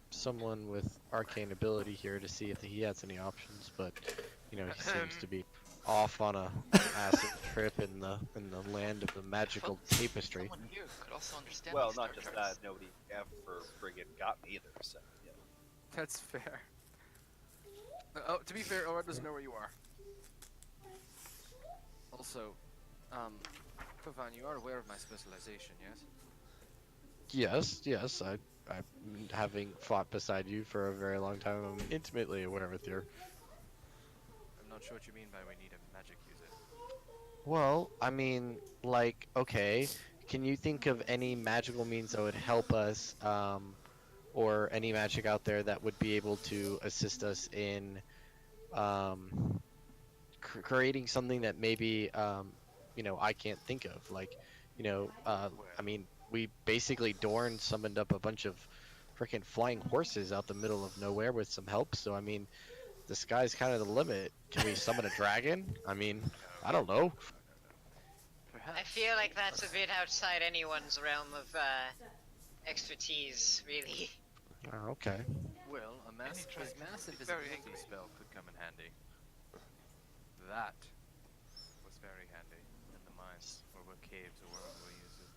[SPEAKER 6] someone with arcane ability here to see if he has any options, but, he seems to be off on a acid trip in the land of the magical tapestry.
[SPEAKER 4] Someone here could also understand
[SPEAKER 3] Well,
[SPEAKER 4] these
[SPEAKER 3] not
[SPEAKER 4] Star
[SPEAKER 3] just
[SPEAKER 4] charts.
[SPEAKER 3] that, nobody ever friggin' got me either, so, yeah.
[SPEAKER 5] That's fair. Oh, to be fair, Owen doesn't know where you are. Also, Kovan, you are aware of my specialization, yes?
[SPEAKER 6] Yes, I having fought beside you for a very long time, I'm intimately aware with your...
[SPEAKER 5] I'm not sure what you mean by we need a magic user.
[SPEAKER 6] Well, I mean, okay, can you think of any magical means that would help us, or any magic out there that would be able to assist us in, creating something that maybe, I can't think of, I mean, we basically Dorn summoned up a bunch of freaking flying horses out the middle of nowhere with some help, so I mean, the sky's kind of the limit. Can we summon a dragon? I mean, I don't know.
[SPEAKER 5] Perhaps.
[SPEAKER 2] I feel like that's a bit outside anyone's realm of expertise, really.
[SPEAKER 6] Oh, okay.
[SPEAKER 5] Well, a mass
[SPEAKER 4] Very
[SPEAKER 5] invisibility
[SPEAKER 4] angry.
[SPEAKER 5] spell could come in handy. That was very handy in the mines, or where caves, or wherever we use it.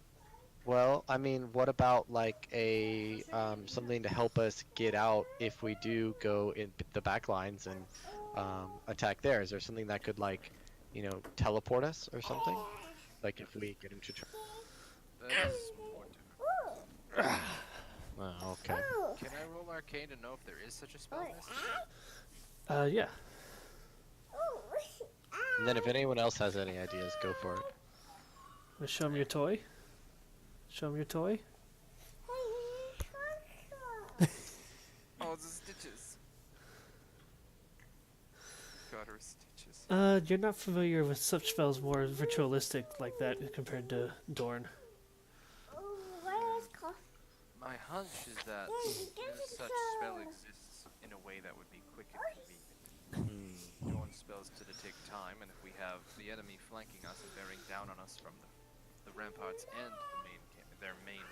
[SPEAKER 6] Well, I mean, what about like a something to help us get out if we do go in the back lines and attack there? Is there something that could teleport us or something? Like if we get into trouble.
[SPEAKER 5] That is more difficult.
[SPEAKER 6] Oh, okay.
[SPEAKER 5] Can I roll arcane to know if there is such a spell? Miss?
[SPEAKER 1] Yeah.
[SPEAKER 6] And then if anyone else has any ideas, go for it.
[SPEAKER 1] Wanna show him your toy? Show him your toy?
[SPEAKER 5] Oh, the stitches. Got her stitches.
[SPEAKER 1] You're not familiar with such spells more ritualistic like that compared to Dorn.
[SPEAKER 5] My hunch is that such spell exists in a way that would be quick and convenient. Dawn spells tend to take time, and if we have the enemy flanking us and bearing down on us from the ramparts and their main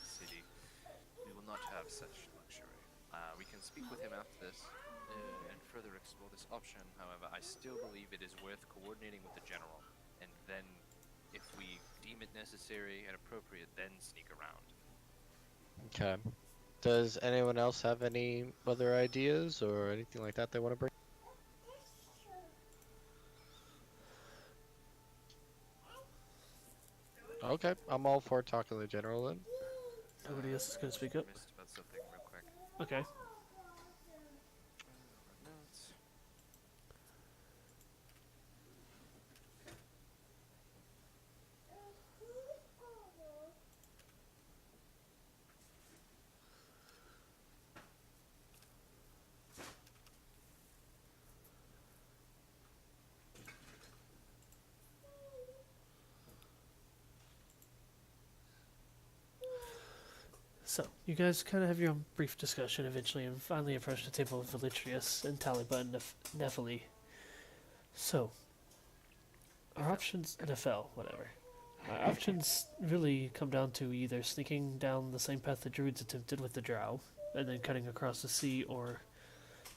[SPEAKER 5] city, we will not have such luxury. We can speak with him after this and further explore this option. However, I still believe it is worth coordinating with the general, and then, if we deem it necessary and appropriate, then sneak around.
[SPEAKER 6] Okay. Does anyone else have any other ideas or anything like that they want to bring? Okay, I'm all for talking to the general then.
[SPEAKER 1] Nobody else is gonna speak up.
[SPEAKER 5] Missed about something real quick.
[SPEAKER 1] Okay.
[SPEAKER 5] Notes.
[SPEAKER 1] So, you guys kind of have your own brief discussion eventually and finally approach the table of Velitrius and Taliba and Nephili. So, our options, Nephel, whatever. Our options really come down to either sneaking down the same path the druids attempted with the drow, and then cutting across the sea, or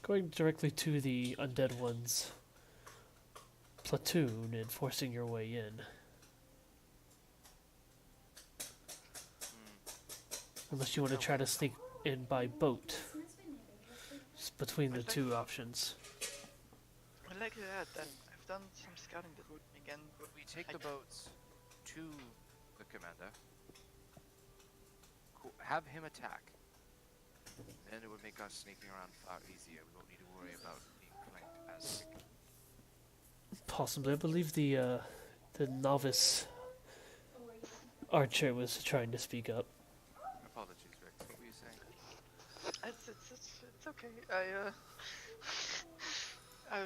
[SPEAKER 1] going directly to the undead one's platoon and forcing your way in. Unless you want to try to sneak in by boat. It's between the two options.
[SPEAKER 4] I'd like to add that I've done some scouting this week again.
[SPEAKER 5] Would we take the boats to the commander, have him attack, then it would make us sneaking around far easier. We won't need to worry about being flanked as quickly.
[SPEAKER 1] Possibly. I believe the novice archer was trying to speak up.
[SPEAKER 5] Apologies, Rick. What were you saying?
[SPEAKER 4] It's okay. I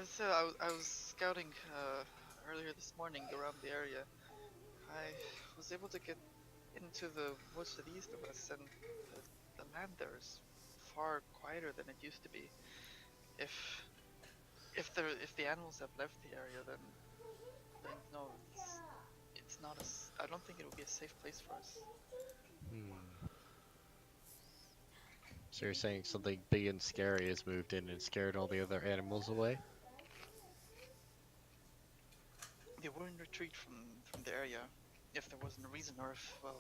[SPEAKER 4] was scouting earlier this morning around the area. I was able to get into the woods to the east of us, and the land there is far quieter than it used to be. If the animals have left the area, then no, it's not as. I don't think it will be a safe place for us.
[SPEAKER 6] So you're saying something big and scary has moved in and scared all the other animals away?
[SPEAKER 4] They were in retreat from the area, if there wasn't a reason, or if there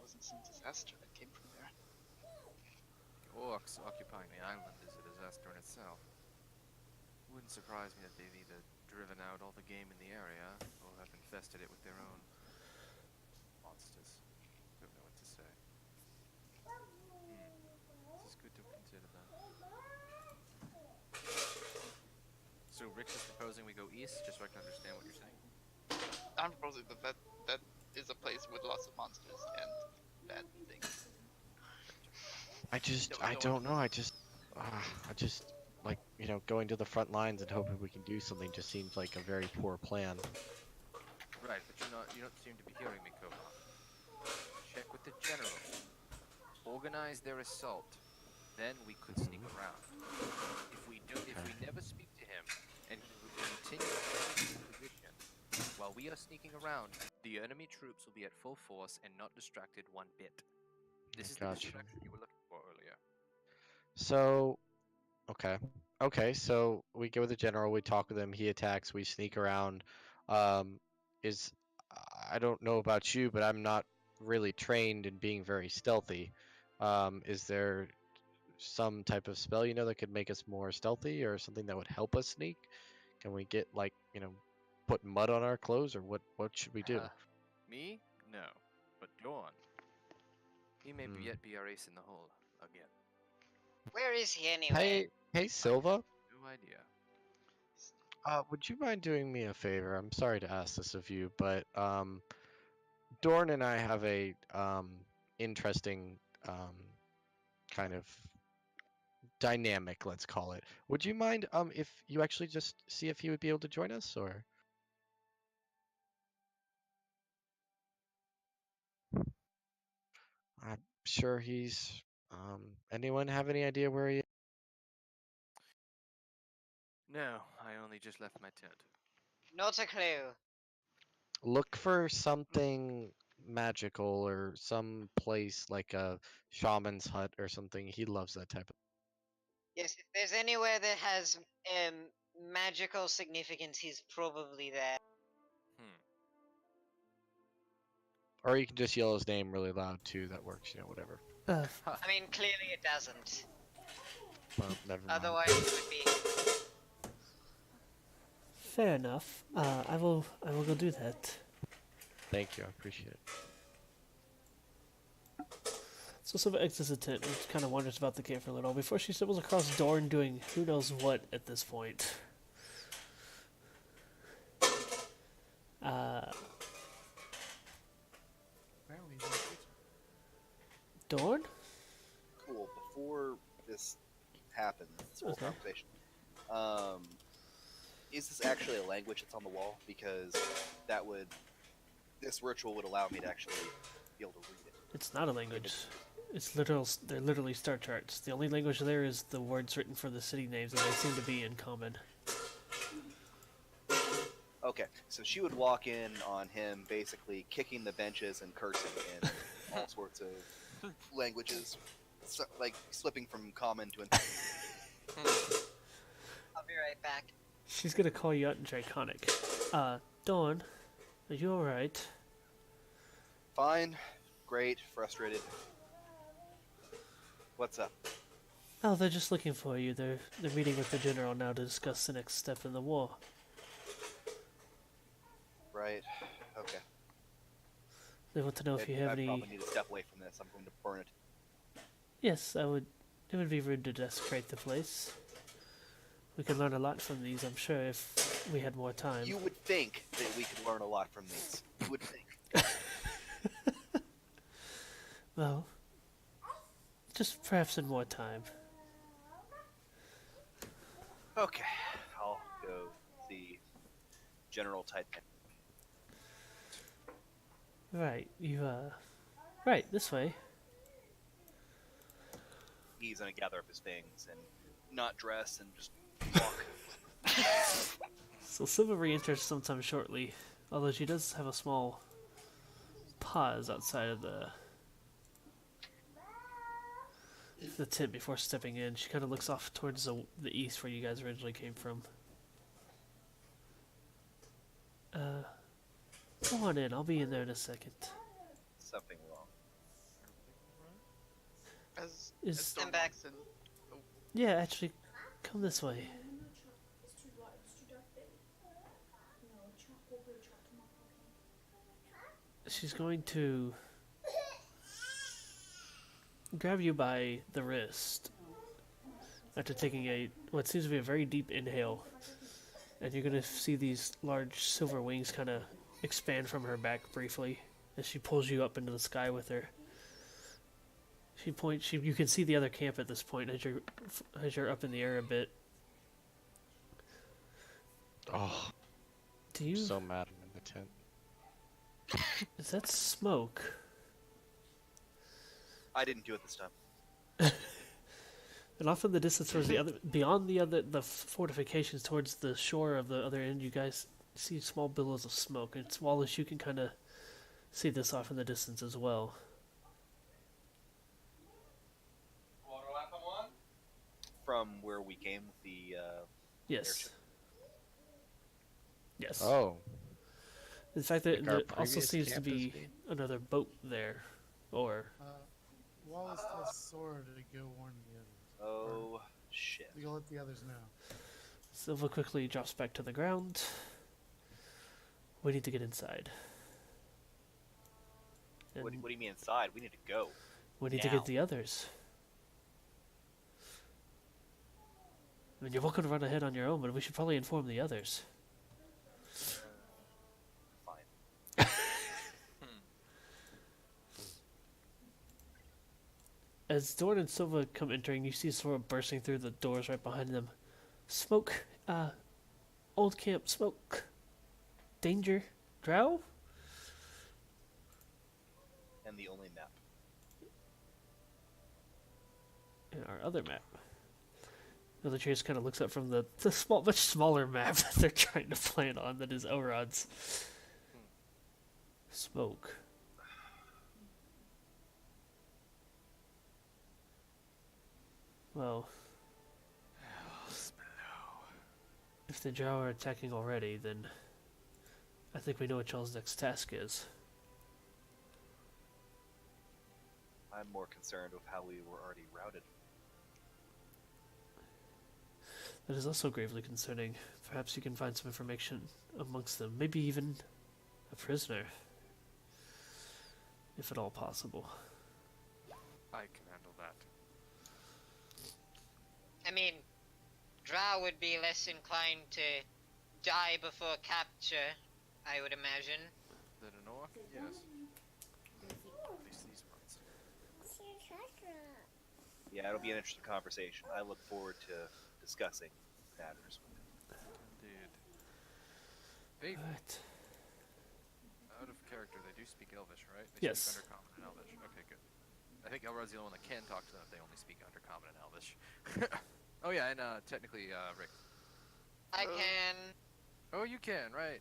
[SPEAKER 4] wasn't some disaster that came from there.
[SPEAKER 5] The orcs occupying the island is a disaster in itself. Wouldn't surprise me that they've either driven out all the game in the area or have infested it with their own monsters. Don't know what to say. This is good to consider that. So Rick is proposing we go east, just so I can understand what you're saying.
[SPEAKER 4] I'm proposing that is a place with lots of monsters and bad things.
[SPEAKER 6] I don't know. I just like, going to the front lines and hoping we can do something just seems like a very poor plan.
[SPEAKER 5] Right, but you don't seem to be hearing me, Koban. Check with the general. Organize their assault. Then we could sneak around. If we never speak to him and he will continue to hold his position while we are sneaking around, the enemy troops will be at full force and not distracted one bit. This is the distraction you were looking for earlier.
[SPEAKER 6] So, okay. So we go with the general. We talk with him. He attacks. We sneak around. I don't know about you, but I'm not really trained in being very stealthy. Is there some type of spell that could make us more stealthy, or something that would help us sneak? Can we get put mud on our clothes, or what should we do?
[SPEAKER 5] Me? No. But Dorn. He may yet be our ace in the hole again.
[SPEAKER 2] Where is he anyway?
[SPEAKER 6] Hey Silva.
[SPEAKER 5] No idea.
[SPEAKER 6] Would you mind doing me a favor? I'm sorry to ask this of you, but Dorn and I have a interesting kind of dynamic, let's call it. Would you mind if you actually just see if he would be able to join us, or? I'm sure he's. Anyone have any idea where he is?
[SPEAKER 5] No, I only just left my tent.
[SPEAKER 2] Not a clue.
[SPEAKER 6] Look for something magical or some place like a shaman's hut or something. He loves that type of.
[SPEAKER 2] Yes, if there's anywhere that has magical significance, he's probably there.
[SPEAKER 6] Or you can just yell his name really loud too. That works. Whatever.
[SPEAKER 2] I mean, clearly it doesn't.
[SPEAKER 6] Well, never mind.
[SPEAKER 2] Otherwise, it would be.
[SPEAKER 1] Fair enough. I will go do that.
[SPEAKER 6] Thank you. I appreciate it.
[SPEAKER 1] So Silva exits the tent and kind of wanders about the camp for a little before she stumbles across Dorn doing who knows what at this point.
[SPEAKER 7] Apparently, he's in the kitchen.
[SPEAKER 1] Dorn?
[SPEAKER 3] Cool. Before this happens, this whole
[SPEAKER 1] Okay.
[SPEAKER 3] conversation, is this actually a language that's on the wall? Because this ritual would allow me to actually be able to read it.
[SPEAKER 1] It's not a language. It's literal. They're literally star charts. The only language there is the words written for the city names, and they seem to be in common.
[SPEAKER 3] Okay, so she would walk in on him basically kicking the benches and cursing in all sorts of languages, so, like slipping from common to.
[SPEAKER 2] I'll be right back.
[SPEAKER 1] She's gonna call you out in Draconic. Dawn, are you alright?
[SPEAKER 3] Fine, great, frustrated. What's up?
[SPEAKER 1] Oh, they're just looking for you. They're meeting with the general now to discuss the next step in the war.
[SPEAKER 3] Right. Okay.
[SPEAKER 1] They want to know if you have
[SPEAKER 3] I
[SPEAKER 1] any.
[SPEAKER 3] probably need to step away from this. I'm going to burn it.
[SPEAKER 1] Yes, I would. It would be rude to desecrate the place. We could learn a lot from these, I'm sure, if we had more time.
[SPEAKER 3] You would think that we could learn a lot from these. You would think.
[SPEAKER 1] Well, just perhaps in more time.
[SPEAKER 3] Okay, I'll go see General type.
[SPEAKER 1] Right, right, this way.
[SPEAKER 3] He's gonna gather up his things and not dress and just walk.
[SPEAKER 1] So Silva re-enters sometime shortly, although she does have a small pause outside of the tent before stepping in. She kind of looks off towards the east where you guys originally came from. Go on in, I'll be in there in a second.
[SPEAKER 3] Something wrong.
[SPEAKER 1] Is
[SPEAKER 2] Stand back.
[SPEAKER 1] Yeah, actually, come this way.
[SPEAKER 10] It's too dark. It's too dark, baby. No, charcoal blue charcoal.
[SPEAKER 1] She's going to grab you by the wrist after taking what seems to be a very deep inhale, and you're going to see these large silver wings kind of expand from her back briefly as she pulls you up into the sky with her. She points. You can see the other camp at this point as you're up in the air a bit.
[SPEAKER 6] Oh,
[SPEAKER 1] Do you?
[SPEAKER 6] I'm so mad I'm in the tent.
[SPEAKER 1] Is that smoke?
[SPEAKER 3] I didn't do it this time.
[SPEAKER 1] And off in the distance, towards beyond the fortifications, towards the shore of the other end, you guys see small billows of smoke. And Wallace, you can kind of see this off in the distance as well.
[SPEAKER 3] From where we came with the
[SPEAKER 1] Yes.
[SPEAKER 3] airship.
[SPEAKER 1] Yes.
[SPEAKER 6] Oh,
[SPEAKER 1] In fact,
[SPEAKER 6] Like our
[SPEAKER 1] there also
[SPEAKER 6] previous
[SPEAKER 1] seems to
[SPEAKER 6] camp
[SPEAKER 1] be
[SPEAKER 6] has been.
[SPEAKER 1] another boat there, or
[SPEAKER 7] Wallace tells Sora to go warn the others.
[SPEAKER 3] Oh shit.
[SPEAKER 7] We will let the others know.
[SPEAKER 1] Silva quickly drops back to the ground. We need to get inside.
[SPEAKER 3] What
[SPEAKER 1] And
[SPEAKER 3] do you mean inside? We need to go.
[SPEAKER 1] we need to
[SPEAKER 3] now?
[SPEAKER 1] get the others. I mean, you're welcome to run ahead on your own, but we should probably inform the others.
[SPEAKER 3] Fine.
[SPEAKER 1] As Dorn and Silva come entering, you see Sora bursting through the doors right behind them. Smoke, old camp, smoke, danger, drow?
[SPEAKER 3] And the only map.
[SPEAKER 1] And our other map. The other trace kind of looks up from the much smaller map that they're trying to plan on that is Elrod's. Smoke. Well, if the Drow are attacking already, then I think we know what y'all's next task is.
[SPEAKER 3] I'm more concerned with how we were already routed.
[SPEAKER 1] That is also gravely concerning. Perhaps you can find some information amongst them. Maybe even a prisoner. If at all possible.
[SPEAKER 5] I can handle that.
[SPEAKER 2] I mean, Drow would be less inclined to die before capture, I would imagine.
[SPEAKER 5] The North? Yes. At least these ones.
[SPEAKER 3] Yeah, it'll be an interesting conversation. I look forward to discussing matters with him.
[SPEAKER 5] Indeed. They,
[SPEAKER 1] Alright.
[SPEAKER 5] out of character, they do speak Elvish, right? They
[SPEAKER 1] Yes.
[SPEAKER 5] speak Undercommon and Elvish. Okay, good. I think Elrod's the only one that can talk to them if they only speak Undercommon and Elvish. Oh yeah, and technically Rick.
[SPEAKER 2] I can.
[SPEAKER 5] Oh, you can, right?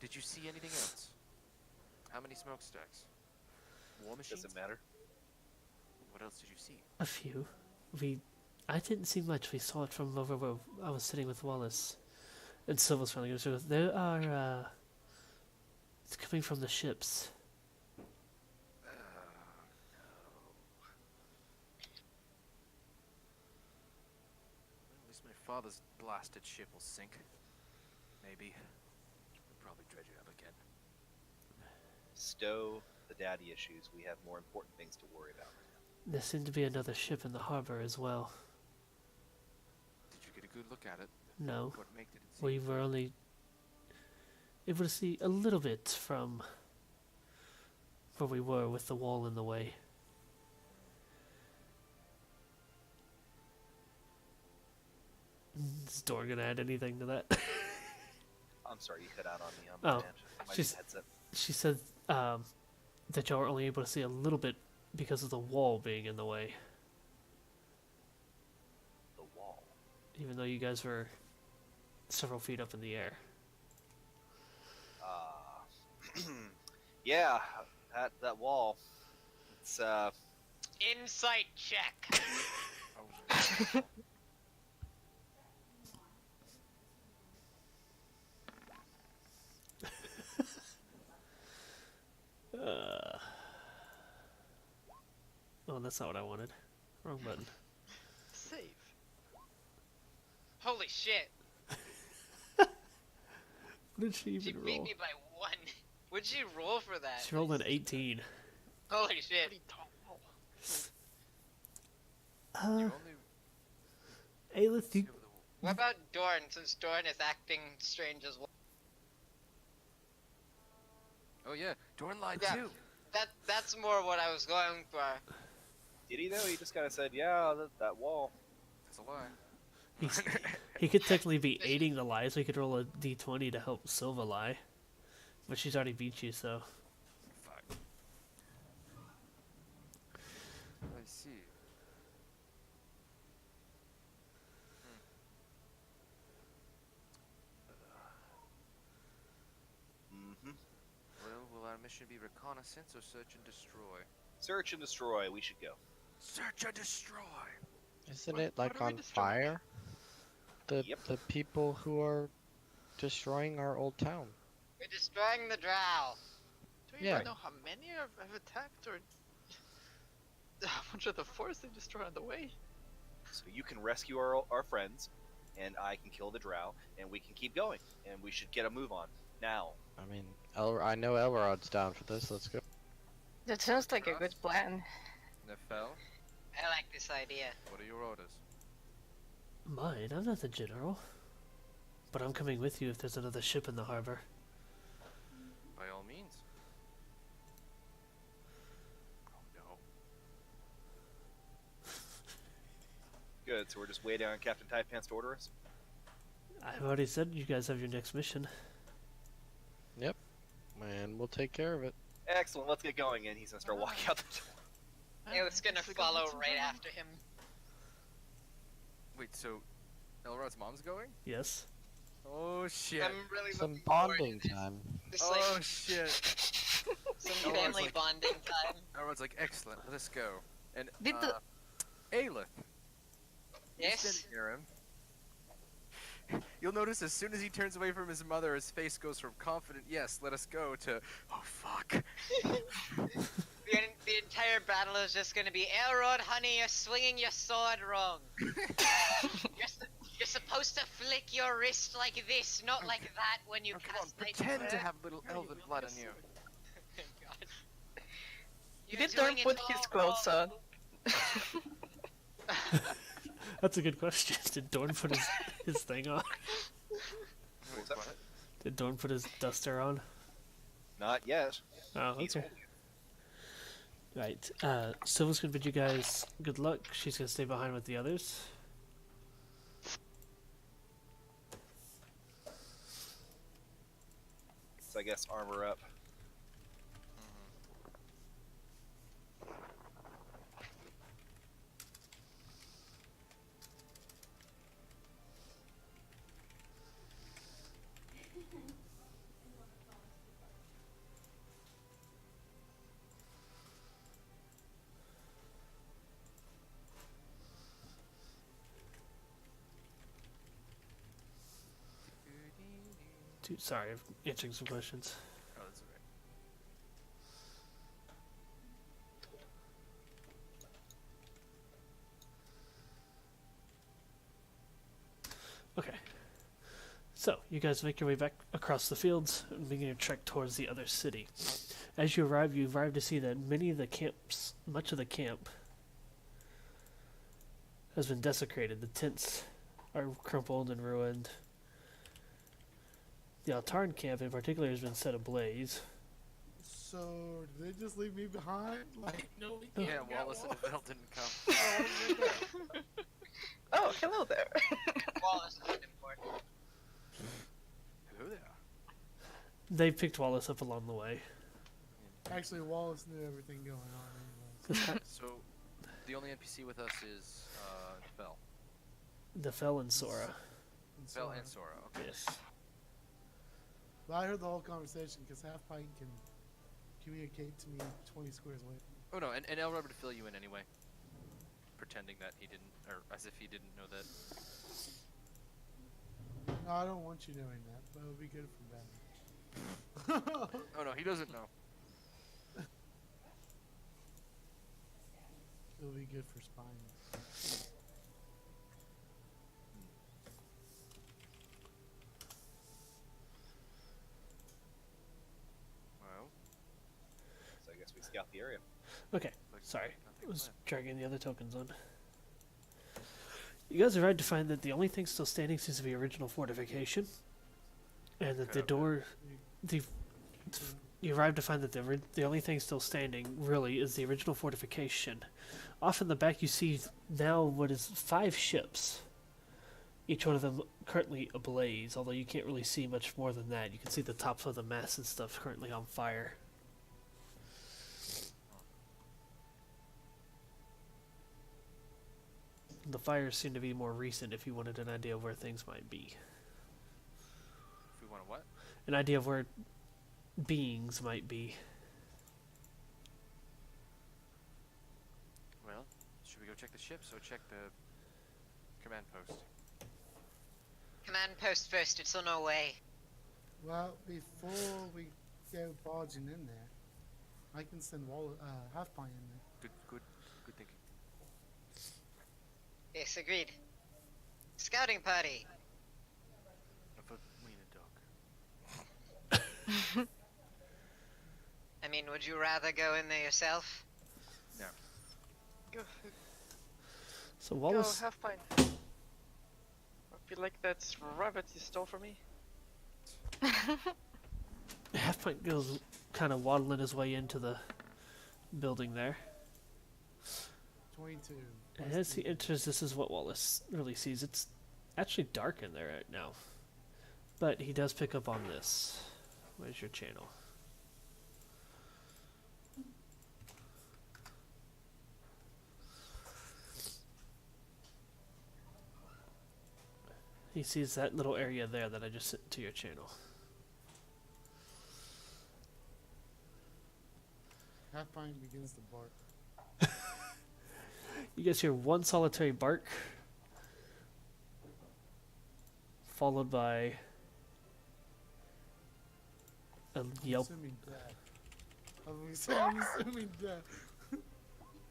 [SPEAKER 5] Did you see anything else? How many smokestacks? War machines?
[SPEAKER 3] Doesn't matter.
[SPEAKER 5] What else did you see?
[SPEAKER 1] A few. I didn't see much. We saw it from over where I was sitting with Wallace. And Silva's trying to go. There are, it's coming from the ships.
[SPEAKER 5] At least my father's blasted ship will sink. Maybe. We'll probably dredge it up again.
[SPEAKER 3] Stow the daddy issues. We have more important things to worry about.
[SPEAKER 1] There seemed to be another ship in the harbor as well.
[SPEAKER 5] Did you get a good look at it?
[SPEAKER 1] No,
[SPEAKER 5] What made it seem?
[SPEAKER 1] we were only able to see a little bit from where we were with the wall in the way. Is Dorn gonna add anything to that?
[SPEAKER 3] I'm sorry, you cut out on me.
[SPEAKER 1] Oh,
[SPEAKER 3] my
[SPEAKER 1] she's-
[SPEAKER 3] headset.
[SPEAKER 1] She said that y'all were only able to see a little bit because of the wall being in the way,
[SPEAKER 3] The wall.
[SPEAKER 1] even though you guys were several feet up in the air.
[SPEAKER 3] Yeah, that wall. It's
[SPEAKER 2] Insight check.
[SPEAKER 5] Oh,
[SPEAKER 1] Oh, that's not what I wanted. Wrong button.
[SPEAKER 4] Save.
[SPEAKER 2] Holy shit.
[SPEAKER 1] What did she
[SPEAKER 2] She
[SPEAKER 1] even
[SPEAKER 2] beat
[SPEAKER 1] roll?
[SPEAKER 2] me by 1. What'd she roll for that?
[SPEAKER 1] She rolled an 18.
[SPEAKER 2] Holy shit.
[SPEAKER 4] Pretty tall.
[SPEAKER 5] you only
[SPEAKER 1] Aelith,
[SPEAKER 5] see
[SPEAKER 1] you,
[SPEAKER 5] over the wall.
[SPEAKER 2] What about Dorn, since Dorn is acting strange as well?
[SPEAKER 5] Oh yeah, Dorn lied
[SPEAKER 2] Yeah.
[SPEAKER 5] too.
[SPEAKER 2] That's more what I was going for.
[SPEAKER 3] did he though? He just kind of said, "Yeah, that wall."
[SPEAKER 5] That's a lie.
[SPEAKER 1] he's, he could technically be aiding the lie, so he could roll a d20 to help Silva lie. But she's already beat you, so.
[SPEAKER 5] Fuck. I see.
[SPEAKER 3] Mm-hmm.
[SPEAKER 5] Well, will our mission be reconnaissance or search and destroy?
[SPEAKER 3] Search and destroy. We should go.
[SPEAKER 5] Search and destroy!
[SPEAKER 6] Isn't
[SPEAKER 4] What-
[SPEAKER 6] it like
[SPEAKER 4] what are we
[SPEAKER 6] on
[SPEAKER 4] destroying?
[SPEAKER 6] fire? The
[SPEAKER 3] Yep.
[SPEAKER 6] the people who are destroying our old town.
[SPEAKER 2] We're destroying the drow.
[SPEAKER 4] Do you
[SPEAKER 6] Yeah.
[SPEAKER 4] even know how many have attacked or how much of the forest they destroyed on the way?
[SPEAKER 3] So you can rescue our friends, and I can kill the drow, and we can keep going. And we should get a move on now.
[SPEAKER 6] I mean, I know Elrod's down for this. Let's go.
[SPEAKER 9] That sounds like a good plan.
[SPEAKER 5] Nefel,
[SPEAKER 2] I like this idea.
[SPEAKER 5] what are your orders?
[SPEAKER 1] Mine? I'm not the general. But I'm coming with you if there's another ship in the harbor.
[SPEAKER 5] By all means. Oh no.
[SPEAKER 3] Good. So we're just waiting on Captain Typepants to order us.
[SPEAKER 1] I've already said you guys have your next mission.
[SPEAKER 6] And we'll take care of it.
[SPEAKER 3] Excellent. Let's get going. And he's gonna start walking out the door.
[SPEAKER 2] It was gonna follow right after him.
[SPEAKER 5] Wait, so Elrod's mom's going?
[SPEAKER 1] Yes?
[SPEAKER 5] Oh shit.
[SPEAKER 2] I'm really
[SPEAKER 6] Some
[SPEAKER 2] looking forward
[SPEAKER 6] bonding
[SPEAKER 2] to this.
[SPEAKER 6] time.
[SPEAKER 2] Just
[SPEAKER 5] Oh
[SPEAKER 2] like
[SPEAKER 5] shit.
[SPEAKER 2] some
[SPEAKER 5] Oh,
[SPEAKER 2] family
[SPEAKER 5] it's like-
[SPEAKER 2] bonding time.
[SPEAKER 5] Elrod's like, excellent, let us go. And,
[SPEAKER 9] Did the-
[SPEAKER 5] Aelith, you're
[SPEAKER 2] Yes.
[SPEAKER 5] standing near him. You'll notice as soon as he turns away from his mother, his face goes from confident, yes, let us go, to, oh fuck.
[SPEAKER 2] The entire battle is just gonna be Elrod, honey, you're swinging your sword wrong. You're supposed to flick your wrist like this, not like that when you
[SPEAKER 5] Oh, come on,
[SPEAKER 2] cast Night
[SPEAKER 5] pretend to
[SPEAKER 2] Terror.
[SPEAKER 5] have little elven blood on you.
[SPEAKER 2] God.
[SPEAKER 9] Did
[SPEAKER 2] You're
[SPEAKER 9] Dorn
[SPEAKER 2] doing it
[SPEAKER 9] put
[SPEAKER 2] all
[SPEAKER 9] his clothes
[SPEAKER 2] wrong.
[SPEAKER 9] on?
[SPEAKER 1] That's a good question. Did Dorn put his thing on?
[SPEAKER 5] Wait,
[SPEAKER 3] that?
[SPEAKER 5] what?
[SPEAKER 1] Did Dorn put his duster on?
[SPEAKER 3] Not yet.
[SPEAKER 1] Oh,
[SPEAKER 3] He's
[SPEAKER 1] okay.
[SPEAKER 3] holding it.
[SPEAKER 1] Right. Silva's gonna bid you guys good luck. She's gonna stay behind with the others.
[SPEAKER 3] So I guess armor up.
[SPEAKER 1] Dude, sorry, I'm answering some questions.
[SPEAKER 5] Oh, that's alright.
[SPEAKER 1] Okay. So, you guys make your way back across the fields and begin your trek towards the other city. As you arrive to see that much of the camp has been desecrated. The tents are crumpled and ruined. The Altarn camp in particular has been set ablaze.
[SPEAKER 7] So, did they just leave me behind? Like, no, we can't.
[SPEAKER 5] Yeah,
[SPEAKER 7] get
[SPEAKER 5] Wallace and
[SPEAKER 7] Wallace.
[SPEAKER 5] Vel didn't come.
[SPEAKER 9] Oh, hello there.
[SPEAKER 2] Wallace isn't important.
[SPEAKER 5] Hello there.
[SPEAKER 1] They picked Wallace up along the way.
[SPEAKER 7] Actually, Wallace knew everything going on anyway.
[SPEAKER 5] So, the only NPC with us is Vel.
[SPEAKER 1] The Fel and Sora.
[SPEAKER 5] Vel and Sora. Okay.
[SPEAKER 1] Yes.
[SPEAKER 7] But I heard the whole conversation because Half Pint can communicate to me 20 squares away.
[SPEAKER 5] Oh no, and Elrod would fill you in anyway, pretending that he didn't, or as if he didn't know that.
[SPEAKER 7] No, I don't want you knowing that, but it would be good for Batman.
[SPEAKER 5] Oh no, he doesn't know.
[SPEAKER 7] It'll be good for spines.
[SPEAKER 5] Well,
[SPEAKER 3] So I guess we scout the area.
[SPEAKER 1] Okay,
[SPEAKER 5] like,
[SPEAKER 1] sorry.
[SPEAKER 5] nothing
[SPEAKER 1] I was
[SPEAKER 5] planned.
[SPEAKER 1] dragging the other tokens on. You guys arrived to find that the only thing still standing seems to be original fortification, and that the
[SPEAKER 5] Okay.
[SPEAKER 1] door, you arrived to find that the only thing still standing really is the original fortification. Off in the back, you see now what is 5 ships. Each one of them currently ablaze, although you can't really see much more than that. You can see the tops of the masts and stuff currently on fire. The fires seem to be more recent if you wanted an idea of where things might be.
[SPEAKER 5] If we want to what?
[SPEAKER 1] An idea of where beings might be.
[SPEAKER 5] Well, should we go check the ships or check the command post?
[SPEAKER 2] Command post first, it's on our way.
[SPEAKER 7] Well, before we go barging in there, I can send Half Pint in there.
[SPEAKER 5] Good thinking.
[SPEAKER 2] Yes, agreed. Scouting party.
[SPEAKER 5] Of a wiener dog.
[SPEAKER 2] I mean, would you rather go in there yourself?
[SPEAKER 5] No.
[SPEAKER 4] Go,
[SPEAKER 1] So
[SPEAKER 4] go,
[SPEAKER 1] Wallace,
[SPEAKER 4] Half Pint. I feel like that's rabbit you stole from me.
[SPEAKER 1] Half-Pint goes kind of waddling his way into the building there.
[SPEAKER 7] 22.
[SPEAKER 1] And as he enters, this is what Wallace really sees. It's actually dark in there right now. But he does pick up on this. Where's your channel? He sees that little area there that I just sent to your channel.
[SPEAKER 7] Half Pint begins to bark.
[SPEAKER 1] You guys hear one solitary bark, followed by a yelp.
[SPEAKER 7] I'm assuming death. I'm assuming death. Well,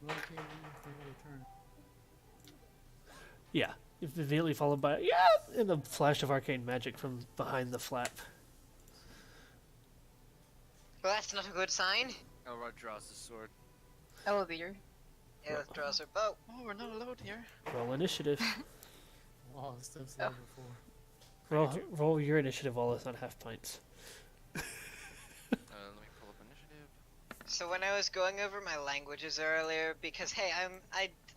[SPEAKER 7] I can't even turn.
[SPEAKER 1] Yeah, immediately followed by yeah, and a flash of arcane magic from behind the flap.
[SPEAKER 2] Well, that's not a good sign.
[SPEAKER 5] Elrod draws the sword.
[SPEAKER 9] Elevator.
[SPEAKER 2] Aelith draws her bow.
[SPEAKER 4] Oh, we're not alone here.
[SPEAKER 1] Roll initiative.
[SPEAKER 7] Wow, this steps level 4.
[SPEAKER 1] Roll your initiative, Wallace, on half pints.
[SPEAKER 5] Let me pull up initiative.
[SPEAKER 2] So when I was going over my languages earlier, because hey,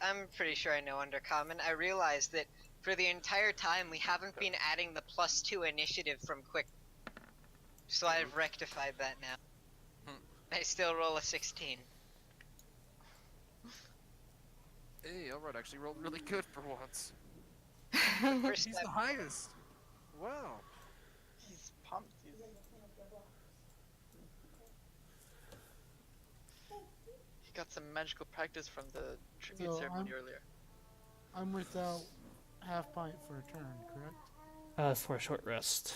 [SPEAKER 2] I'm pretty sure I know Undercommon, I realized that for the entire time we haven't been adding the +2 initiative from quick. So I've rectified that now. I still roll a 16.
[SPEAKER 5] Hey, Elrod actually rolled really good for once.
[SPEAKER 2] First
[SPEAKER 5] He's
[SPEAKER 2] step.
[SPEAKER 5] the highest. Wow.
[SPEAKER 4] He's pumped. He got some magical practice from the tribute
[SPEAKER 7] So
[SPEAKER 4] ceremony earlier.
[SPEAKER 7] I'm without half pint for a turn, correct?
[SPEAKER 1] For a short rest.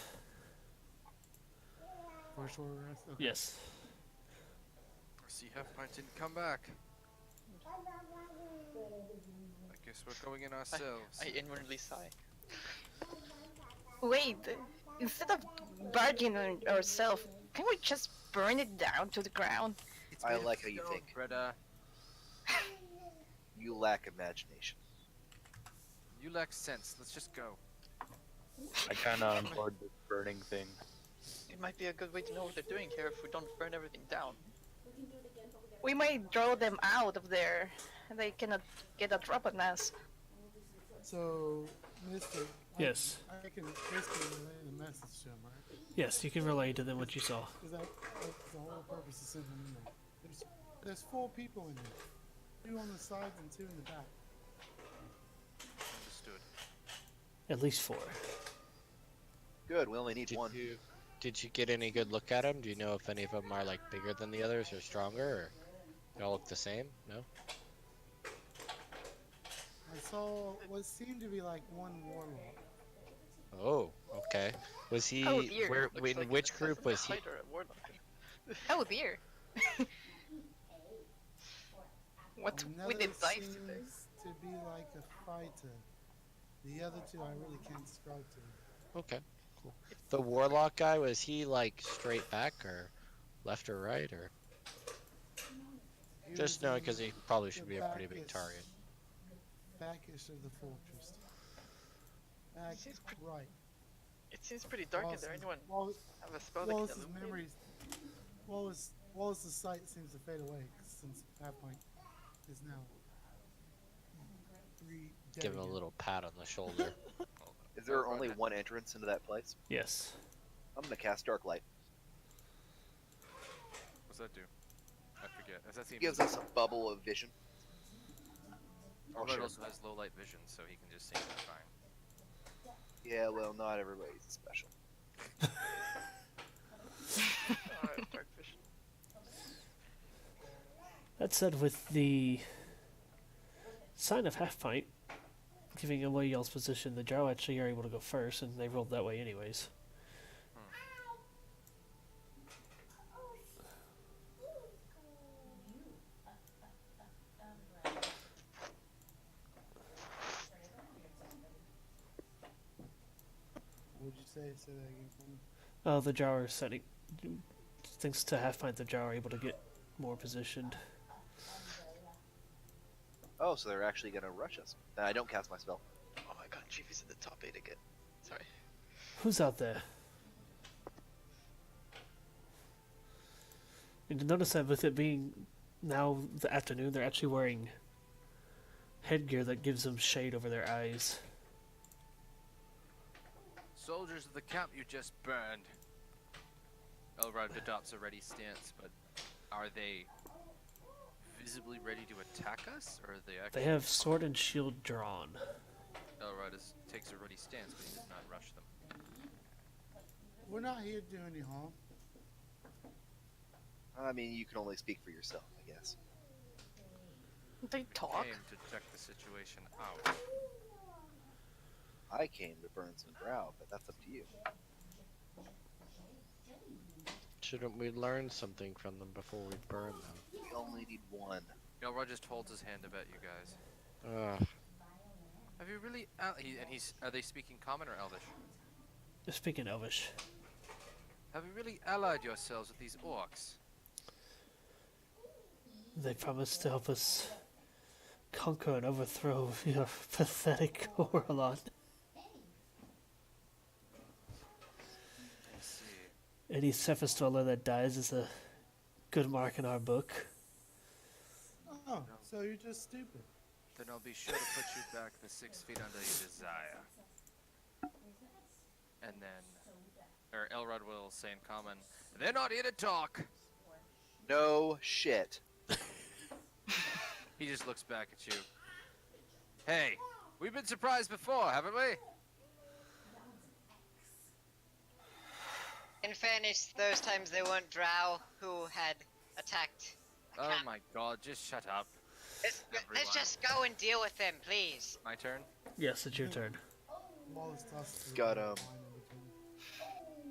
[SPEAKER 7] For a short rest? Okay.
[SPEAKER 1] Yes.
[SPEAKER 5] See, Half Pint didn't come back. I guess we're going in ourselves.
[SPEAKER 4] I inwardly sigh.
[SPEAKER 9] Wait, instead of bargaining on ourselves, can we just burn it down to the ground?
[SPEAKER 5] It's
[SPEAKER 3] I
[SPEAKER 5] made of
[SPEAKER 3] like how you
[SPEAKER 5] stone,
[SPEAKER 3] think.
[SPEAKER 5] Greta.
[SPEAKER 3] You lack imagination.
[SPEAKER 5] You lack sense. Let's just go.
[SPEAKER 8] I kind of on board this burning thing.
[SPEAKER 4] It might be a good way to know what they're doing here if we don't burn everything down.
[SPEAKER 9] We might draw them out of there. They cannot get a drop on us.
[SPEAKER 7] So, Mister.
[SPEAKER 1] Yes.
[SPEAKER 7] I can basically relay the message to him, right?
[SPEAKER 1] Yes, you can relay to them what you saw.
[SPEAKER 7] Because that's the whole purpose of sending them in there. There's 4 people in there. 2 on the sides and 2 in the back.
[SPEAKER 5] Understood.
[SPEAKER 1] At least 4.
[SPEAKER 3] Good, we only need one.
[SPEAKER 6] Did you get any good look at them? Do you know if any of them are like bigger than the others or stronger, or they all look the same? No.
[SPEAKER 7] I saw what seemed to be like one warlock.
[SPEAKER 6] Oh, okay. Was he?
[SPEAKER 9] Oh, dear.
[SPEAKER 6] Where?
[SPEAKER 4] Looks
[SPEAKER 6] In
[SPEAKER 4] like
[SPEAKER 6] which
[SPEAKER 4] an
[SPEAKER 6] group was he?
[SPEAKER 4] fighter at Warlock.
[SPEAKER 9] Oh dear. What
[SPEAKER 7] Another
[SPEAKER 9] with the dice today?
[SPEAKER 7] seems to be like a fighter. The other 2 I really can't describe to you.
[SPEAKER 6] Okay, cool. The warlock guy, was he like straight back or left or right, or
[SPEAKER 7] He
[SPEAKER 6] just
[SPEAKER 7] was
[SPEAKER 6] knowing
[SPEAKER 7] in
[SPEAKER 6] because he probably
[SPEAKER 7] the
[SPEAKER 6] should be a pretty big
[SPEAKER 7] backish-
[SPEAKER 6] target.
[SPEAKER 7] Backish of the fortress. Back
[SPEAKER 4] Seems pretty-
[SPEAKER 7] right.
[SPEAKER 4] It seems pretty dark in there. Anyone have a spell that
[SPEAKER 7] Wallace's
[SPEAKER 4] can illuminate?
[SPEAKER 7] memories. Wallace's sight seems to fade away since that point is now.
[SPEAKER 6] Give him a little pat on the shoulder.
[SPEAKER 3] Is there only one entrance into that place?
[SPEAKER 1] Yes.
[SPEAKER 3] I'm gonna cast Dark Light.
[SPEAKER 5] What's that do? I forget. Does that seem
[SPEAKER 3] It gives us a bubble of vision. Oh,
[SPEAKER 5] Elrod
[SPEAKER 3] sure.
[SPEAKER 5] also has low light vision, so he can just see that fine.
[SPEAKER 3] Yeah, well, not everybody's special.
[SPEAKER 4] Alright, dark vision.
[SPEAKER 1] That said, with the sign of half pint giving away y'all's position, the drow actually are able to go first, and they rolled that way anyways.
[SPEAKER 7] What'd you say? Say that again for me.
[SPEAKER 1] Oh, the drow are setting. Thanks to half pint, the drow are able to get more positioned.
[SPEAKER 3] Oh, so they're actually gonna rush us. Then I don't cast my spell.
[SPEAKER 4] Oh my god, Chiefy's in the top 8 again. Sorry.
[SPEAKER 1] Who's out there? And you notice that with it being now the afternoon, they're actually wearing headgear that gives them shade over their eyes.
[SPEAKER 5] Soldiers of the camp you just burned. Elrod adopts a ready stance, but are they visibly ready to attack us, or are they actually?
[SPEAKER 1] They have sword and shield drawn.
[SPEAKER 5] Elrod takes a ready stance, but he does not rush them.
[SPEAKER 7] We're not here to do any harm.
[SPEAKER 3] I mean, you can only speak for yourself, I guess.
[SPEAKER 9] They talk.
[SPEAKER 5] Came to check the situation out.
[SPEAKER 3] I came to burn some drow, but that's up to you.
[SPEAKER 6] Shouldn't we learn something from them before we burn them?
[SPEAKER 3] We only need one.
[SPEAKER 5] Elrod just holds his hand about you guys.
[SPEAKER 6] Ugh.
[SPEAKER 5] Have you really? Are they speaking Common or Elvish?
[SPEAKER 1] They're speaking Elvish.
[SPEAKER 5] Have you really allied yourselves with these orcs?
[SPEAKER 1] They promised to help us conquer and overthrow your pathetic Orlon.
[SPEAKER 5] I see.
[SPEAKER 1] Any surface dweller that dies is a good mark in our book.
[SPEAKER 7] Oh, so you're just stupid.
[SPEAKER 5] Then I'll be sure to put you back the 6 feet under you desire. And then or Elrod will say in common, "They're not here to talk."
[SPEAKER 3] No shit.
[SPEAKER 5] He just looks back at you. Hey, we've been surprised before, haven't we?
[SPEAKER 2] In fairness, those times they weren't drow who had attacked a
[SPEAKER 5] Oh
[SPEAKER 2] camp.
[SPEAKER 5] my god, just shut up.
[SPEAKER 2] Let's
[SPEAKER 5] everyone.
[SPEAKER 2] just go and deal with them, please.
[SPEAKER 5] My turn?
[SPEAKER 1] Yes, it's your turn.
[SPEAKER 7] Wallace tosses
[SPEAKER 3] Got
[SPEAKER 7] the
[SPEAKER 3] 'em.
[SPEAKER 7] wine in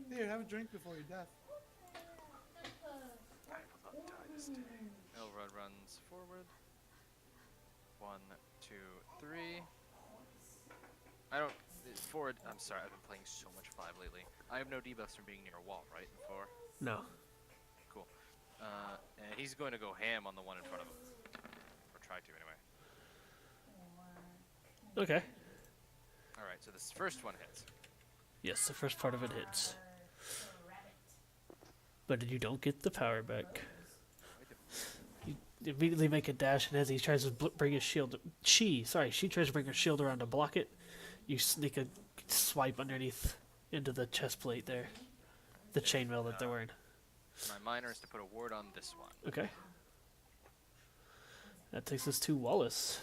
[SPEAKER 7] between. Here, have a drink before your death.
[SPEAKER 5] I will not die this day. Elrod runs forward. 1, 2, 3. I don't... Forward... I'm sorry, I've been playing so much 5 lately. I have no debuffs from being near a wall, right? In 4?
[SPEAKER 1] No.
[SPEAKER 5] Cool. And he's going to go ham on the one in front of him. Or try to, anyway.
[SPEAKER 1] Okay.
[SPEAKER 5] Alright, so this first one hits.
[SPEAKER 1] Yes, the first part of it hits. But you don't get the power back. You immediately make a dash, and as he tries to bring his shield... she tries to bring her shield around to block it. You sneak a swipe underneath into the chest plate there. The chainmail that they're wearing.
[SPEAKER 5] My minor is to put a ward on this one.
[SPEAKER 1] Okay. That takes us to Wallace.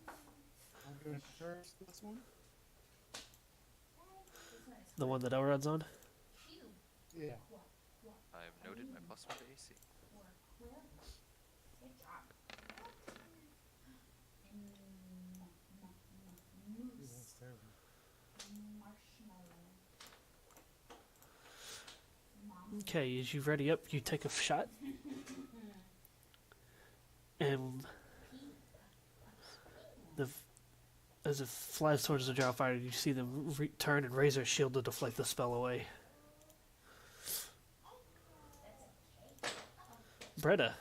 [SPEAKER 7] I'm going to charge this one.
[SPEAKER 1] The one that Elrod's on?
[SPEAKER 7] Yeah.
[SPEAKER 5] I've noted my +1 to AC.
[SPEAKER 7] That's terrible.
[SPEAKER 1] Okay, as you ready up, you take a shot. And as it flies towards the drow fighter, you see them turn and raise their shield to deflect the spell away. Bretta.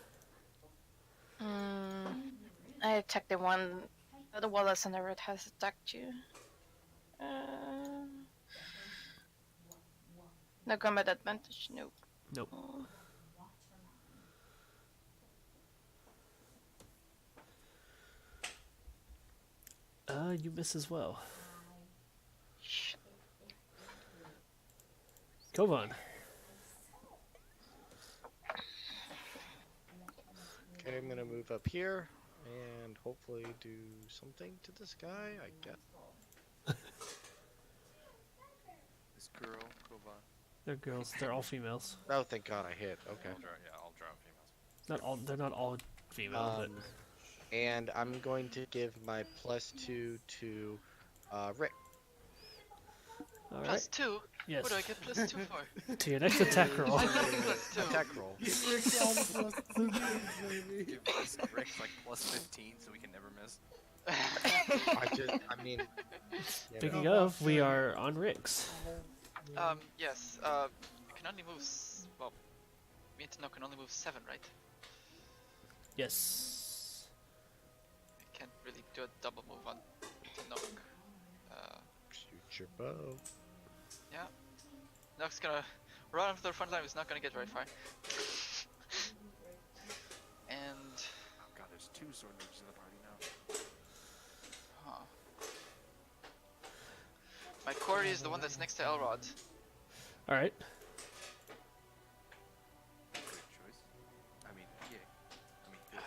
[SPEAKER 9] I attacked the one. The Wallace and the red has attacked you. No combat advantage. Nope.
[SPEAKER 1] Nope. You miss as well. Kovan.
[SPEAKER 6] Okay, I'm gonna move up here and hopefully do something to this guy, I guess.
[SPEAKER 5] This girl, Koban.
[SPEAKER 1] They're girls. They're all females.
[SPEAKER 6] Oh, thank God I hit. Okay.
[SPEAKER 5] I'll draw females.
[SPEAKER 1] Not all. They're not all female, but
[SPEAKER 6] And I'm going to give my +2 to Rick.
[SPEAKER 1] all right.
[SPEAKER 4] +2?
[SPEAKER 1] Yes.
[SPEAKER 4] What do I get +2 for?
[SPEAKER 1] To your next attack roll.
[SPEAKER 4] I nothing +2.
[SPEAKER 6] Attack roll.
[SPEAKER 7] Rick's all the plus two things, baby.
[SPEAKER 5] Give Rick like +15 so we can never miss.
[SPEAKER 6] I mean.
[SPEAKER 1] Speaking of, we are on Rick's.
[SPEAKER 4] Yes, I can only move, well, me and Tino can only move 7, right?
[SPEAKER 1] Yes.
[SPEAKER 4] I can't really do a double move on Tinoc.
[SPEAKER 6] Shoot your bow.
[SPEAKER 4] Yeah. Noc's gonna run up to the front line, he's not gonna get very far. And...
[SPEAKER 5] Oh god, there's 2 sword mages in the party now.
[SPEAKER 4] Huh. My quarry is the one that's next to Elrod.
[SPEAKER 1] All right.
[SPEAKER 5] Good choice. I mean, yeah. I mean, good.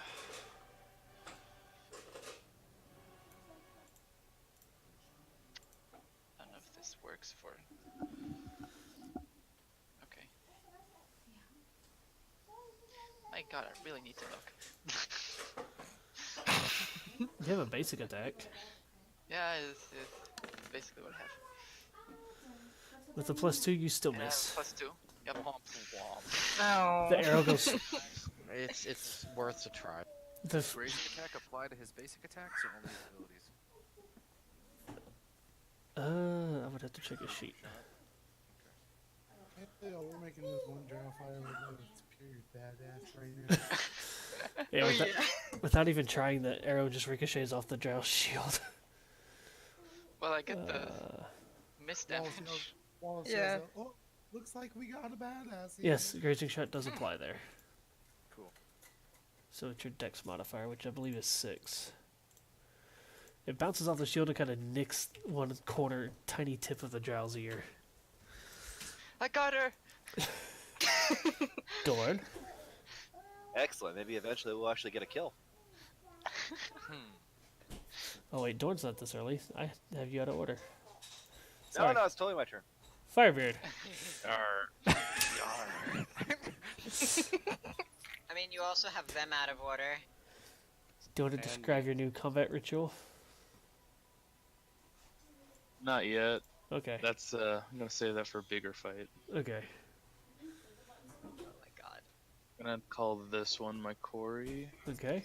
[SPEAKER 4] I don't know if this works for... Okay. My god, I really need to look.
[SPEAKER 1] You have a basic attack.
[SPEAKER 4] Yeah, it's basically what I have.
[SPEAKER 1] With the +2, you still
[SPEAKER 4] And I
[SPEAKER 1] miss.
[SPEAKER 4] have +2. Yep.
[SPEAKER 9] No.
[SPEAKER 1] The arrow goes.
[SPEAKER 6] It's worth a try.
[SPEAKER 1] The
[SPEAKER 5] Grazing attack apply to his basic attacks or only his abilities?
[SPEAKER 1] I would have to check his sheet.
[SPEAKER 7] Yeah, we're making this one drow fire with it's pure badass right now.
[SPEAKER 1] Yeah, without even trying, the arrow just ricochets off the drow's shield.
[SPEAKER 4] Well, I get the miss damage.
[SPEAKER 7] Wallace
[SPEAKER 9] Yeah.
[SPEAKER 7] says, oh, looks like we got a badass here.
[SPEAKER 1] Yes, grazing shot does apply there.
[SPEAKER 5] Cool.
[SPEAKER 1] So it's your dex modifier, which I believe is 6. It bounces off the shield and kind of nicks one corner, tiny tip of the drow's ear.
[SPEAKER 4] I got her.
[SPEAKER 1] Dorn.
[SPEAKER 3] Excellent. Maybe eventually we'll actually get a kill.
[SPEAKER 1] Oh wait, Dorn's not this early. I have you out of order.
[SPEAKER 3] No,
[SPEAKER 1] Sorry.
[SPEAKER 3] no, it's totally my turn.
[SPEAKER 1] Firebeard.
[SPEAKER 4] Arr.
[SPEAKER 2] I mean, you also have them out of order.
[SPEAKER 1] Do you want to describe your new combat ritual?
[SPEAKER 8] Not yet.
[SPEAKER 1] Okay.
[SPEAKER 8] That's I'm gonna save that for a bigger fight.
[SPEAKER 1] Okay.
[SPEAKER 2] Oh my god.
[SPEAKER 8] I'm gonna call this one my quarry,
[SPEAKER 1] Okay.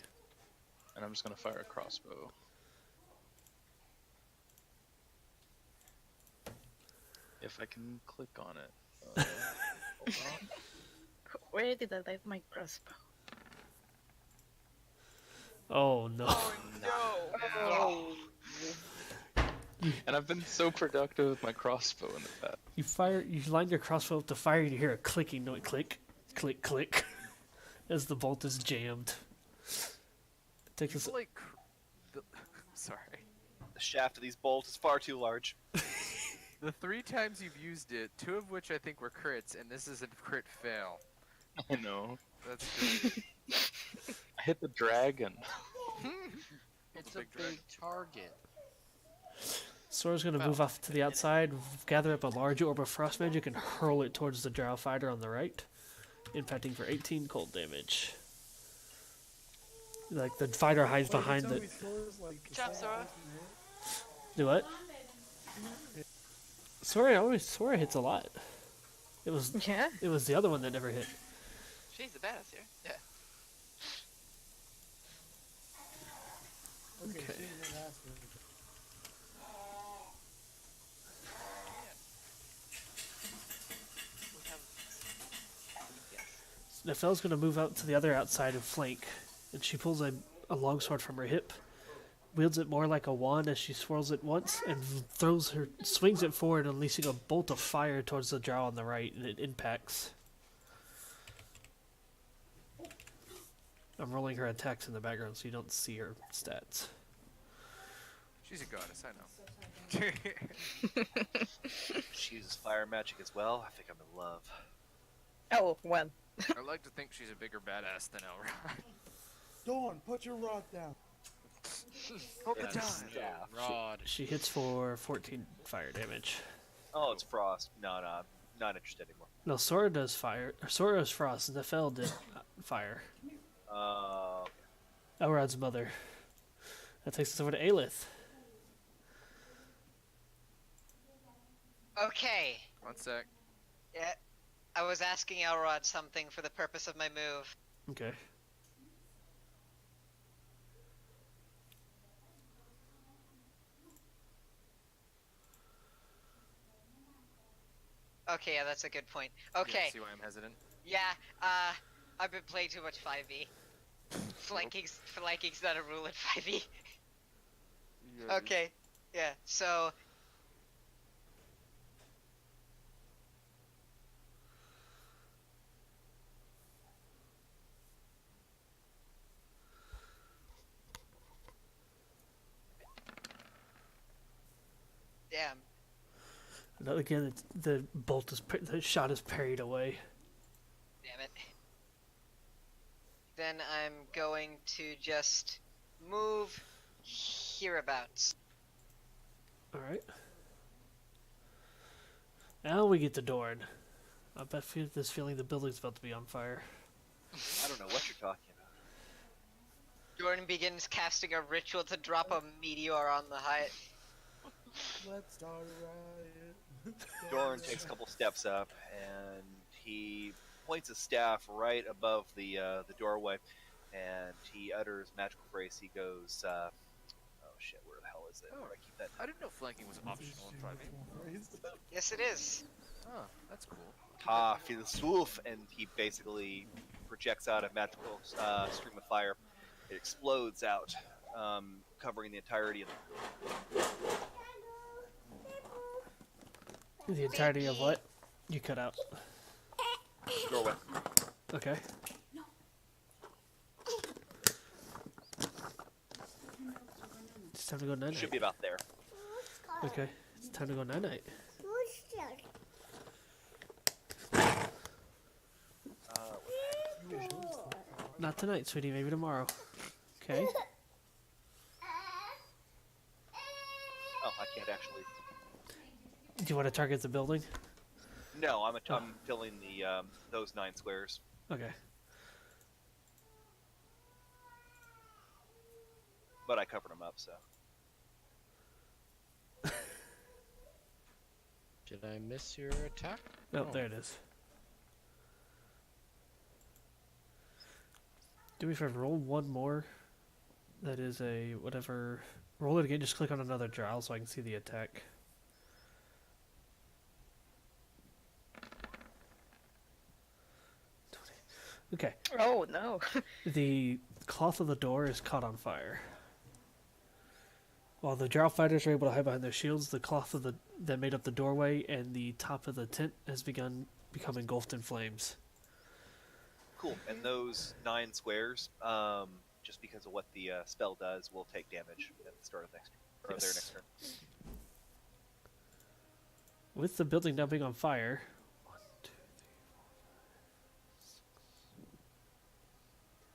[SPEAKER 8] and I'm just gonna fire a crossbow. If I can click on it. Hold on.
[SPEAKER 9] Where did I leave my crossbow?
[SPEAKER 1] Oh no.
[SPEAKER 4] No.
[SPEAKER 8] And I've been so productive with my crossbow in the past.
[SPEAKER 1] You line your crossbow up to fire and you hear a clicking noise. Click, click, click. As the bolt is jammed. It takes us.
[SPEAKER 5] You've like, sorry.
[SPEAKER 3] The shaft of these bolts is far too large.
[SPEAKER 5] The 3 times you've used it, 2 of which I think were crits, and this is a crit fail.
[SPEAKER 8] I know.
[SPEAKER 5] That's good.
[SPEAKER 8] I hit the dragon.
[SPEAKER 6] It's
[SPEAKER 5] a
[SPEAKER 6] a
[SPEAKER 5] big
[SPEAKER 6] big target.
[SPEAKER 1] Sora's gonna move off to the outside, gather up a large orb of frost magic, and hurl it towards the drow fighter on the right, impacting for 18 cold damage. Like the fighter hides behind the.
[SPEAKER 4] Good job, Sora.
[SPEAKER 1] Do what? Sora hits a lot. It was
[SPEAKER 9] Yeah.
[SPEAKER 1] the other one that never hit.
[SPEAKER 4] She's the badass here. Yeah.
[SPEAKER 1] Okay.
[SPEAKER 4] We have. Yes.
[SPEAKER 1] Nefel's gonna move out to the other outside and flank, and she pulls a longsword from her hip, wields it more like a wand as she swirls it once, and swings it forward, unleashing a bolt of fire towards the drow on the right, and it impacts. I'm rolling her attacks in the background so you don't see her stats.
[SPEAKER 5] She's a goddess, I know.
[SPEAKER 3] She uses fire magic as well. I think I'm in love.
[SPEAKER 9] Oh, well.
[SPEAKER 5] I like to think she's a bigger badass than Elrond.
[SPEAKER 7] Dawn, put your rod down.
[SPEAKER 3] Staff.
[SPEAKER 6] Rod.
[SPEAKER 1] She hits for 14 fire damage.
[SPEAKER 3] Oh, it's frost. No, not interested anymore.
[SPEAKER 1] No, Sora does fire. Sora does frost, and Nefel did fire. Elrod's mother. That takes us over to Aelith.
[SPEAKER 2] Okay.
[SPEAKER 5] 1 sec.
[SPEAKER 2] Yeah. I was asking Elrod something for the purpose of my move.
[SPEAKER 1] Okay.
[SPEAKER 2] Okay, yeah, that's a good point.
[SPEAKER 5] Yeah,
[SPEAKER 2] Okay.
[SPEAKER 5] see why I'm hesitant?
[SPEAKER 2] Yeah, I've been playing too much 5e. Flanking's not a rule at 5e. Okay, yeah, so... Damn.
[SPEAKER 1] No, again, the the shot is parried away.
[SPEAKER 2] Damn it. Then I'm going to just move hereabouts.
[SPEAKER 1] Alright. Now we get to Dorn. I bet this feeling the building's about to be on fire.
[SPEAKER 3] I don't know what you're talking about.
[SPEAKER 2] Jordan begins casting a ritual to drop a meteor on the height.
[SPEAKER 7] Let's start a riot.
[SPEAKER 3] Dorn takes a couple steps up, and he points his staff right above the doorway, and he utters magical phrase. He goes, "Oh shit, where the hell is it? Where do I keep that?"
[SPEAKER 5] I didn't know flanking was optional in 5e.
[SPEAKER 2] Yes, it is.
[SPEAKER 5] Oh, that's cool.
[SPEAKER 3] Ha, feel swoof, and he basically projects out a magical stream of fire. It explodes out, covering the entirety of
[SPEAKER 1] The entirety of what? You cut out.
[SPEAKER 3] the doorway.
[SPEAKER 1] Okay. It's time to go night
[SPEAKER 3] Should
[SPEAKER 1] night.
[SPEAKER 3] be about there.
[SPEAKER 1] Okay. It's time to go night night. Not tonight, sweetie. Maybe tomorrow. Okay.
[SPEAKER 3] Oh, I can't actually.
[SPEAKER 1] Do you want to target the building?
[SPEAKER 3] No, I'm filling the those 9 squares.
[SPEAKER 1] Okay.
[SPEAKER 3] But I covered them up, so.
[SPEAKER 6] Did I miss your attack?
[SPEAKER 1] No,
[SPEAKER 6] Oh.
[SPEAKER 1] there it is. Do me a favor, roll one more. That is a whatever. Roll it again, just click on another trial so I can see the attack. Okay.
[SPEAKER 9] Oh no.
[SPEAKER 1] The cloth of the door is caught on fire. While the drow fighters are able to hide behind their shields, the cloth of that made up the doorway and the top of the tent has become engulfed in flames.
[SPEAKER 3] Cool. And those 9 squares, just because of what the spell does, will take damage at the start of next or their next turn.
[SPEAKER 1] With the building now being on fire, 1, 2, 3,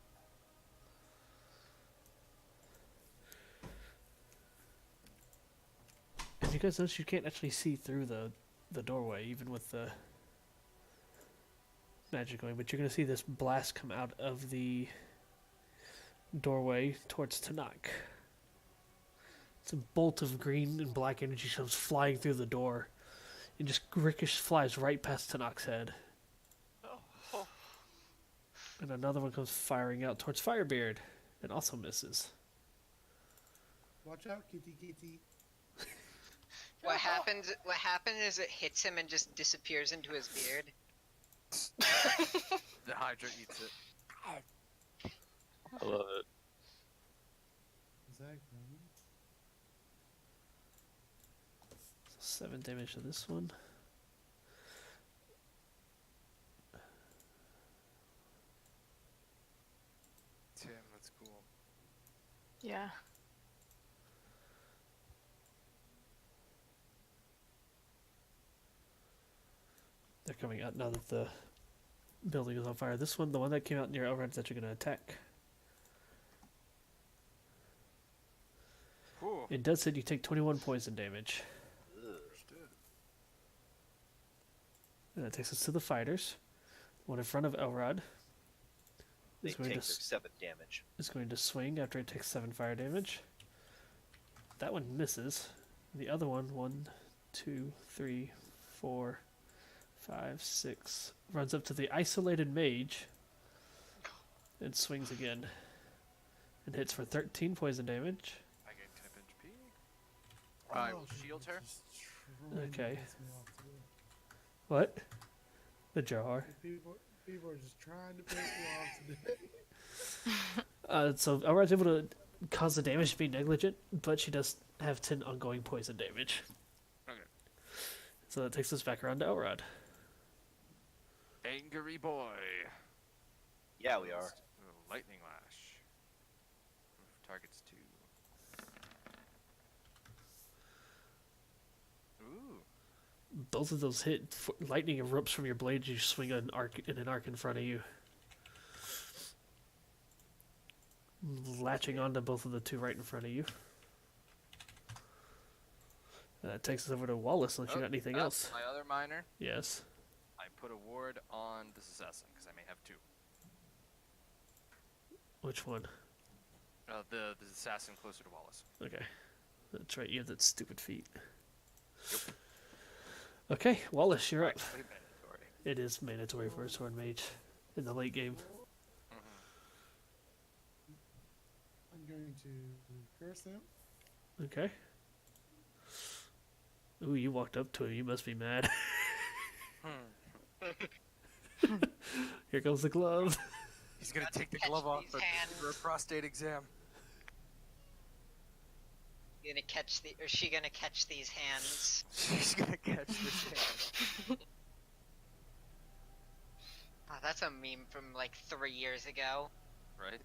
[SPEAKER 1] 4, 5, 6. And you guys notice you can't actually see through the doorway, even with the magic going, but you're going to see this blast come out of the doorway towards Tanakh. It's a bolt of green and black energy comes flying through the door and just flies right past Tanakh's head.
[SPEAKER 4] Oh.
[SPEAKER 1] And another one comes firing out towards Firebeard and also misses.
[SPEAKER 7] Watch out, kitty kitty.
[SPEAKER 2] What happens is it hits him and just disappears into his beard.
[SPEAKER 5] The Hydra eats it.
[SPEAKER 8] I love it.
[SPEAKER 7] Exactly.
[SPEAKER 1] 7 damage to this one.
[SPEAKER 5] Tim, that's cool.
[SPEAKER 9] Yeah.
[SPEAKER 1] They're coming out now that the building is on fire. This one, the one that came out near Elrond, that you're going to attack.
[SPEAKER 5] Ooh.
[SPEAKER 1] It does say you take 21 poison damage. And that takes us to the fighters. One in front of Elrod.
[SPEAKER 3] They
[SPEAKER 1] Is going
[SPEAKER 3] take
[SPEAKER 1] to
[SPEAKER 3] their 7 damage.
[SPEAKER 1] is going to swing after it takes 7 fire damage. That one misses. The other one, 1, 2, 3, 4, 5, 6, runs up to the isolated mage and swings again. And hits for 13 poison damage.
[SPEAKER 5] I gain 10 HP. I will shield her.
[SPEAKER 1] Okay. What? The jar.
[SPEAKER 7] People are just trying to piss me off today.
[SPEAKER 1] So Elrod's able to cause the damage to be negligent, but she does have 10 ongoing poison damage.
[SPEAKER 5] Okay.
[SPEAKER 1] So that takes us back around to Elrod.
[SPEAKER 5] Angry boy.
[SPEAKER 3] Yeah, we are.
[SPEAKER 5] Lightning lash. Targets 2. Ooh.
[SPEAKER 1] Both of those hit. Lightning erupts from your blade as you swing an arc in front of you. Latching onto both of the 2 right in front of you. That takes us over to Wallace, unless you got anything else.
[SPEAKER 5] My other minor.
[SPEAKER 1] Yes.
[SPEAKER 5] I put a ward on this assassin because I may have 2.
[SPEAKER 1] Which one?
[SPEAKER 5] The assassin closer to Wallace.
[SPEAKER 1] Okay. That's right, you have that stupid feat. Yep. Okay, Wallace, you're up.
[SPEAKER 5] Actually mandatory.
[SPEAKER 1] It is mandatory for a sword mage in the late game.
[SPEAKER 7] I'm going to curse them.
[SPEAKER 1] Okay. Ooh, you walked up to him. You must be mad. Here comes the glove.
[SPEAKER 5] He's gonna take the
[SPEAKER 2] Catch
[SPEAKER 5] glove off
[SPEAKER 2] these
[SPEAKER 5] for
[SPEAKER 2] hands.
[SPEAKER 5] a prostate exam.
[SPEAKER 2] Gonna catch the, or she gonna catch these hands?
[SPEAKER 5] She's gonna catch this hand.
[SPEAKER 2] Oh, that's a meme from like 3 years ago.
[SPEAKER 5] Right?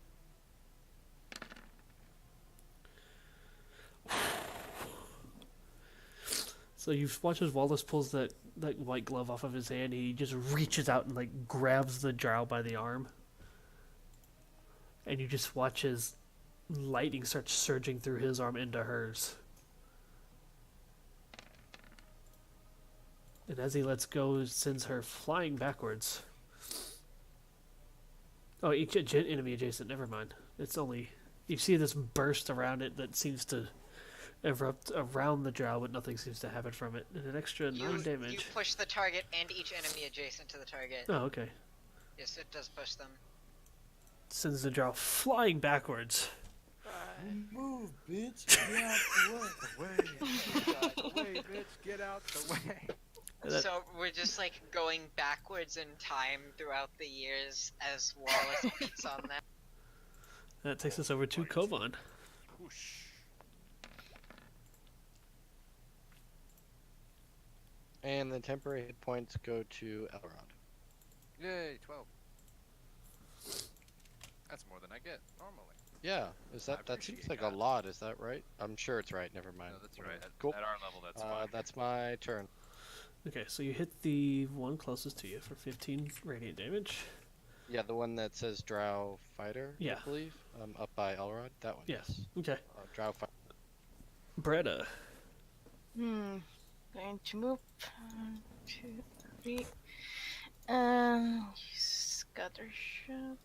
[SPEAKER 1] So you watch as Wallace pulls that white glove off of his hand. He just reaches out and like grabs the drow by the arm. and you just watch his lightning start surging through his arm into hers. And as he lets go, it sends her flying backwards. Oh, enemy adjacent, never mind. It's only... You see this burst around it that seems to erupt around the drow, but nothing seems to happen from it. And an extra 9 damage.
[SPEAKER 2] You push the target and each enemy adjacent to the target.
[SPEAKER 1] Oh, okay.
[SPEAKER 2] Yes, it does push them.
[SPEAKER 1] Sends the drow flying backwards.
[SPEAKER 7] Move, bitch. Get out the way.
[SPEAKER 5] Get out the way, bitch. Get out the way.
[SPEAKER 2] So we're just like going backwards in time throughout the years as Wallace beats on them.
[SPEAKER 1] That takes us over to Kovan.
[SPEAKER 5] Whoosh.
[SPEAKER 6] And the temporary hit points go to Elrond.
[SPEAKER 5] Yay, 12. That's more than I get normally.
[SPEAKER 6] Yeah, is
[SPEAKER 5] I
[SPEAKER 6] that seems
[SPEAKER 5] appreciate
[SPEAKER 6] like
[SPEAKER 5] that.
[SPEAKER 6] a lot, is that right? I'm sure it's right, never mind.
[SPEAKER 5] No, that's
[SPEAKER 6] Whatever.
[SPEAKER 5] right.
[SPEAKER 6] Cool.
[SPEAKER 5] At our level, that's fine.
[SPEAKER 6] That's my turn.
[SPEAKER 1] Okay, so you hit the one closest to you for 15 radiant damage.
[SPEAKER 6] Yeah, the one that says Drow Fighter,
[SPEAKER 1] Yeah.
[SPEAKER 6] I believe. Up by Elrond. That one.
[SPEAKER 1] Yes.
[SPEAKER 6] Yes.
[SPEAKER 1] Okay.
[SPEAKER 6] Drow Fighter.
[SPEAKER 1] Bretta.
[SPEAKER 9] Going to move. 2, 3. Scatter shot.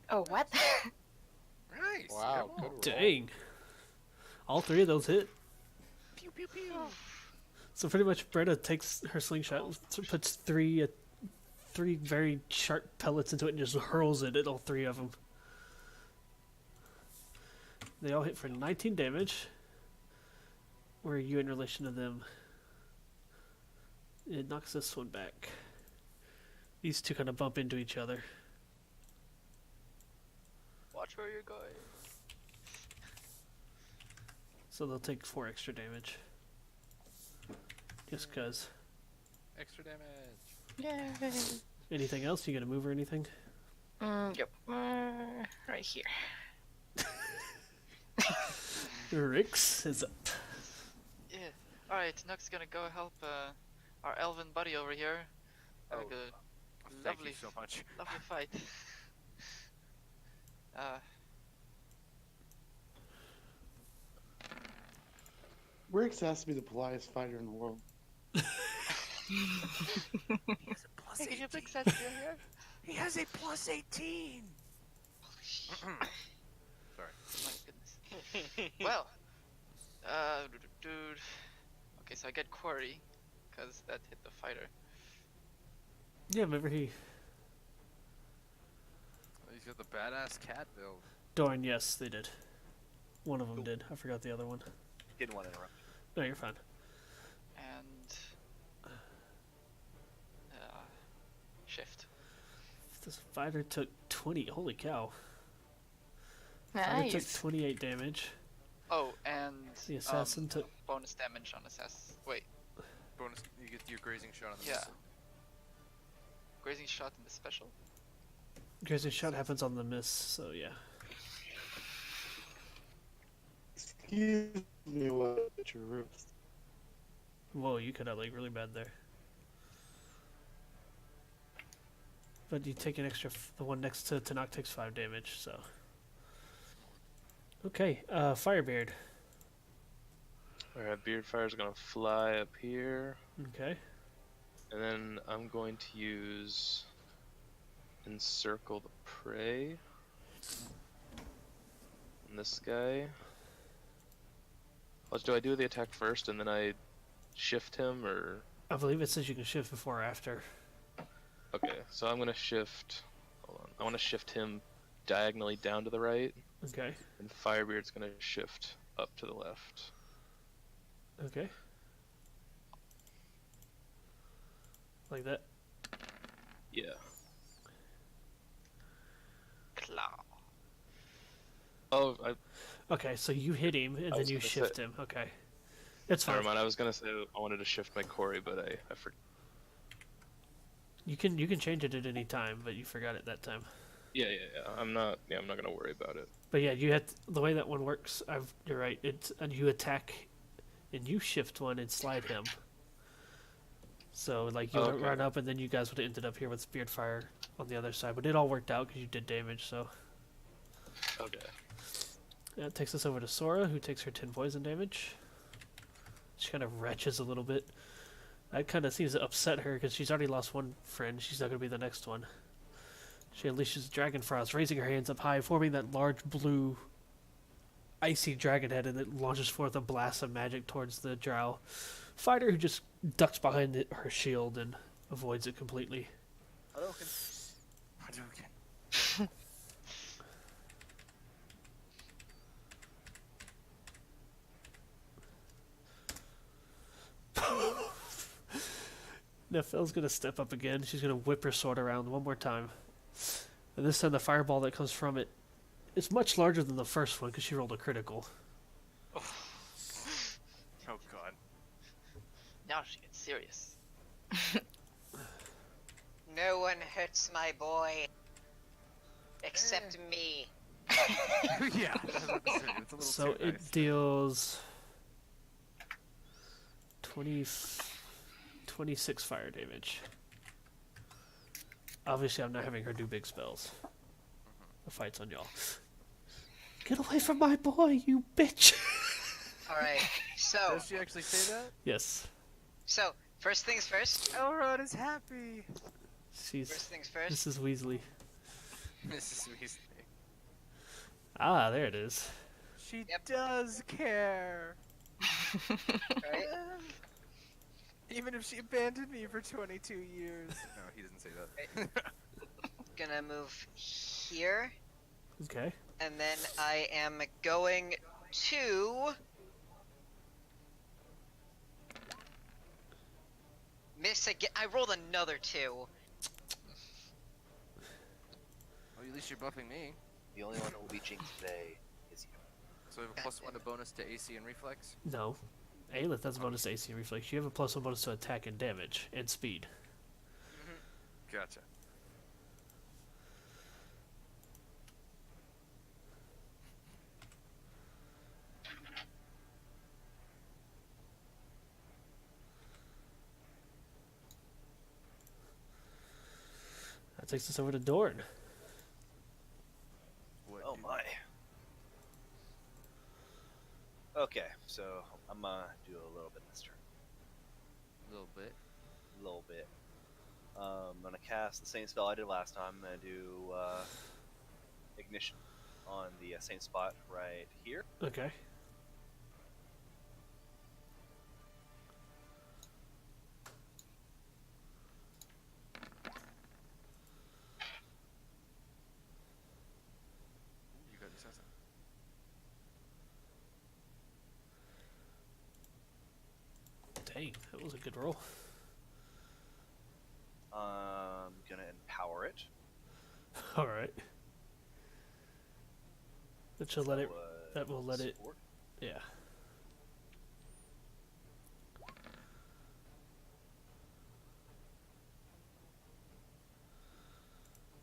[SPEAKER 9] Oh, what?
[SPEAKER 5] Nice.
[SPEAKER 6] Wow,
[SPEAKER 5] come
[SPEAKER 6] good
[SPEAKER 5] on.
[SPEAKER 6] roll.
[SPEAKER 1] Dang. All 3 of those hit.
[SPEAKER 5] Pew pew pew.
[SPEAKER 1] So pretty much Bretta takes her slingshot, puts three very sharp pellets into it and just hurls it at all 3 of them. They all hit for 19 damage. Where are you in relation to them? It knocks this one back. These two kind of bump into each other.
[SPEAKER 4] Watch where you're going.
[SPEAKER 1] So they'll take 4 extra damage. Just cause.
[SPEAKER 5] Extra damage.
[SPEAKER 9] Yay.
[SPEAKER 1] Anything else? You gonna move or anything?
[SPEAKER 9] Yep. Right here.
[SPEAKER 1] Rix is up.
[SPEAKER 4] Yeah. Alright, Nook's gonna go help our elven buddy over here. Have a good,
[SPEAKER 5] Thank
[SPEAKER 4] lovely,
[SPEAKER 5] you so much.
[SPEAKER 4] lovely fight.
[SPEAKER 7] Rix has to be the politest fighter in the world.
[SPEAKER 4] Hey, can you fix that still here?
[SPEAKER 5] He has a plus 18.
[SPEAKER 4] My goodness. Well, dude. Okay, so I get quarry, because that hit the fighter.
[SPEAKER 1] Yeah, remember he...
[SPEAKER 5] He's got the badass cat build.
[SPEAKER 1] Dorn, yes, they did. One of them did. I forgot the other one.
[SPEAKER 3] Didn't want to interrupt.
[SPEAKER 1] No, you're fine.
[SPEAKER 4] And shift.
[SPEAKER 1] This fighter took 20. Holy cow. Fighter took
[SPEAKER 9] Nice.
[SPEAKER 1] 28 damage.
[SPEAKER 4] Oh, and
[SPEAKER 1] The assassin took...
[SPEAKER 4] bonus damage on assassin. Wait,
[SPEAKER 5] Bonus, you get your grazing shot on the
[SPEAKER 4] Yeah.
[SPEAKER 5] missile.
[SPEAKER 4] grazing shot in the special.
[SPEAKER 1] Grazing shot happens on the miss, so yeah.
[SPEAKER 7] Excuse me, what? Your roots.
[SPEAKER 1] Whoa, you cut out like really bad there. But you take an extra... the one next to Tanakh takes 5 damage, so... Okay, Firebeard.
[SPEAKER 8] Alright, Beardfire's gonna fly up here,
[SPEAKER 1] Okay.
[SPEAKER 8] and then I'm going to use Encircle the Prey on this guy. Do I do the attack first and then I shift him, or?
[SPEAKER 1] I believe it says you can shift before or after.
[SPEAKER 8] Okay, so I'm gonna shift. Hold on, I want to shift him diagonally down to the right,
[SPEAKER 1] Okay.
[SPEAKER 8] and Firebeard's gonna shift up to the left.
[SPEAKER 1] Okay. Like that.
[SPEAKER 8] Yeah.
[SPEAKER 4] Claw.
[SPEAKER 8] Oh,
[SPEAKER 1] Okay, so you hit him and
[SPEAKER 8] I
[SPEAKER 1] then
[SPEAKER 8] was
[SPEAKER 1] you
[SPEAKER 8] gonna
[SPEAKER 1] shift
[SPEAKER 8] say-
[SPEAKER 1] him. Okay. It's
[SPEAKER 8] never
[SPEAKER 1] fine.
[SPEAKER 8] mind. I was gonna say I wanted to shift my Corey, but I forgot.
[SPEAKER 1] You can change it at any time, but you forgot it that time.
[SPEAKER 8] Yeah. I'm not gonna worry about it.
[SPEAKER 1] But yeah, you had the way that one works. You're right. It's and you attack, and you shift one and slide him. So like you
[SPEAKER 8] Okay.
[SPEAKER 1] run up, and then you guys would have ended up here with Spirit Fire on the other side. But it all worked out because you did damage. So
[SPEAKER 8] Okay.
[SPEAKER 1] that takes us over to Sora, who takes her 10 poison damage. She kind of retches a little bit. That kind of seems to upset her because she's already lost one friend. She's not going to be the next one. She unleashes Dragon Frost, raising her hands up high, forming that large blue icy dragon head, and it launches forth a blast of magic towards the drow fighter, who just ducks behind her shield and avoids it completely.
[SPEAKER 5] Hadouken.
[SPEAKER 1] Nephel's going to step up again. She's going to whip her sword around one more time. And this time the fireball that comes from it is much larger than the first one because she rolled a critical.
[SPEAKER 5] Oh god.
[SPEAKER 4] Now she gets serious.
[SPEAKER 2] No one hurts my boy. Except me.
[SPEAKER 5] Yeah. It's a little
[SPEAKER 1] So
[SPEAKER 5] too
[SPEAKER 1] it
[SPEAKER 5] nice.
[SPEAKER 1] deals 26 fire damage. Obviously, I'm not having her do big spells. The fight's on y'all. Get away from my boy, you bitch!
[SPEAKER 2] Alright, so,
[SPEAKER 5] Does she actually say that?
[SPEAKER 1] Yes.
[SPEAKER 2] first things first.
[SPEAKER 5] Elrond is happy.
[SPEAKER 1] She's
[SPEAKER 2] First things first.
[SPEAKER 1] Mrs. Weasley.
[SPEAKER 5] Mrs. Weasley.
[SPEAKER 1] Ah, there it is.
[SPEAKER 5] She
[SPEAKER 2] Yep.
[SPEAKER 5] does care.
[SPEAKER 2] Right?
[SPEAKER 5] Even if she abandoned me for 22 years. No, he doesn't say that.
[SPEAKER 2] Gonna move here,
[SPEAKER 1] Okay.
[SPEAKER 2] and then I am going to miss again. I rolled another 2.
[SPEAKER 5] Well, at least you're buffing me.
[SPEAKER 3] The only one who will be jinxed today is you.
[SPEAKER 5] So we have a +1 to bonus to AC and reflex.
[SPEAKER 1] No. Aelith has a bonus to AC and reflex. You have a +1 bonus to attack and damage and speed.
[SPEAKER 5] Gotcha.
[SPEAKER 1] That takes us over to Dorn.
[SPEAKER 5] What
[SPEAKER 3] Oh
[SPEAKER 5] do-
[SPEAKER 3] my. Okay, so I'm gonna do a little bit this turn.
[SPEAKER 5] A little bit.
[SPEAKER 3] A little bit. I'm gonna cast the same spell I did last time. I'm gonna do Ignition on the same spot right here.
[SPEAKER 1] Okay.
[SPEAKER 5] You got assassin.
[SPEAKER 1] Dang, that was a good roll.
[SPEAKER 3] I'm gonna empower it.
[SPEAKER 1] Alright. That should let it.
[SPEAKER 3] So,
[SPEAKER 1] That will let it.
[SPEAKER 3] support.
[SPEAKER 1] Yeah.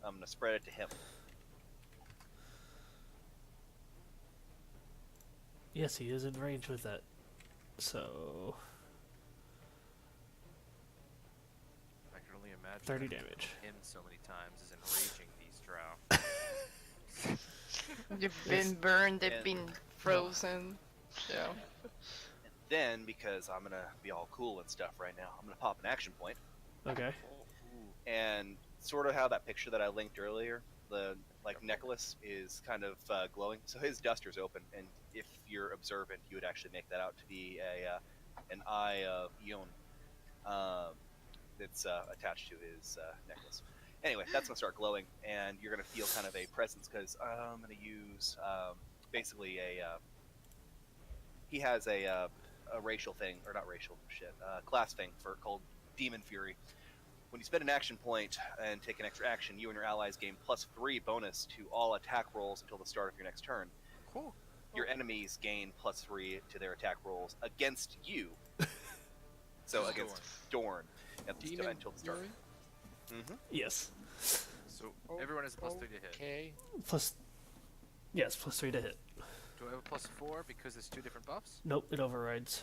[SPEAKER 3] I'm gonna spread it to him.
[SPEAKER 1] Yes, he is in range with that. So
[SPEAKER 5] I can only imagine
[SPEAKER 1] 30
[SPEAKER 5] that
[SPEAKER 1] damage.
[SPEAKER 5] him so many times is enraging these drow.
[SPEAKER 4] They've been burned, they've
[SPEAKER 3] And-
[SPEAKER 4] been frozen. Yeah.
[SPEAKER 3] And then, because I'm gonna be all cool and stuff right now, I'm gonna pop an action point.
[SPEAKER 1] Okay.
[SPEAKER 3] And sort of how that picture that I linked earlier, the necklace is kind of glowing. So his duster's open, and if you're observant, you would actually make that out to be an eye of Eon that's attached to his necklace. Anyway, that's gonna start glowing, and you're gonna feel kind of a presence because I'm gonna use basically he has a racial thing, or not racial shit, class thing called Demon Fury. When you spend an action point and take an extra action, you and your allies gain +3 bonus to all attack rolls until the start of your next turn.
[SPEAKER 5] Cool.
[SPEAKER 3] Your enemies gain +3 to their attack rolls against you. So against Dorn until the start.
[SPEAKER 5] Fury?
[SPEAKER 3] Mm-hmm.
[SPEAKER 1] Yes.
[SPEAKER 5] So everyone has a +3 to hit.
[SPEAKER 6] Okay.
[SPEAKER 1] Plus, yes, +3 to hit.
[SPEAKER 5] Do I have a +4 because it's 2 different buffs?
[SPEAKER 1] Nope, it overrides.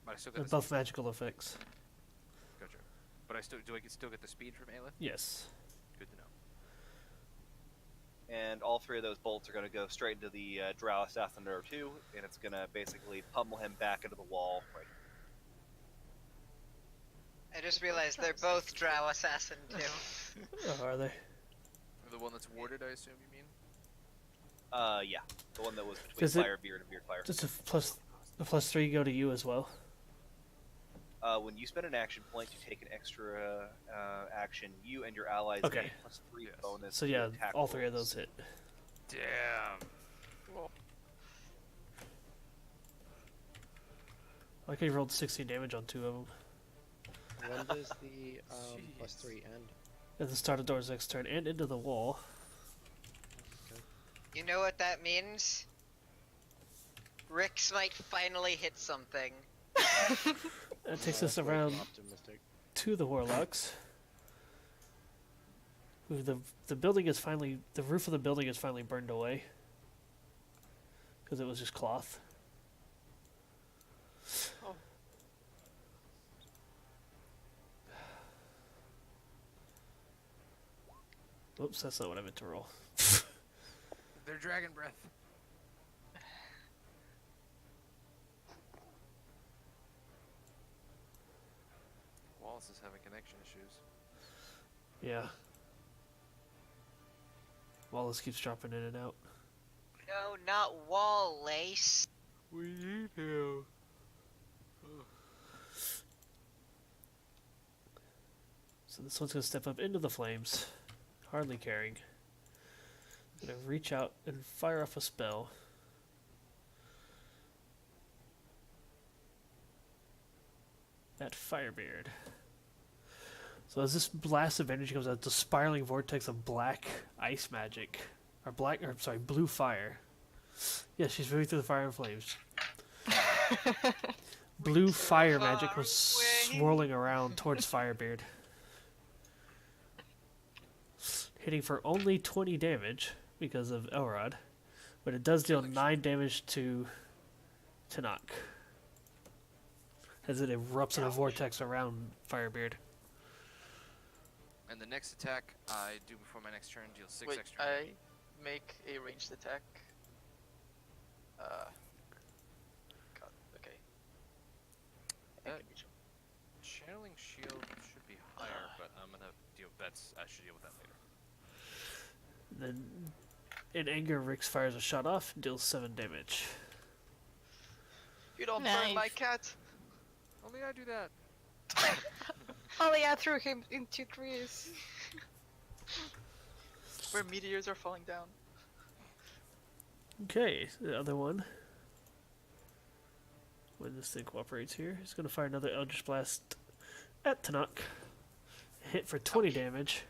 [SPEAKER 5] But I still
[SPEAKER 1] They're
[SPEAKER 5] get the
[SPEAKER 1] both
[SPEAKER 5] speed.
[SPEAKER 1] magical effects.
[SPEAKER 5] Gotcha. But I still still get the speed from Aelith?
[SPEAKER 1] Yes.
[SPEAKER 5] Good to know.
[SPEAKER 3] And all 3 of those bolts are going to go straight into the Drow Assassin number 2, and it's going to basically pummel him back into the wall. Right.
[SPEAKER 2] I just realized they're both Drow Assassin too.
[SPEAKER 1] Oh, are they?
[SPEAKER 5] The one that's warded, I assume you mean?
[SPEAKER 3] Yeah, the one that was between
[SPEAKER 1] Does it-
[SPEAKER 3] Firebeard and Beardfire.
[SPEAKER 1] Does the +3 go to you as well?
[SPEAKER 3] When you spend an action point, you take an extra action. You and your allies
[SPEAKER 1] Okay.
[SPEAKER 3] get a +3
[SPEAKER 5] Yes.
[SPEAKER 3] bonus.
[SPEAKER 1] So
[SPEAKER 3] to
[SPEAKER 1] yeah,
[SPEAKER 3] attack
[SPEAKER 1] all 3 of
[SPEAKER 3] rolls.
[SPEAKER 1] those hit.
[SPEAKER 5] Damn.
[SPEAKER 4] Cool.
[SPEAKER 1] I like how you rolled 16 damage on 2 of them.
[SPEAKER 6] When does the
[SPEAKER 5] Jeez.
[SPEAKER 6] +3 end?
[SPEAKER 1] At the start of Door's next turn and into the wall.
[SPEAKER 2] You know what that means? Rix might finally hit something.
[SPEAKER 1] That takes us around
[SPEAKER 6] Optimistic.
[SPEAKER 1] to the Warlocks. Ooh, the building is finally, the roof of the building is finally burned away. Because it was just cloth.
[SPEAKER 4] Oh.
[SPEAKER 1] Whoops, that's not what I meant to roll.
[SPEAKER 5] They're dragon breath. Wallace is having connection issues.
[SPEAKER 1] Yeah. Wallace keeps dropping in and out.
[SPEAKER 2] No, not Wallace.
[SPEAKER 5] We need him.
[SPEAKER 1] So this one's going to step up into the flames, hardly caring. Going to reach out and fire off a spell. At Firebeard. So as this blast of energy comes out, the spiraling vortex of black ice magic, blue fire. Yeah, she's moving through the fire and flames. Blue fire magic was swirling around towards Firebeard. Hitting for only 20 damage because of Elrod, but it does deal 9 damage to Tanakh as it erupts in a vortex around Firebeard.
[SPEAKER 5] And the next attack I do before my next turn deals 6
[SPEAKER 4] Wait,
[SPEAKER 5] extra.
[SPEAKER 4] I make a ranged attack. God, okay. I
[SPEAKER 5] That-
[SPEAKER 4] can reach him.
[SPEAKER 5] Channeling shield should be higher, but I'm gonna deal. I should deal with that later.
[SPEAKER 1] Then, in anger, Rix fires a shot off and deals 7 damage.
[SPEAKER 4] You don't burn my
[SPEAKER 9] Nice.
[SPEAKER 4] cat!
[SPEAKER 5] Only I do that.
[SPEAKER 9] Only I threw him into trees.
[SPEAKER 4] Where meteors are falling down.
[SPEAKER 1] Okay, the other one. When this thing cooperates here, he's going to fire another Eldritch Blast at Tanakh. Hit for 20 damage.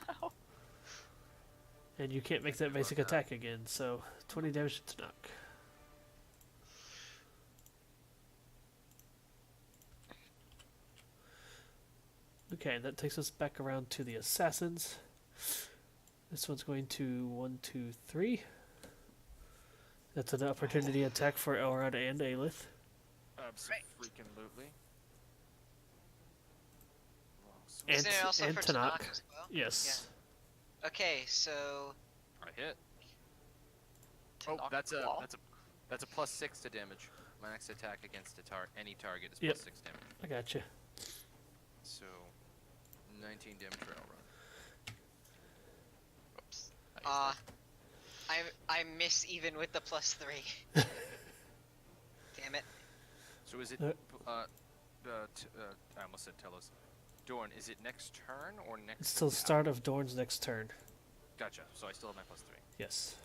[SPEAKER 9] Ow.
[SPEAKER 1] And you can't make that basic attack again, so 20 damage to Tanakh. Okay, that takes us back around to the assassins. This one's going to 1, 2, 3. That's an opportunity attack for Elrod and Aelith.
[SPEAKER 5] Absolutely.
[SPEAKER 1] And,
[SPEAKER 2] Isn't it also
[SPEAKER 1] and
[SPEAKER 2] for
[SPEAKER 1] Tanakh.
[SPEAKER 2] Tanakh as well?
[SPEAKER 1] Yes.
[SPEAKER 2] Okay, so
[SPEAKER 5] I hit.
[SPEAKER 4] To
[SPEAKER 5] Oh,
[SPEAKER 4] knock
[SPEAKER 5] that's
[SPEAKER 4] the
[SPEAKER 5] a
[SPEAKER 4] wall.
[SPEAKER 5] that's a +6 to damage. My next attack against any target is
[SPEAKER 1] Yep.
[SPEAKER 5] +6 damage.
[SPEAKER 1] I gotcha.
[SPEAKER 5] So 19 damage for Elrond.
[SPEAKER 4] Oops. I used
[SPEAKER 2] I miss even with the +3. Damn it.
[SPEAKER 5] So is it?
[SPEAKER 1] Uh,
[SPEAKER 5] I almost said Telos. Dorn, is it next turn or next?
[SPEAKER 1] It's till the start of Dorn's next turn.
[SPEAKER 5] Gotcha. So I still have my +3.
[SPEAKER 1] Yes.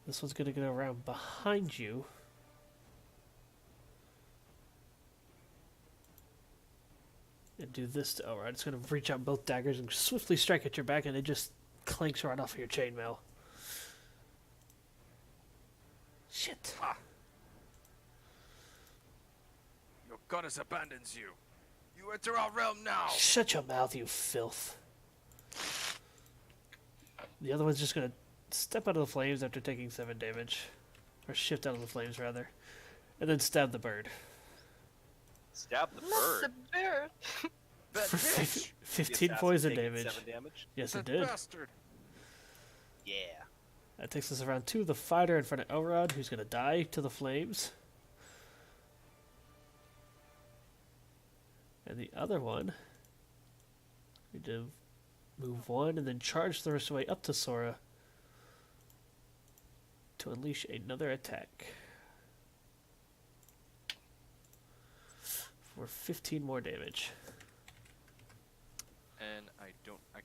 [SPEAKER 1] This one's gonna go around behind you. And do this to Elrod. It's gonna reach out both daggers and swiftly strike at your back, and it just clanks right off of your chainmail. Shit.
[SPEAKER 5] Your goddess abandons you. You enter our realm now.
[SPEAKER 1] Shut your mouth, you filth. The other one's just gonna step out of the flames after taking 7 damage. Or shift out of the flames, rather. And then stab the bird.
[SPEAKER 3] Stab the
[SPEAKER 4] Not
[SPEAKER 3] bird.
[SPEAKER 4] the bear.
[SPEAKER 5] That
[SPEAKER 1] For
[SPEAKER 5] bitch!
[SPEAKER 1] 15
[SPEAKER 3] The assassin
[SPEAKER 1] poison
[SPEAKER 3] taking
[SPEAKER 1] damage.
[SPEAKER 3] 7 damage.
[SPEAKER 1] Yes,
[SPEAKER 5] That
[SPEAKER 1] it did.
[SPEAKER 5] bastard!
[SPEAKER 3] Yeah.
[SPEAKER 1] That takes us around 2. The fighter in front of Elrod, who's gonna die to the flames. And the other one, we do move 1 and then charge the rest of the way up to Sora to unleash another attack. For 15 more damage.
[SPEAKER 5] And I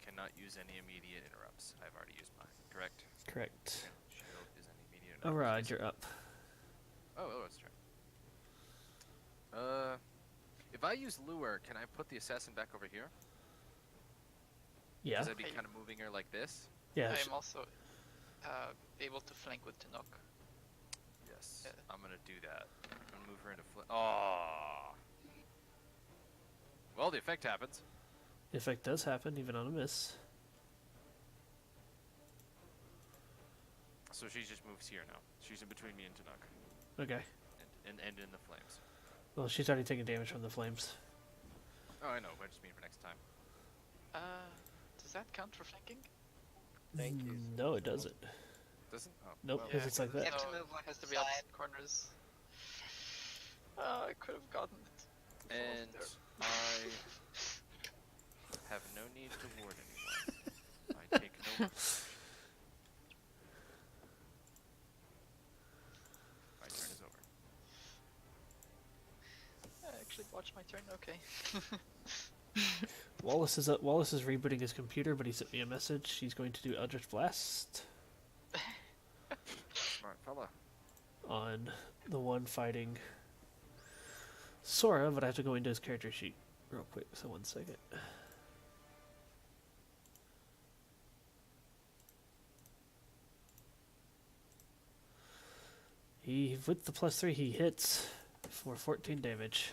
[SPEAKER 5] cannot use any immediate interrupts. I've already used mine, correct?
[SPEAKER 1] Correct.
[SPEAKER 5] Shield is an immediate interrupt.
[SPEAKER 1] Elrod, you're up.
[SPEAKER 5] Oh, that's right. If I use lure, can I put the assassin back over here?
[SPEAKER 1] Yeah.
[SPEAKER 5] Because I'd be kind of moving her like this.
[SPEAKER 1] Yeah.
[SPEAKER 4] I'm also able to flank with Tanook.
[SPEAKER 5] Yes.
[SPEAKER 4] Yeah.
[SPEAKER 5] I'm gonna do that. I'm gonna move her into Oh. Well, the effect happens.
[SPEAKER 1] The effect does happen, even on a miss.
[SPEAKER 5] So she just moves here now. She's in between me and Tanuk.
[SPEAKER 1] Okay.
[SPEAKER 5] And in the flames.
[SPEAKER 1] Well, she's already taken damage from the flames.
[SPEAKER 5] Oh, I know, but I just mean for next time.
[SPEAKER 4] Does that count for flanking?
[SPEAKER 6] Thank you.
[SPEAKER 1] No, it doesn't.
[SPEAKER 5] Doesn't? Oh.
[SPEAKER 1] Nope,
[SPEAKER 5] well,
[SPEAKER 1] because it's like
[SPEAKER 2] You
[SPEAKER 1] that.
[SPEAKER 2] have to
[SPEAKER 4] No,
[SPEAKER 2] move one
[SPEAKER 4] it has to
[SPEAKER 2] to
[SPEAKER 4] be
[SPEAKER 2] the
[SPEAKER 4] opposite corners. I could have gotten it.
[SPEAKER 5] And I have no need to ward anymore. I take no risks. My turn is over.
[SPEAKER 4] I actually watched my turn. Okay.
[SPEAKER 1] Wallace is up. Wallace is rebooting his computer, but he sent me a message. He's going to do Eldritch Blast
[SPEAKER 5] Smart fella.
[SPEAKER 1] on the one fighting Sora, but I have to go into his character sheet real quick. So 1 second. He with the +3 he hits for 14 damage.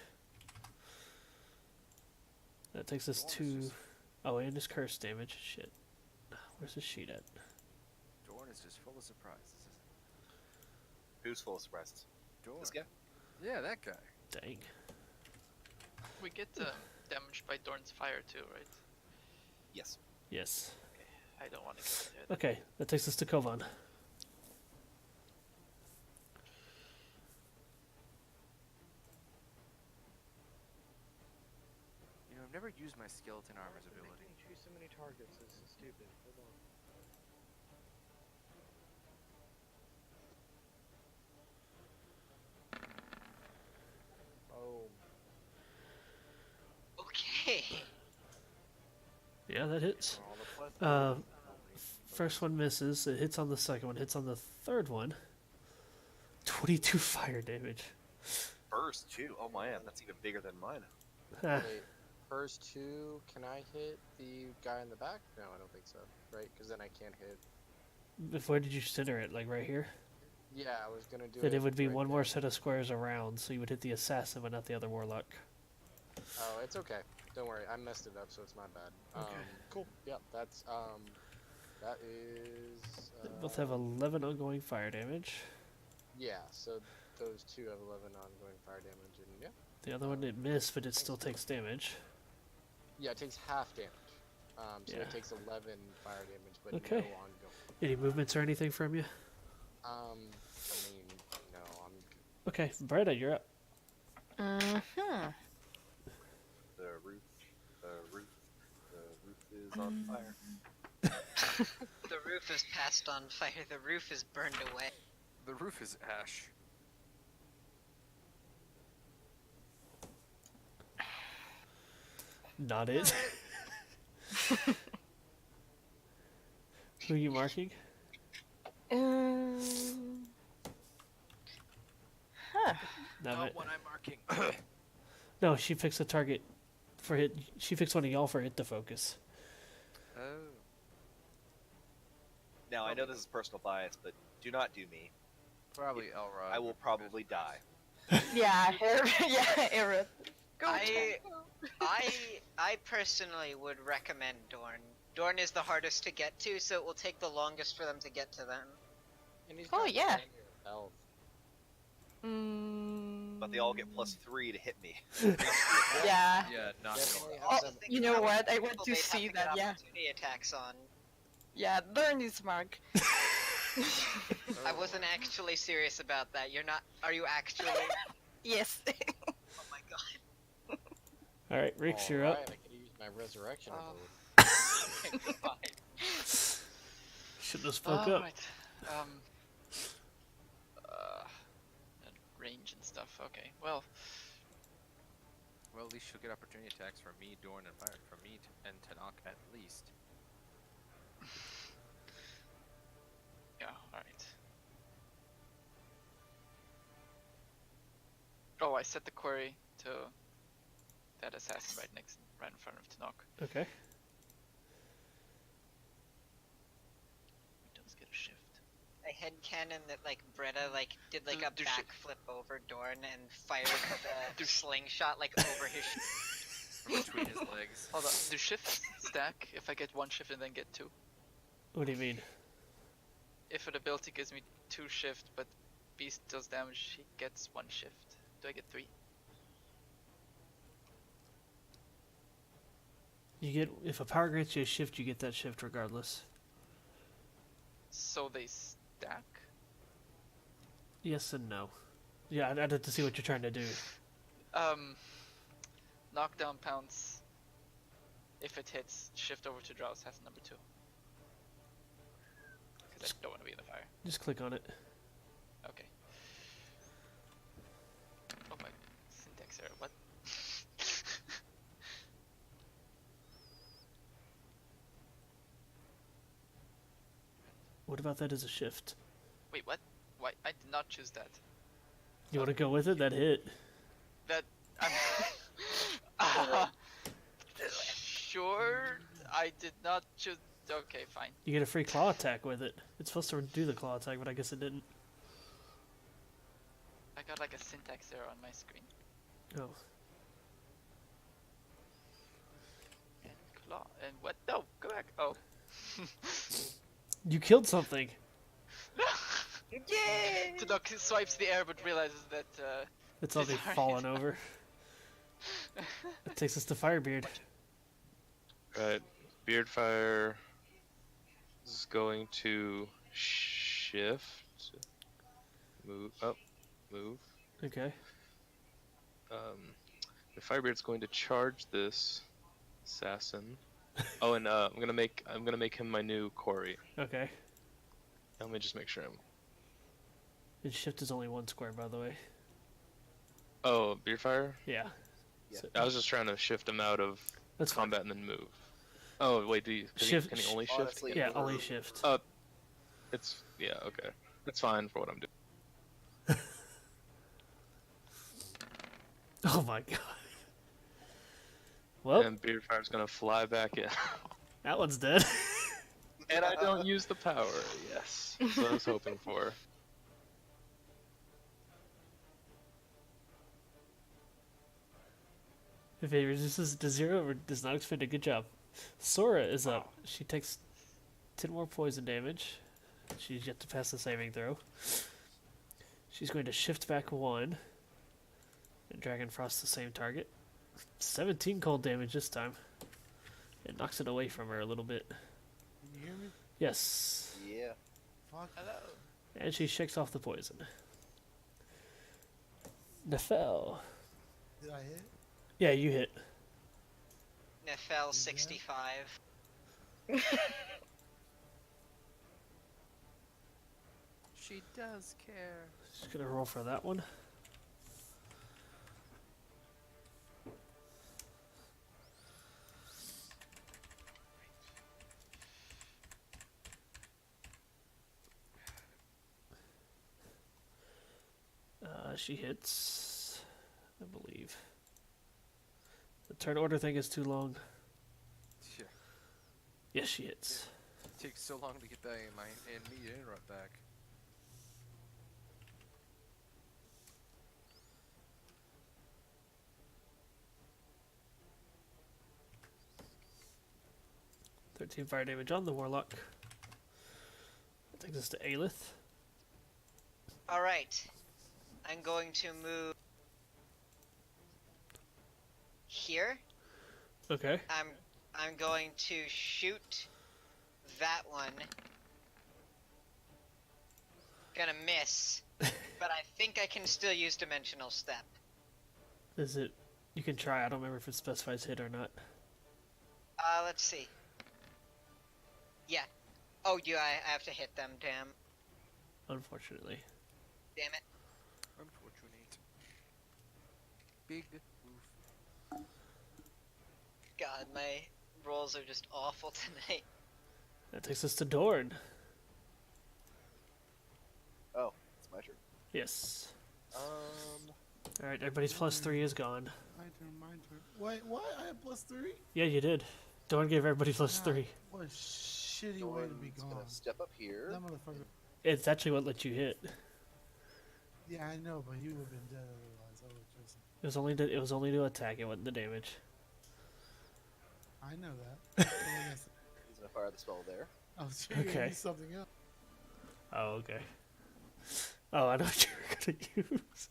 [SPEAKER 1] That takes us to and his curse damage. Shit. Where's his sheet at?
[SPEAKER 5] Dorn is just full of surprises, isn't
[SPEAKER 3] Who's full of surprises?
[SPEAKER 5] he? Dorn.
[SPEAKER 3] This guy?
[SPEAKER 5] Yeah, that guy.
[SPEAKER 1] Dang.
[SPEAKER 4] We get damaged by Dorn's fire too, right?
[SPEAKER 3] Yes.
[SPEAKER 1] Yes.
[SPEAKER 4] I don't want to get there.
[SPEAKER 1] Okay, that takes us to Kovan.
[SPEAKER 5] You know, I've never used my skeleton armor's ability.
[SPEAKER 6] Choose so many targets. This is stupid. Hold on. Oh.
[SPEAKER 2] Okay.
[SPEAKER 1] Yeah, that hits.
[SPEAKER 6] All the plus
[SPEAKER 1] First one misses. It hits on the second one. Hits on the third one. 22 fire damage.
[SPEAKER 3] Burst, too. Oh, man. That's even bigger than mine.
[SPEAKER 1] Ah,
[SPEAKER 6] Wait, first 2, can I hit the guy in the back? No, I don't think so. Right? Because then I can't hit.
[SPEAKER 1] where did you center it? Like right here?
[SPEAKER 6] Yeah, I was gonna do
[SPEAKER 1] Then it would be
[SPEAKER 6] right
[SPEAKER 1] one
[SPEAKER 6] there.
[SPEAKER 1] more set of squares around, so you would hit the assassin, but not the other warlock.
[SPEAKER 6] Oh, it's okay. Don't worry, I messed it up, so it's my bad.
[SPEAKER 1] Okay.
[SPEAKER 6] Cool. Yeah, that's that is.
[SPEAKER 1] They both have 11 ongoing fire damage.
[SPEAKER 6] Yeah, so those 2 have 11 ongoing fire damage, and yeah,
[SPEAKER 1] The other one it missed, but it still takes damage.
[SPEAKER 6] yeah, it takes half damage. So
[SPEAKER 1] Yeah.
[SPEAKER 6] it takes 11 fire damage, but
[SPEAKER 1] Okay.
[SPEAKER 6] no ongoing.
[SPEAKER 1] Any movements or anything from you?
[SPEAKER 6] I mean, no, I'm good.
[SPEAKER 1] Okay, Brenda, you're up.
[SPEAKER 9] Mm-hmm.
[SPEAKER 3] The roof is on fire.
[SPEAKER 2] The roof is passed on fire. The roof is burned away.
[SPEAKER 5] The roof is ash.
[SPEAKER 1] Not it. Who are you marking?
[SPEAKER 9] Huh.
[SPEAKER 1] No,
[SPEAKER 5] Not what I'm marking.
[SPEAKER 1] no, she picks a target for hit. She picks one of y'all for hit to focus.
[SPEAKER 5] Oh.
[SPEAKER 3] Now, I know this is personal bias, but do not do me.
[SPEAKER 5] Probably Elrod.
[SPEAKER 3] I will probably die.
[SPEAKER 9] Yeah, yeah, Eric. Go.
[SPEAKER 2] I personally would recommend Dorn. Dorn is the hardest to get to, so it will take the longest for them to get to them.
[SPEAKER 6] And he's
[SPEAKER 9] Oh,
[SPEAKER 6] got
[SPEAKER 9] yeah.
[SPEAKER 6] plenty of health.
[SPEAKER 3] But they all get +3 to hit me.
[SPEAKER 9] Yeah.
[SPEAKER 5] Yeah, not
[SPEAKER 6] Definitely
[SPEAKER 5] going.
[SPEAKER 6] have
[SPEAKER 9] Oh,
[SPEAKER 6] them.
[SPEAKER 2] Think
[SPEAKER 9] you know
[SPEAKER 2] about
[SPEAKER 9] what? I
[SPEAKER 2] people
[SPEAKER 9] want to
[SPEAKER 2] they'd have
[SPEAKER 9] see
[SPEAKER 2] get
[SPEAKER 9] that, yeah.
[SPEAKER 2] opportunity attacks on.
[SPEAKER 9] Yeah, Burn is Mark.
[SPEAKER 2] I wasn't actually serious about that. You're not. Are you actually?
[SPEAKER 9] Yes.
[SPEAKER 2] Oh my god.
[SPEAKER 1] Alright, Rix, you're up.
[SPEAKER 6] Alright, I could use my resurrection
[SPEAKER 4] Oh.
[SPEAKER 6] ability.
[SPEAKER 1] Shouldn't have spoke up.
[SPEAKER 4] Right. And range and stuff. Okay. Well,
[SPEAKER 5] Well, at least she'll get opportunity attacks from me, Dorn, and Fire. From me and Tanakh at least.
[SPEAKER 4] yeah. All right. Oh, I set the quarry to that assassin right in front of Tanakh.
[SPEAKER 1] Okay.
[SPEAKER 4] He does get a shift.
[SPEAKER 2] I headcanon that like Bretta like did like a
[SPEAKER 4] Do shit.
[SPEAKER 2] backflip over Dorn and fired the slingshot like over his.
[SPEAKER 5] From between his legs.
[SPEAKER 4] Hold on. Do shifts stack if I get 1 shift and then get 2?
[SPEAKER 1] What do you mean?
[SPEAKER 4] If an ability gives me 2 shift, but beast does damage, he gets 1 shift. Do I get 3?
[SPEAKER 1] You get if a power grants you a shift, you get that shift regardless.
[SPEAKER 4] So they stack.
[SPEAKER 1] Yes and no. Yeah, I'd have to see what you're trying to do.
[SPEAKER 4] Knockdown pounce. If it hits, shift over to Drowse has number 2. Because I don't want to be in the fire.
[SPEAKER 1] Just click on it.
[SPEAKER 4] Okay. Oh my syntax error. What?
[SPEAKER 1] What about that as a shift?
[SPEAKER 4] Wait, what? Why? I did not choose that.
[SPEAKER 1] You want to go with it? That hit.
[SPEAKER 4] That. I'm sure. I did not choose. Okay, fine.
[SPEAKER 1] You get a free claw attack with it. It's supposed to do the claw attack, but I guess it didn't.
[SPEAKER 4] I got like a syntax error on my screen.
[SPEAKER 1] Oh.
[SPEAKER 4] And claw. And what? No, go back. Oh.
[SPEAKER 1] You killed something.
[SPEAKER 9] Yay!
[SPEAKER 4] Tadok swipes the air but realizes that.
[SPEAKER 1] It's all
[SPEAKER 4] Sorry.
[SPEAKER 1] fallen over. That takes us to Firebeard.
[SPEAKER 8] Right. Beardfire is going to shift. Move up. Move.
[SPEAKER 1] Okay.
[SPEAKER 8] The Firebeard's going to charge this assassin. Oh, and I'm gonna make him my new quarry.
[SPEAKER 1] Okay.
[SPEAKER 8] Let me just make sure I'm.
[SPEAKER 1] And shift is only 1 square, by the way.
[SPEAKER 8] Oh, Beardfire?
[SPEAKER 1] Yeah.
[SPEAKER 3] Yeah.
[SPEAKER 1] So,
[SPEAKER 8] I was just trying to shift him out of
[SPEAKER 1] that's fine.
[SPEAKER 8] combat and then move. Oh wait, can
[SPEAKER 1] Shift-
[SPEAKER 8] he only shift?
[SPEAKER 3] Honestly,
[SPEAKER 1] Yeah, only shift.
[SPEAKER 8] It's okay. It's fine for what I'm doing.
[SPEAKER 1] Oh my god. Well,
[SPEAKER 8] And Beardfire's gonna fly back in.
[SPEAKER 1] that one's dead.
[SPEAKER 8] And I don't use the power. Yes, that's what I was hoping for.
[SPEAKER 1] If it reduces to 0 or does not expend, a good job. Sora is up. She takes 10 more poison damage. She's yet to pass the saving throw. She's going to shift back 1. And Dragon Frost the same target. 17 cold damage this time. It knocks it away from her a little bit.
[SPEAKER 7] Can you hear me?
[SPEAKER 1] Yes.
[SPEAKER 3] Yeah.
[SPEAKER 7] Fuck.
[SPEAKER 4] Hello.
[SPEAKER 1] And she shakes off the poison. Nefel.
[SPEAKER 7] Did I hit?
[SPEAKER 1] Yeah, you hit.
[SPEAKER 2] Nefel 65.
[SPEAKER 5] She does care.
[SPEAKER 1] Just gonna roll for that one. She hits, I believe. The turn order thing is too long.
[SPEAKER 5] Yeah.
[SPEAKER 1] Yes, she hits.
[SPEAKER 5] It takes so long to get that in me to interrupt back.
[SPEAKER 1] 13 fire damage on the Warlock. That takes us to Aelith.
[SPEAKER 2] Alright. I'm going to move here.
[SPEAKER 1] Okay.
[SPEAKER 2] I'm going to shoot that one. Gonna miss. But I think I can still use Dimensional Step.
[SPEAKER 1] Is it... You can try. I don't remember if it specifies hit or not.
[SPEAKER 2] Let's see. Yeah. Oh, I have to hit them, damn.
[SPEAKER 1] Unfortunately.
[SPEAKER 2] Damn it.
[SPEAKER 5] Unfortunate. Big move.
[SPEAKER 2] God, my rolls are just awful tonight.
[SPEAKER 1] That takes us to Dorn.
[SPEAKER 3] Oh, it's my turn.
[SPEAKER 1] Yes. Alright, everybody's +3 is gone.
[SPEAKER 7] My turn. Wait, what? I have +3?
[SPEAKER 1] Yeah, you did. Dorn gave everybody +3.
[SPEAKER 7] What a shitty way to be
[SPEAKER 3] Dorn's
[SPEAKER 7] gone.
[SPEAKER 3] gonna step up here.
[SPEAKER 7] That motherfucker.
[SPEAKER 1] It's actually what let you hit.
[SPEAKER 7] Yeah, I know, but he would have been dead otherwise. I would have chosen.
[SPEAKER 1] It was only to attack. It wasn't the damage.
[SPEAKER 7] I know that. So I guess
[SPEAKER 3] He's gonna fire the spell there.
[SPEAKER 7] I was trying to
[SPEAKER 1] Okay.
[SPEAKER 7] use something else.
[SPEAKER 1] Oh, okay. Oh, I know what you were gonna use.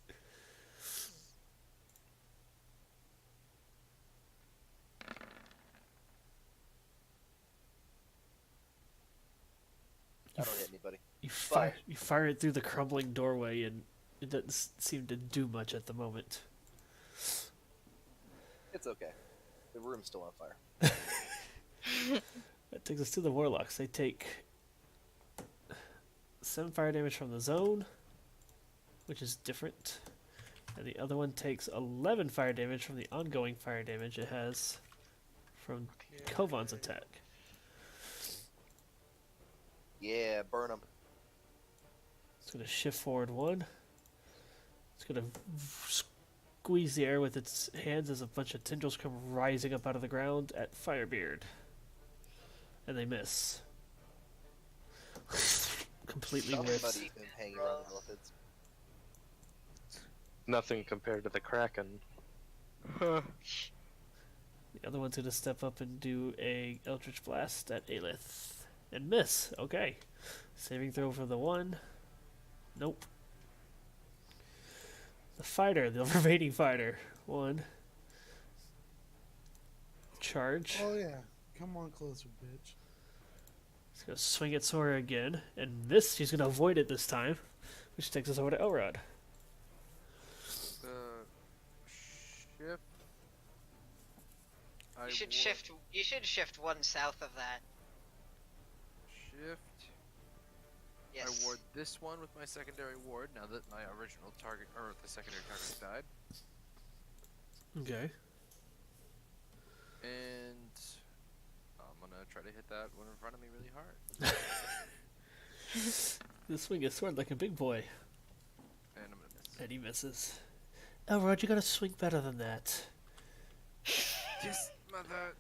[SPEAKER 3] I don't hit anybody.
[SPEAKER 1] You fire it through the crumbling doorway, and it doesn't seem to do much at the moment.
[SPEAKER 3] It's okay. The room's still on fire.
[SPEAKER 1] That takes us to the Warlocks. They take 7 fire damage from the zone, which is different. And the other one takes 11 fire damage from the ongoing fire damage it has from Kovan's attack.
[SPEAKER 3] Yeah, burn him.
[SPEAKER 1] It's going to shift forward 1. It's going to squeeze the air with its hands as a bunch of tendrils come rising up out of the ground at Firebeard. And they miss. Completely miss.
[SPEAKER 3] Somebody can hang around the elephants.
[SPEAKER 8] Nothing compared to the Kraken.
[SPEAKER 1] The other one's going to step up and do a Eldritch Blast at Aelith. And miss. Okay. Saving throw for the 1. Nope. The fighter, the remaining fighter. 1. Charge.
[SPEAKER 7] Oh yeah, come on closer, bitch.
[SPEAKER 1] He's going to swing at Sora again. And miss. He's going to avoid it this time. Which takes us over to Elrod.
[SPEAKER 5] Shift.
[SPEAKER 2] You should shift 1 south of that.
[SPEAKER 5] Shift.
[SPEAKER 2] Yes.
[SPEAKER 5] I ward this one with my secondary ward now that my original target, or the secondary target died.
[SPEAKER 1] Okay.
[SPEAKER 5] And I'm gonna try to hit that one in front of me really hard.
[SPEAKER 1] This swing is sword like a big boy.
[SPEAKER 5] And I'm gonna miss.
[SPEAKER 1] And he misses. Elrod, you gotta swing better than that.
[SPEAKER 5] Yes, mother.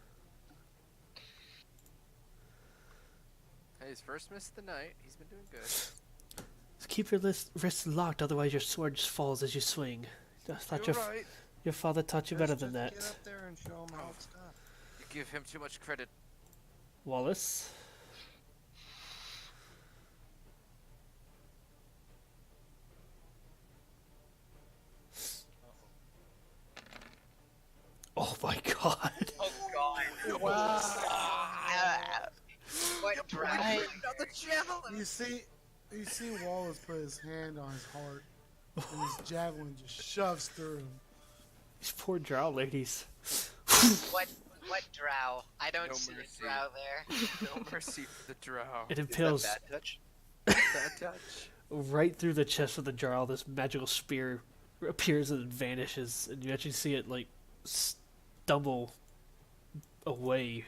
[SPEAKER 5] Hey, his first miss of the night. He's been doing good.
[SPEAKER 1] Just keep your wrists locked, otherwise your sword just falls as you swing.
[SPEAKER 5] You're right.
[SPEAKER 1] Your father taught you better than that.
[SPEAKER 6] Get up there and show him how it's done.
[SPEAKER 5] You give him too much credit.
[SPEAKER 1] Wallace. Oh my god.
[SPEAKER 2] Oh god.
[SPEAKER 7] Wow.
[SPEAKER 2] What drag?
[SPEAKER 7] You see Wallace put his hand on his heart, and his javelin just shoves through him.
[SPEAKER 1] These poor drow ladies.
[SPEAKER 2] What drow? I don't
[SPEAKER 5] No
[SPEAKER 2] see
[SPEAKER 5] mercy.
[SPEAKER 2] a drow there.
[SPEAKER 5] No mercy for the drow.
[SPEAKER 1] It
[SPEAKER 3] Is that
[SPEAKER 1] impales
[SPEAKER 3] bad touch?
[SPEAKER 5] Bad touch.
[SPEAKER 1] right through the chest of the drow. This magical spear appears and vanishes, and you actually see it like stumble away,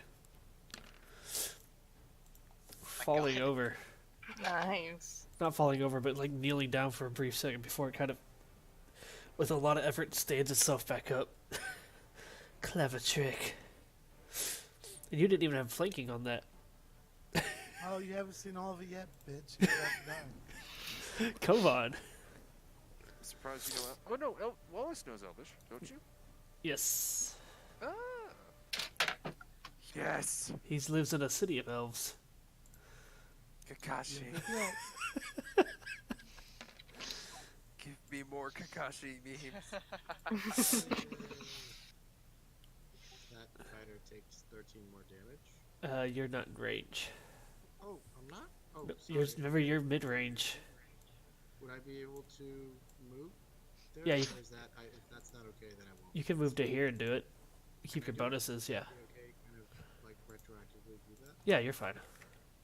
[SPEAKER 1] falling
[SPEAKER 2] God.
[SPEAKER 1] over.
[SPEAKER 9] Nice.
[SPEAKER 1] Not falling over, but like kneeling down for a brief second before it kind of, with a lot of effort, stands itself back up. Clever trick. And you didn't even have flanking on that.
[SPEAKER 7] Oh, you haven't seen all of it yet, bitch. You're about to die.
[SPEAKER 1] Come on.
[SPEAKER 5] I'm surprised you know. Oh no, Wallace knows Elvish, don't you?
[SPEAKER 1] Yes.
[SPEAKER 5] Ah. Yes!
[SPEAKER 1] He lives in a city of elves.
[SPEAKER 5] Kakashi.
[SPEAKER 7] Yeah.
[SPEAKER 5] Give me more Kakashi memes.
[SPEAKER 6] That fighter takes 13 more damage.
[SPEAKER 1] You're not in range.
[SPEAKER 6] Oh, I'm not? Oh,
[SPEAKER 1] No,
[SPEAKER 6] sorry.
[SPEAKER 1] remember, you're mid-range.
[SPEAKER 6] Would I be able to move there?
[SPEAKER 1] Yeah, you-
[SPEAKER 6] Or is that, if that's not okay, then I won't.
[SPEAKER 1] You can move to here and do it. Keep your
[SPEAKER 6] Can I do it?
[SPEAKER 1] bonuses, yeah.
[SPEAKER 6] Be okay, kind of, like, retroactively do that?
[SPEAKER 1] Yeah, you're fine.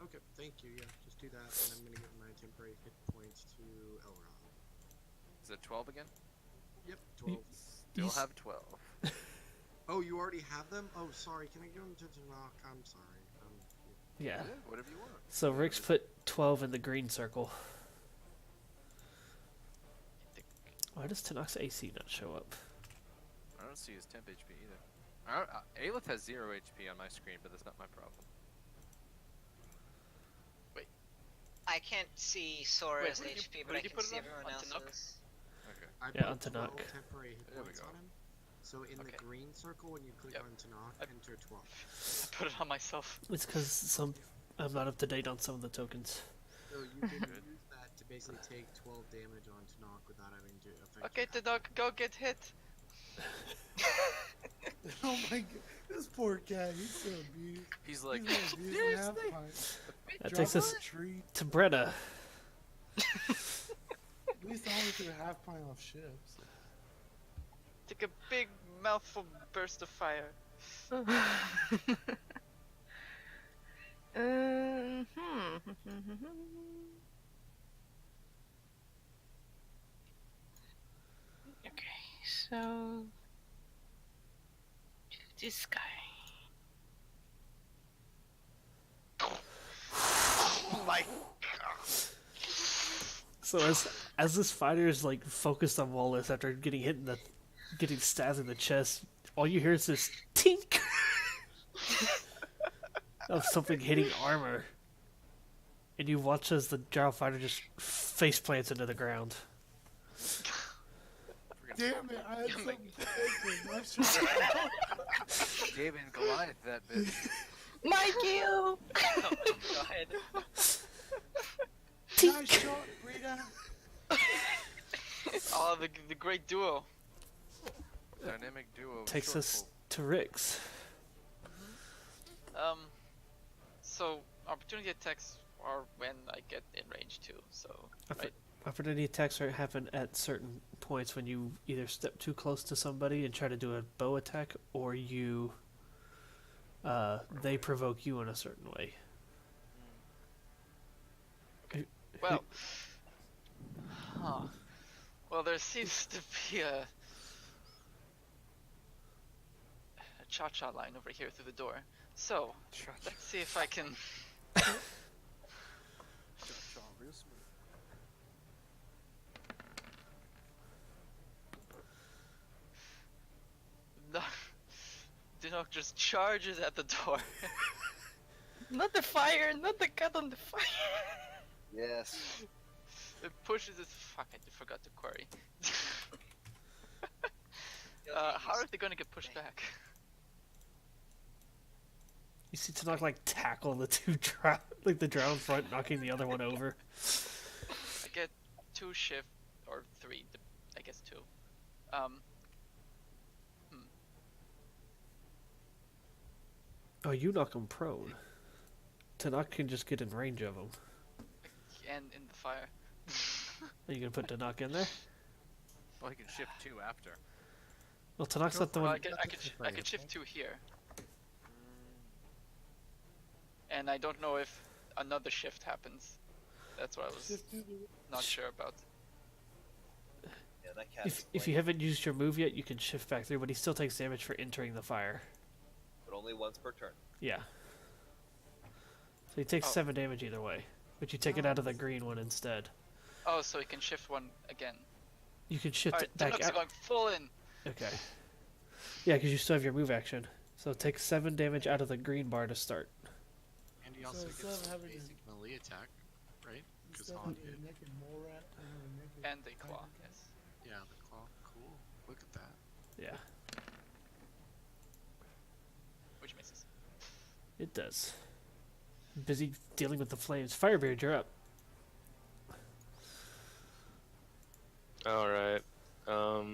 [SPEAKER 6] Okay, thank you, yeah. Just do that, and I'm gonna give my temporary hit points to Elrond.
[SPEAKER 5] Is it 12 again?
[SPEAKER 6] Yep, 12.
[SPEAKER 5] Still have 12.
[SPEAKER 6] Oh, you already have them? Oh, sorry, can I give them to Tanakh? I'm sorry.
[SPEAKER 1] Yeah.
[SPEAKER 5] Whatever you want.
[SPEAKER 1] So Rick's put 12 in the green circle. Why does Tanakh's AC not show up?
[SPEAKER 5] I don't see his temp HP either. Aelith has 0 HP on my screen, but that's not my problem.
[SPEAKER 2] I can't see Sora's
[SPEAKER 4] Wait,
[SPEAKER 2] HP,
[SPEAKER 4] where
[SPEAKER 2] but I
[SPEAKER 4] did you
[SPEAKER 2] can
[SPEAKER 4] put it
[SPEAKER 2] see
[SPEAKER 4] on?
[SPEAKER 2] everyone
[SPEAKER 4] On Tanakh?
[SPEAKER 2] else's.
[SPEAKER 5] Okay.
[SPEAKER 6] I
[SPEAKER 1] Yeah,
[SPEAKER 6] put
[SPEAKER 1] on
[SPEAKER 6] 12
[SPEAKER 1] Tanakh.
[SPEAKER 6] temporary hit
[SPEAKER 5] There we
[SPEAKER 6] points
[SPEAKER 5] go.
[SPEAKER 6] on him. So in the
[SPEAKER 4] Okay.
[SPEAKER 6] green circle, when you click
[SPEAKER 4] Yep.
[SPEAKER 6] on Tanakh,
[SPEAKER 4] I-
[SPEAKER 6] enter 12.
[SPEAKER 4] I put it on myself.
[SPEAKER 1] It's because I'm not up to date on some of the tokens.
[SPEAKER 6] So you can use that to basically take 12 damage on Tanakh without having to affect
[SPEAKER 4] Okay,
[SPEAKER 6] your
[SPEAKER 4] the dog, go get hit.
[SPEAKER 7] Oh my god, this poor cat, he's so abused.
[SPEAKER 5] He's like,
[SPEAKER 7] He's so abused in half pint.
[SPEAKER 1] That
[SPEAKER 7] Drop
[SPEAKER 1] takes us
[SPEAKER 7] a treat.
[SPEAKER 1] to Bretta.
[SPEAKER 7] At least I only took a half pint off ships.
[SPEAKER 4] Take a big mouthful burst of fire.
[SPEAKER 9] Okay, so this guy.
[SPEAKER 4] Oh my
[SPEAKER 1] So as this fighter is like focused on Wallace after getting stabbed in the chest, all you hear is this tink of something hitting armor, and you watch as the gyro fighter just face plants into the ground.
[SPEAKER 7] Damn it, I had something to say.
[SPEAKER 5] David and Goliath, that bitch.
[SPEAKER 9] Mikey!
[SPEAKER 2] Oh my god.
[SPEAKER 7] Nice shot, Brita.
[SPEAKER 4] Oh, the great duo.
[SPEAKER 5] Dynamic duo.
[SPEAKER 1] Takes us to Rick's.
[SPEAKER 4] So opportunity attacks are when I get in range too. So right.
[SPEAKER 1] Opportunity attacks happen at certain points when you either step too close to somebody and try to do a bow attack, or they provoke you in a certain way.
[SPEAKER 4] Well, well, there seems to be a cha-cha line over here through the door. So let's see if I can. No, Dinok just charges at the door.
[SPEAKER 9] Not the fire, not the cut on the fire.
[SPEAKER 3] Yes.
[SPEAKER 4] It pushes it. Fuck! I forgot to query. How are they gonna get pushed back?
[SPEAKER 1] You see Tanakh like tackle the the drow in front, knocking the other one over.
[SPEAKER 4] I get 2 shift or 3. I guess 2.
[SPEAKER 1] Oh, you knock him prone. Tanakh can just get in range of him.
[SPEAKER 4] And in the fire.
[SPEAKER 1] Are you gonna put Tanakh in there?
[SPEAKER 5] Well, he can shift 2 after.
[SPEAKER 1] Well, Tanakh's not the
[SPEAKER 4] Well,
[SPEAKER 1] one.
[SPEAKER 4] I could shift 2 here. And I don't know if another shift happens. That's what I was not sure about.
[SPEAKER 3] Yeah, that cat.
[SPEAKER 1] If you haven't used your move yet, you can shift back through, but he still takes damage for entering the fire.
[SPEAKER 3] But only once per turn.
[SPEAKER 1] Yeah. So he takes
[SPEAKER 4] Oh.
[SPEAKER 1] 7 damage either way, but you take it out of the green one instead.
[SPEAKER 4] Oh, so he can shift 1 again.
[SPEAKER 1] You can shift
[SPEAKER 4] Alright,
[SPEAKER 1] it back
[SPEAKER 4] Dinok's
[SPEAKER 1] out.
[SPEAKER 4] going full in.
[SPEAKER 1] Okay. Yeah, because you still have your move action. So take 7 damage out of the green bar to start.
[SPEAKER 6] And he
[SPEAKER 7] So
[SPEAKER 6] also
[SPEAKER 7] instead
[SPEAKER 6] gets
[SPEAKER 7] of
[SPEAKER 6] a
[SPEAKER 7] having
[SPEAKER 6] basic melee attack, right? Because
[SPEAKER 7] Instead
[SPEAKER 6] on
[SPEAKER 7] of a naked mole rat, I have a naked
[SPEAKER 4] And the claw,
[SPEAKER 7] tiger cat.
[SPEAKER 4] yes.
[SPEAKER 6] yeah, the claw. Cool. Look at that.
[SPEAKER 1] Yeah.
[SPEAKER 4] Which misses.
[SPEAKER 1] It does. Busy dealing with the flames. Firebeard, you're up.
[SPEAKER 8] All right. I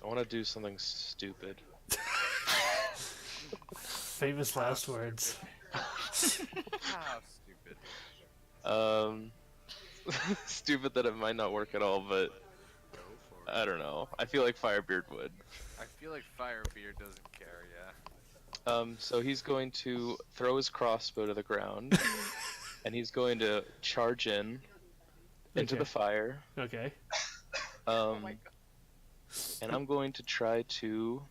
[SPEAKER 8] want to do something stupid.
[SPEAKER 1] Famous last words.
[SPEAKER 5] How stupid.
[SPEAKER 8] Stupid that it might not work at all, but
[SPEAKER 5] Go for it.
[SPEAKER 8] I don't know. I feel like Firebeard would.
[SPEAKER 5] I feel like Firebeard doesn't care, yeah.
[SPEAKER 8] So he's going to throw his crossbow to the ground, and he's going to charge in into
[SPEAKER 1] Okay.
[SPEAKER 8] the fire.
[SPEAKER 1] Okay.
[SPEAKER 8] And I'm going to try to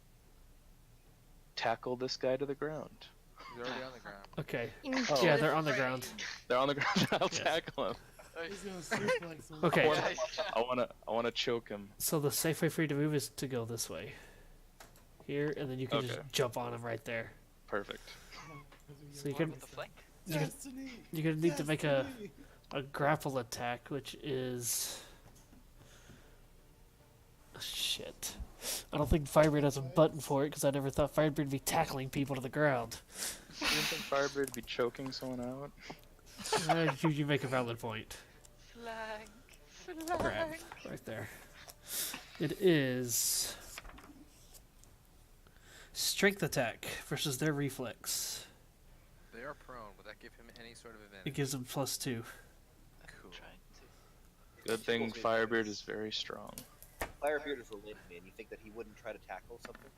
[SPEAKER 8] tackle this guy to the ground.
[SPEAKER 5] He's already on the ground.
[SPEAKER 1] Okay.
[SPEAKER 8] Oh.
[SPEAKER 1] Yeah, they're on the ground.
[SPEAKER 8] They're on the ground. I'll
[SPEAKER 1] Yes.
[SPEAKER 8] tackle him.
[SPEAKER 7] He's gonna suplex him.
[SPEAKER 1] Okay.
[SPEAKER 8] I want to choke him.
[SPEAKER 1] So the safe way for you to move is to go this way. Here, and then you can just
[SPEAKER 8] Okay.
[SPEAKER 1] jump on him right there.
[SPEAKER 8] Perfect.
[SPEAKER 1] So you can-
[SPEAKER 4] With the flank.
[SPEAKER 1] You can-
[SPEAKER 7] Destiny.
[SPEAKER 1] You're gonna need to make a
[SPEAKER 7] Destiny!
[SPEAKER 1] grapple attack, which is... Shit. I don't think Firebeard has a button for it, because I never thought Firebeard would be tackling people to the ground.
[SPEAKER 8] You didn't think Firebeard would be choking someone out?
[SPEAKER 1] You make a valid point.
[SPEAKER 4] Flank.
[SPEAKER 1] Grab. Right there. It is... Strength attack versus their reflex.
[SPEAKER 5] They are prone. Would that give him any sort of
[SPEAKER 1] It
[SPEAKER 5] advantage?
[SPEAKER 1] gives them +2.
[SPEAKER 5] Cool.
[SPEAKER 8] Good thing Firebeard is very strong.
[SPEAKER 3] Firebeard is related to me, and you think that he wouldn't try to tackle something?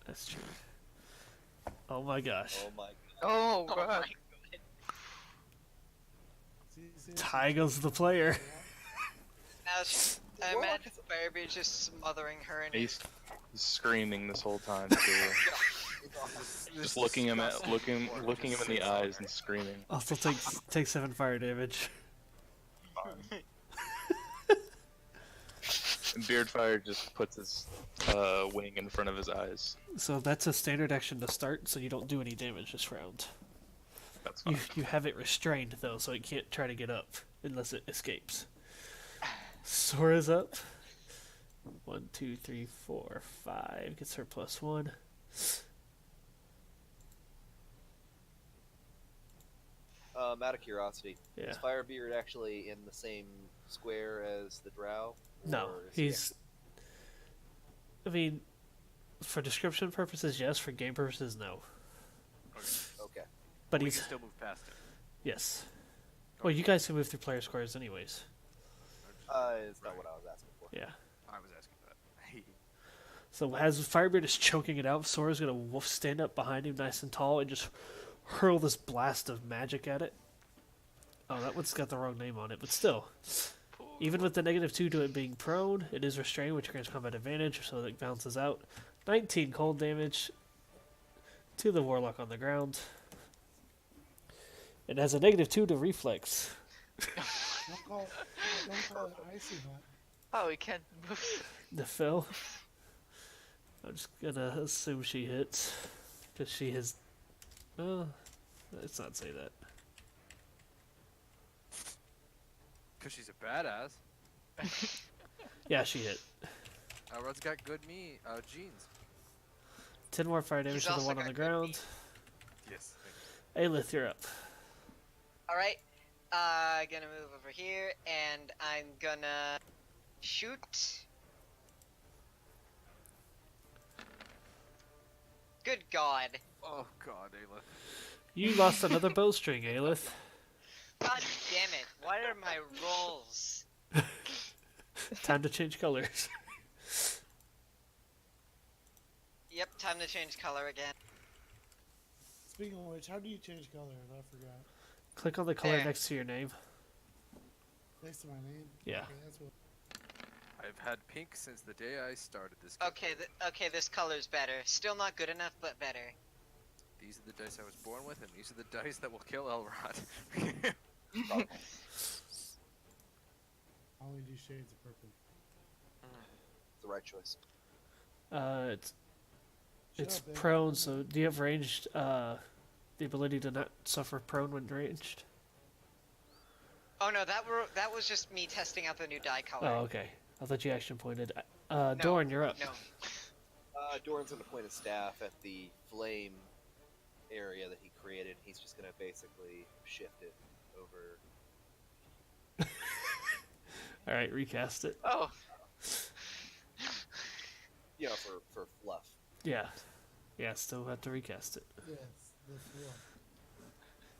[SPEAKER 1] That's true. Oh my gosh.
[SPEAKER 3] Oh my god.
[SPEAKER 4] Oh,
[SPEAKER 2] Oh
[SPEAKER 4] God.
[SPEAKER 2] my
[SPEAKER 7] See,
[SPEAKER 1] Tie goes to the player.
[SPEAKER 2] Now, I imagine Firebeard just smothering her in
[SPEAKER 8] He's screaming this whole time too. Just looking him in the eyes and screaming.
[SPEAKER 1] Also take 7 fire damage.
[SPEAKER 8] And Beardfire just puts his wing in front of his eyes.
[SPEAKER 1] So that's a standard action to start, so you don't do any damage this round.
[SPEAKER 8] That's fine.
[SPEAKER 1] You have it restrained though, so it can't try to get up unless it escapes. Sora's up. 1, 2, 3, 4, 5 gets her +1.
[SPEAKER 3] Out of curiosity,
[SPEAKER 1] Yeah.
[SPEAKER 3] is Firebeard actually in the same square as the Drow?
[SPEAKER 1] No,
[SPEAKER 3] Or is he
[SPEAKER 1] he's. I mean, for description purposes, yes. For game purposes, no.
[SPEAKER 3] Okay.
[SPEAKER 1] But
[SPEAKER 5] We
[SPEAKER 1] he's
[SPEAKER 5] can still move past him.
[SPEAKER 1] yes. Well, you guys can move through player squares anyways.
[SPEAKER 3] It's not what I was asking for.
[SPEAKER 1] Yeah.
[SPEAKER 5] I was asking for that.
[SPEAKER 1] So as Firebeard is choking it out, Sora's gonna stand up behind him nice and tall and just hurl this blast of magic at it. Oh, that one's got the wrong name on it, but still. Even with the -2 to it being prone, it is restrained, which grants combat advantage, so it bounces out. 19 cold damage to the Warlock on the ground. It has a -2 to reflex.
[SPEAKER 7] Don't call it icy hot.
[SPEAKER 4] Oh, we can't move.
[SPEAKER 1] The Phil. I'm just gonna assume she hits. Because she has... let's not say that.
[SPEAKER 5] Because she's a badass.
[SPEAKER 1] Yeah, she hit.
[SPEAKER 5] Rod's got good genes.
[SPEAKER 1] 10 more fire damage
[SPEAKER 2] He's
[SPEAKER 1] to the
[SPEAKER 2] also
[SPEAKER 1] one on the
[SPEAKER 2] got good
[SPEAKER 1] ground.
[SPEAKER 5] Yes.
[SPEAKER 1] Aelith, you're up.
[SPEAKER 2] Alright, gonna move over here, and I'm gonna shoot. Good God.
[SPEAKER 5] Oh god, Ayla.
[SPEAKER 1] You lost another bowstring, Aelith.
[SPEAKER 2] God damn it. What are my rolls?
[SPEAKER 1] Time to change colors.
[SPEAKER 2] Yep, time to change color again.
[SPEAKER 7] Speaking of which, how do you change color? I forgot.
[SPEAKER 1] Click on the color
[SPEAKER 2] There.
[SPEAKER 1] next to your name.
[SPEAKER 7] Next to my name.
[SPEAKER 1] Yeah.
[SPEAKER 7] Okay, that's what.
[SPEAKER 5] I've had pink since the day I started this game.
[SPEAKER 2] Okay, okay, this color's better. Still not good enough, but better.
[SPEAKER 5] These are the dice I was born with, and these are the dice that will kill Elrod.
[SPEAKER 7] I only do shades of purple.
[SPEAKER 3] It's the right choice.
[SPEAKER 1] It's
[SPEAKER 7] Shut up,
[SPEAKER 1] prone,
[SPEAKER 7] baby.
[SPEAKER 1] so do you have ranged, the ability to not suffer prone when ranged?
[SPEAKER 2] Oh no, that was just me testing out the new dye color.
[SPEAKER 1] Oh, okay. I thought you action pointed. Dorn, you're up.
[SPEAKER 2] No.
[SPEAKER 3] Doran's going to point his staff at the flame area that he created. He's just going to basically shift it over.
[SPEAKER 1] All right, recast it.
[SPEAKER 4] Oh,
[SPEAKER 3] You know, for fluff.
[SPEAKER 1] Yeah. Yeah, still have to recast it.
[SPEAKER 7] Yes, that's what.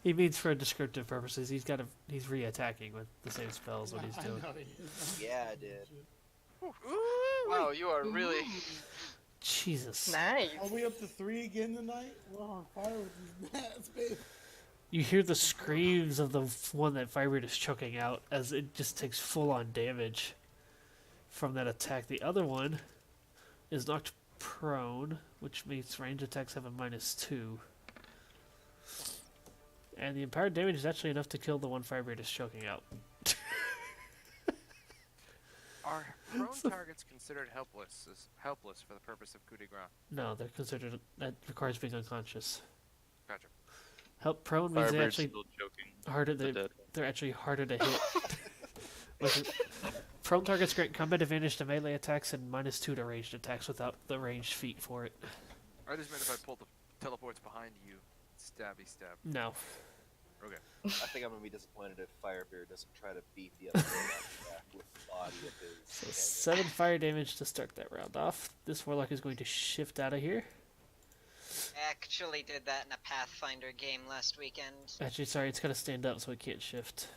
[SPEAKER 1] He means for descriptive purposes. He's re-attacking with the same spells. What he's doing.
[SPEAKER 7] I know he is.
[SPEAKER 3] Yeah, I did.
[SPEAKER 4] wow, you are really.
[SPEAKER 1] Jesus.
[SPEAKER 9] Nice.
[SPEAKER 7] Are we up to 3 again tonight? We're on fire with these gnats, baby.
[SPEAKER 1] You hear the screams of the one that Firebird is choking out as it just takes full-on damage from that attack. The other one is knocked prone, which means range attacks have a -2. And the empowered damage is actually enough to kill the one Firebird is choking out.
[SPEAKER 5] Are prone targets considered helpless for the purpose of coup de grace?
[SPEAKER 1] No, they're considered. That requires being unconscious.
[SPEAKER 5] Gotcha.
[SPEAKER 1] Prone means they
[SPEAKER 8] Firebird's
[SPEAKER 1] actually
[SPEAKER 8] still choking.
[SPEAKER 1] harder.
[SPEAKER 8] the dead.
[SPEAKER 1] They're actually harder to hit. Prone targets grant combat advantage to melee attacks and -2 to ranged attacks without the ranged feat for it.
[SPEAKER 5] I just meant if I pull the teleports behind you, stabby stab.
[SPEAKER 1] No.
[SPEAKER 5] Okay.
[SPEAKER 3] I think I'm going to be disappointed if Firebeard doesn't try to beat the other guy back with the body of his.
[SPEAKER 1] So
[SPEAKER 3] companion.
[SPEAKER 1] 7 fire damage to start that round off. This warlock is going to shift out of here.
[SPEAKER 2] I actually did that in a Pathfinder game last weekend.
[SPEAKER 1] Actually, sorry, it's got to stand up so it can't shift.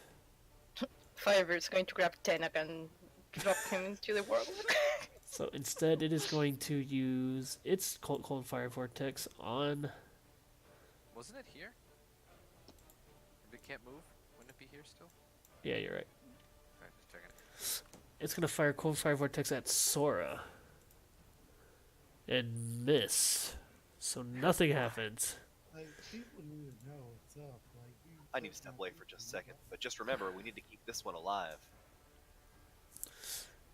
[SPEAKER 9] Firebird's going to grab Tenak and drop him into the world.
[SPEAKER 1] So instead, it is going to use its cold fire vortex on.
[SPEAKER 5] Wasn't it here? If it can't move, wouldn't it be here still?
[SPEAKER 1] Yeah, you're right.
[SPEAKER 5] Alright, just checking it.
[SPEAKER 1] It's going to fire cold fire vortex at Sora. And miss. So nothing happens.
[SPEAKER 7] Like, people need to know what's up. Like, you
[SPEAKER 3] I need to step away for just a second, but just remember, we need to keep this one alive.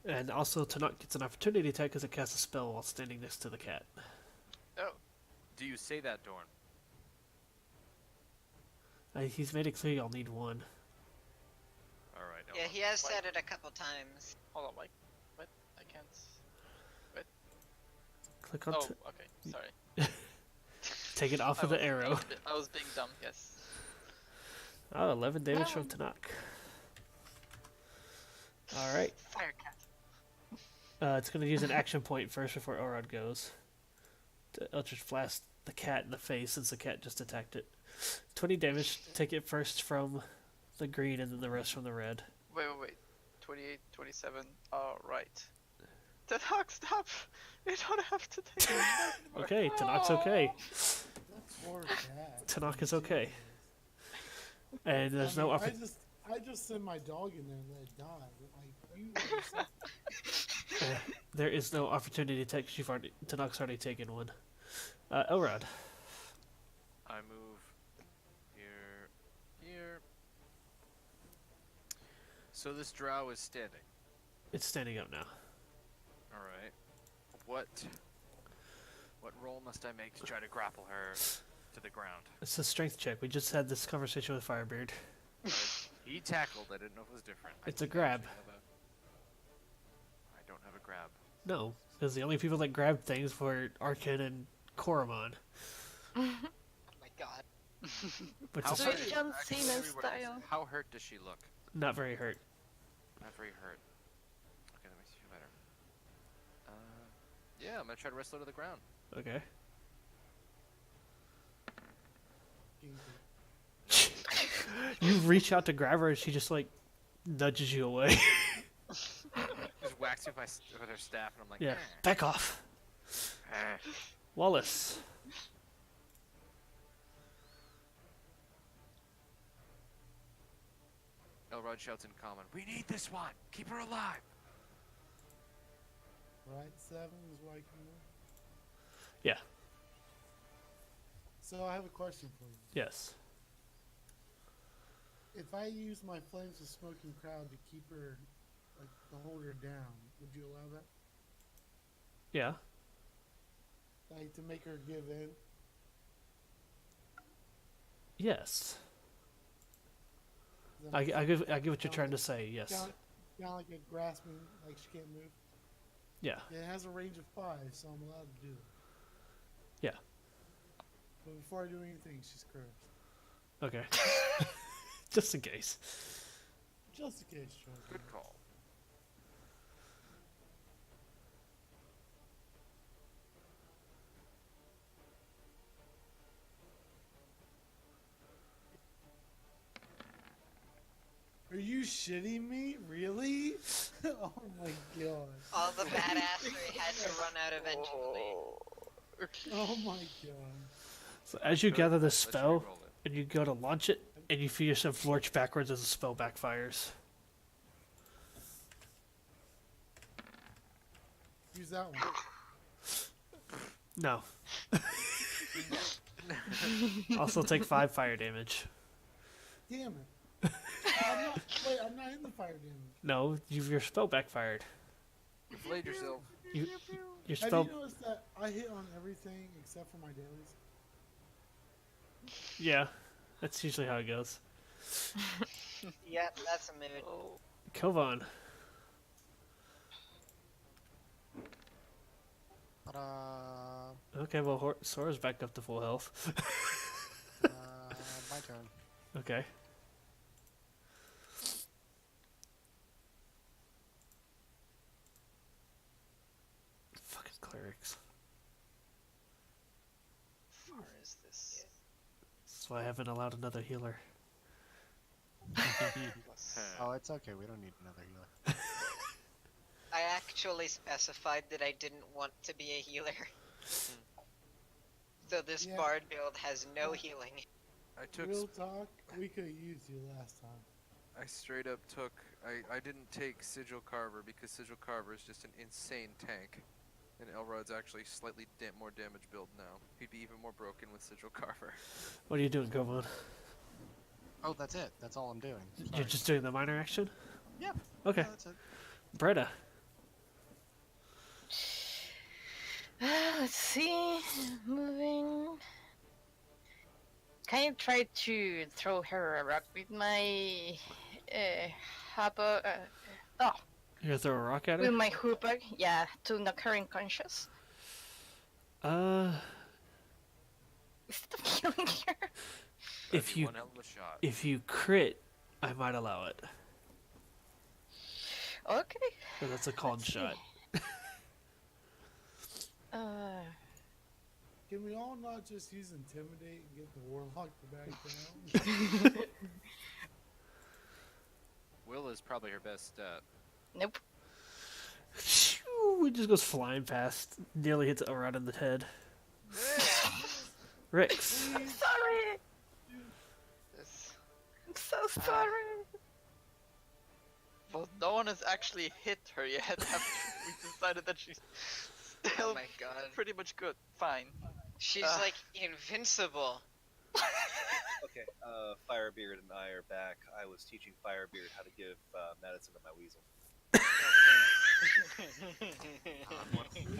[SPEAKER 1] And also, Tanakh gets an opportunity attack because it casts a spell while standing next to the cat.
[SPEAKER 4] Oh,
[SPEAKER 5] Do you say that, Dorn?
[SPEAKER 1] He's made it clear you'll need one.
[SPEAKER 5] Alright.
[SPEAKER 2] Yeah, he has said it a couple times.
[SPEAKER 4] hold on, Mike. What? I can't.
[SPEAKER 1] Click on
[SPEAKER 4] Oh, okay. Sorry.
[SPEAKER 1] take it off of the arrow.
[SPEAKER 4] I was being dumb. Yes.
[SPEAKER 1] Oh, 11 damage from Tanakh. Alright.
[SPEAKER 4] Fire cat.
[SPEAKER 1] It's going to use an action point first before Orod goes. To Eldritch Blast the cat in the face since the cat just attacked it. 20 damage. Take it first from the green and then the rest from the red.
[SPEAKER 4] Wait. 28, 27. Right. Tenak, stop! You don't have to take it anymore.
[SPEAKER 1] Okay, Tanakh's okay.
[SPEAKER 7] poor cat.
[SPEAKER 1] Tanakh is okay. And there's no
[SPEAKER 7] I just send my dog in there and let it die. Like, you
[SPEAKER 1] there is no opportunity to take. Tanakh's already taken one. Elrod.
[SPEAKER 5] I move here. So this drow is standing.
[SPEAKER 1] It's standing up now.
[SPEAKER 5] Alright. What roll must I make to try to grapple her to the ground?
[SPEAKER 1] It's a strength check. We just had this conversation with Firebeard.
[SPEAKER 5] He tackled, I didn't know if it was different.
[SPEAKER 1] It's a grab.
[SPEAKER 5] I don't have a grab.
[SPEAKER 1] No, because the only people that grabbed things were Arkin and Koromon.
[SPEAKER 2] Oh my god.
[SPEAKER 1] Which
[SPEAKER 5] How
[SPEAKER 1] is
[SPEAKER 5] hurt is-
[SPEAKER 9] John
[SPEAKER 5] actually,
[SPEAKER 9] Cena
[SPEAKER 5] let me word this.
[SPEAKER 9] style.
[SPEAKER 5] How hurt does she look?
[SPEAKER 1] not very hurt.
[SPEAKER 5] Not very hurt. Okay, that makes me feel better. Yeah, I'm gonna try to wrestle her to the ground.
[SPEAKER 1] Okay. You reach out to grab her and she just like nudges you away.
[SPEAKER 5] Just whacks me with her staff, and I'm like,
[SPEAKER 1] Yeah. Back off. Wallace.
[SPEAKER 5] Elrod shouts in common, "We need this one! Keep her alive!"
[SPEAKER 7] right, 7 is what I can move.
[SPEAKER 1] Yeah.
[SPEAKER 7] So I have a question for you.
[SPEAKER 1] Yes.
[SPEAKER 7] If I use my flames of smoking crowd to keep her, like, to hold her down, would you allow that?
[SPEAKER 1] Yeah.
[SPEAKER 7] Like, to make her give in?
[SPEAKER 1] Yes.
[SPEAKER 7] Does that
[SPEAKER 1] I
[SPEAKER 7] make
[SPEAKER 1] get what you're trying to say. Yes.
[SPEAKER 7] Kind of like a grasping, like she can't move.
[SPEAKER 1] Yeah.
[SPEAKER 7] It has a range of 5, so I'm allowed to do it. But before I do anything, she's cursed.
[SPEAKER 1] Okay. Just in case.
[SPEAKER 7] Just in case, Charles.
[SPEAKER 5] Good call.
[SPEAKER 7] Are you shitting me? Really? Oh my god.
[SPEAKER 2] All the badassery had to run out eventually.
[SPEAKER 7] Oh my god.
[SPEAKER 1] So as you
[SPEAKER 5] Good.
[SPEAKER 1] gather the
[SPEAKER 5] Let's
[SPEAKER 1] spell,
[SPEAKER 5] re-roll it.
[SPEAKER 1] and you go to launch it, and you feel yourself lurch backwards as the spell backfires.
[SPEAKER 7] Use that one.
[SPEAKER 1] No. Also take 5 fire damage.
[SPEAKER 7] Damn it. I'm not in the fire damage.
[SPEAKER 1] No, your spell backfired.
[SPEAKER 5] You flayed yourself.
[SPEAKER 1] Your
[SPEAKER 7] Have
[SPEAKER 1] spell,
[SPEAKER 7] you noticed that I hit on everything except for my dailies?
[SPEAKER 1] yeah, that's usually how it goes.
[SPEAKER 2] Yeah, that's a mood.
[SPEAKER 1] Kovan.
[SPEAKER 6] Ta-da!
[SPEAKER 1] Okay, well, Sora's back up to full health.
[SPEAKER 6] My turn.
[SPEAKER 1] Okay. Fucking clerics.
[SPEAKER 4] How far is this?
[SPEAKER 1] That's why I haven't allowed another healer.
[SPEAKER 4] Plus.
[SPEAKER 6] Oh, it's okay. We don't need another healer.
[SPEAKER 2] I actually specified that I didn't want to be a healer. So this
[SPEAKER 7] Yeah.
[SPEAKER 2] bard build has no healing.
[SPEAKER 5] I took.
[SPEAKER 7] Real talk, we could have used you last time.
[SPEAKER 5] I straight up took. I didn't take Sigil Carver because Sigil Carver is just an insane tank, and Elrod's actually slightly more damage build now. He'd be even more broken with Sigil Carver.
[SPEAKER 1] What are you doing, Kovan?
[SPEAKER 6] Oh, that's it. That's all I'm doing.
[SPEAKER 1] You're
[SPEAKER 6] Sorry.
[SPEAKER 1] just doing the minor action?
[SPEAKER 6] Yep.
[SPEAKER 1] Okay.
[SPEAKER 6] Yeah, that's it.
[SPEAKER 1] Bretta.
[SPEAKER 9] Let's see. Moving. Can I try to throw her a rock with my hopper?
[SPEAKER 1] You're gonna throw a rock at
[SPEAKER 9] With
[SPEAKER 1] her?
[SPEAKER 9] my hooper, yeah, to knock her unconscious.
[SPEAKER 1] Uh,
[SPEAKER 9] Instead of killing her.
[SPEAKER 5] That'd
[SPEAKER 1] if
[SPEAKER 5] be
[SPEAKER 1] you
[SPEAKER 5] one hell of a shot.
[SPEAKER 1] if you crit, I might allow it.
[SPEAKER 9] Okay.
[SPEAKER 1] But that's a called
[SPEAKER 9] Let's see.
[SPEAKER 1] shot.
[SPEAKER 7] Can we all not just use Intimidate and get the Warlock to back down?
[SPEAKER 5] Will is probably her best stat.
[SPEAKER 9] Nope.
[SPEAKER 1] Shoo, it just goes flying past. Nearly hits Elrod in the head. Rix.
[SPEAKER 9] I'm sorry.
[SPEAKER 4] This.
[SPEAKER 9] I'm so sorry.
[SPEAKER 4] Well, no one has actually hit her yet after we decided that she's still
[SPEAKER 2] Oh my god.
[SPEAKER 4] pretty much good. Fine.
[SPEAKER 2] She's like invincible.
[SPEAKER 3] Okay, Firebeard and I are back. I was teaching Firebeard how to give medicine to my weasel.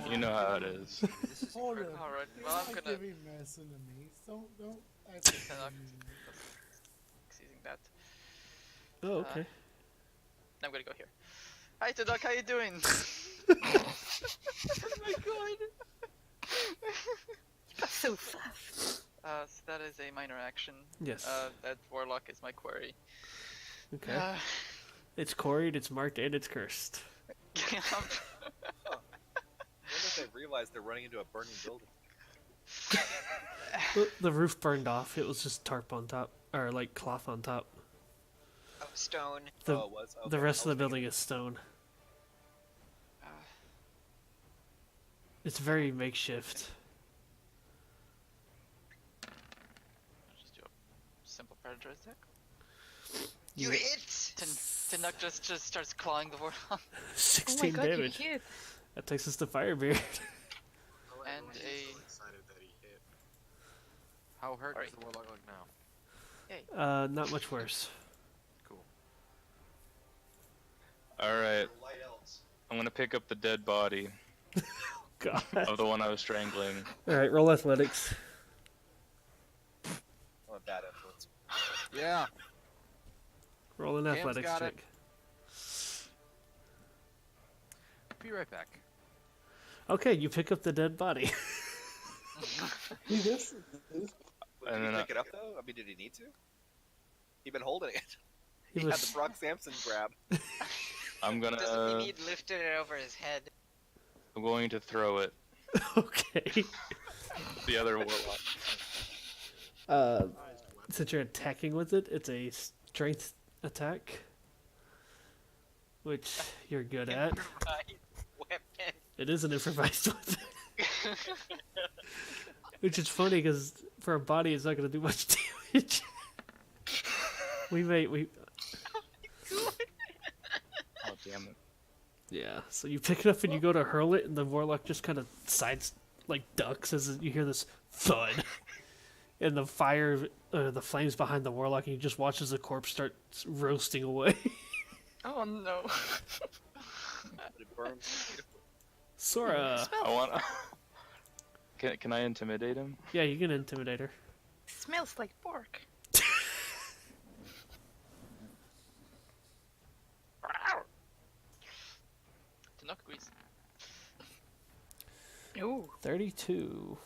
[SPEAKER 8] You know how it is.
[SPEAKER 5] This is
[SPEAKER 7] Hold on.
[SPEAKER 4] Alright,
[SPEAKER 7] You're
[SPEAKER 4] well, I'm
[SPEAKER 7] not
[SPEAKER 4] gonna.
[SPEAKER 7] giving medicine to me. Don't act like
[SPEAKER 4] Cannot-
[SPEAKER 7] you're using it.
[SPEAKER 4] Seizing that.
[SPEAKER 1] Oh, okay.
[SPEAKER 4] I'm gonna go here. Hi, Tadok, how you doing?
[SPEAKER 9] Oh my god. That's so fast.
[SPEAKER 4] So that is a minor action.
[SPEAKER 1] Yes.
[SPEAKER 4] That warlock is my query.
[SPEAKER 1] Okay. It's quarried, it's marked, and it's cursed.
[SPEAKER 3] I wonder if they realize they're running into a burning building.
[SPEAKER 1] The roof burned off. It was just tarp on top, or like cloth on top.
[SPEAKER 2] Oh, stone.
[SPEAKER 1] The
[SPEAKER 3] Oh, it was?
[SPEAKER 1] the
[SPEAKER 3] Okay,
[SPEAKER 1] rest
[SPEAKER 3] I
[SPEAKER 1] of the
[SPEAKER 3] was
[SPEAKER 1] building is stone.
[SPEAKER 4] Uh,
[SPEAKER 1] It's very makeshift.
[SPEAKER 4] I'll just do a simple predator attack.
[SPEAKER 2] You
[SPEAKER 1] Yeah.
[SPEAKER 2] hit!
[SPEAKER 4] Tadok just starts clawing the warlock.
[SPEAKER 9] Oh my
[SPEAKER 1] 16
[SPEAKER 9] god, you
[SPEAKER 1] damage.
[SPEAKER 9] hit.
[SPEAKER 1] That takes us to Firebeard.
[SPEAKER 4] And a-
[SPEAKER 6] excited that he hit.
[SPEAKER 5] How hurt
[SPEAKER 4] Alright.
[SPEAKER 5] does the warlock look now?
[SPEAKER 1] Not much worse.
[SPEAKER 5] Cool.
[SPEAKER 8] All right. I'm gonna pick up the dead body
[SPEAKER 1] God.
[SPEAKER 8] of the one I was strangling.
[SPEAKER 1] All right, roll athletics.
[SPEAKER 3] I'm a bad influence.
[SPEAKER 5] Yeah.
[SPEAKER 1] Roll an
[SPEAKER 5] Cam's
[SPEAKER 1] athletics
[SPEAKER 5] got it.
[SPEAKER 1] check.
[SPEAKER 5] Be right back.
[SPEAKER 1] Okay, you pick up the dead body.
[SPEAKER 7] See this?
[SPEAKER 3] Did
[SPEAKER 8] And
[SPEAKER 3] he
[SPEAKER 8] then
[SPEAKER 3] pick it up though? I mean, did he need to? He'd been holding it.
[SPEAKER 1] He
[SPEAKER 3] He had
[SPEAKER 1] was
[SPEAKER 3] the Brock Sampson grab.
[SPEAKER 8] I'm
[SPEAKER 2] Doesn't
[SPEAKER 8] gonna
[SPEAKER 2] he need lifted it over his head?
[SPEAKER 8] I'm going to throw it.
[SPEAKER 1] okay.
[SPEAKER 8] The other warlock.
[SPEAKER 1] Since you're attacking with it, it's a strength attack, which you're good at.
[SPEAKER 2] Right. Weapon.
[SPEAKER 1] It is an improvised weapon. Which is funny because for a body, it's not going to do much damage. we
[SPEAKER 8] Oh damn it.
[SPEAKER 1] yeah. So you pick it up and you go to hurl it, and the warlock just kind of sides like ducks as you hear this thud, and the flames behind the warlock, and you just watch as the corpse starts roasting away.
[SPEAKER 4] Oh no.
[SPEAKER 3] But it burns beautifully.
[SPEAKER 1] Sora.
[SPEAKER 8] I want. Can I intimidate him?
[SPEAKER 1] Yeah, you can intimidate her.
[SPEAKER 9] Smells like pork.
[SPEAKER 4] To knock grease.
[SPEAKER 9] Ooh.
[SPEAKER 1] 32.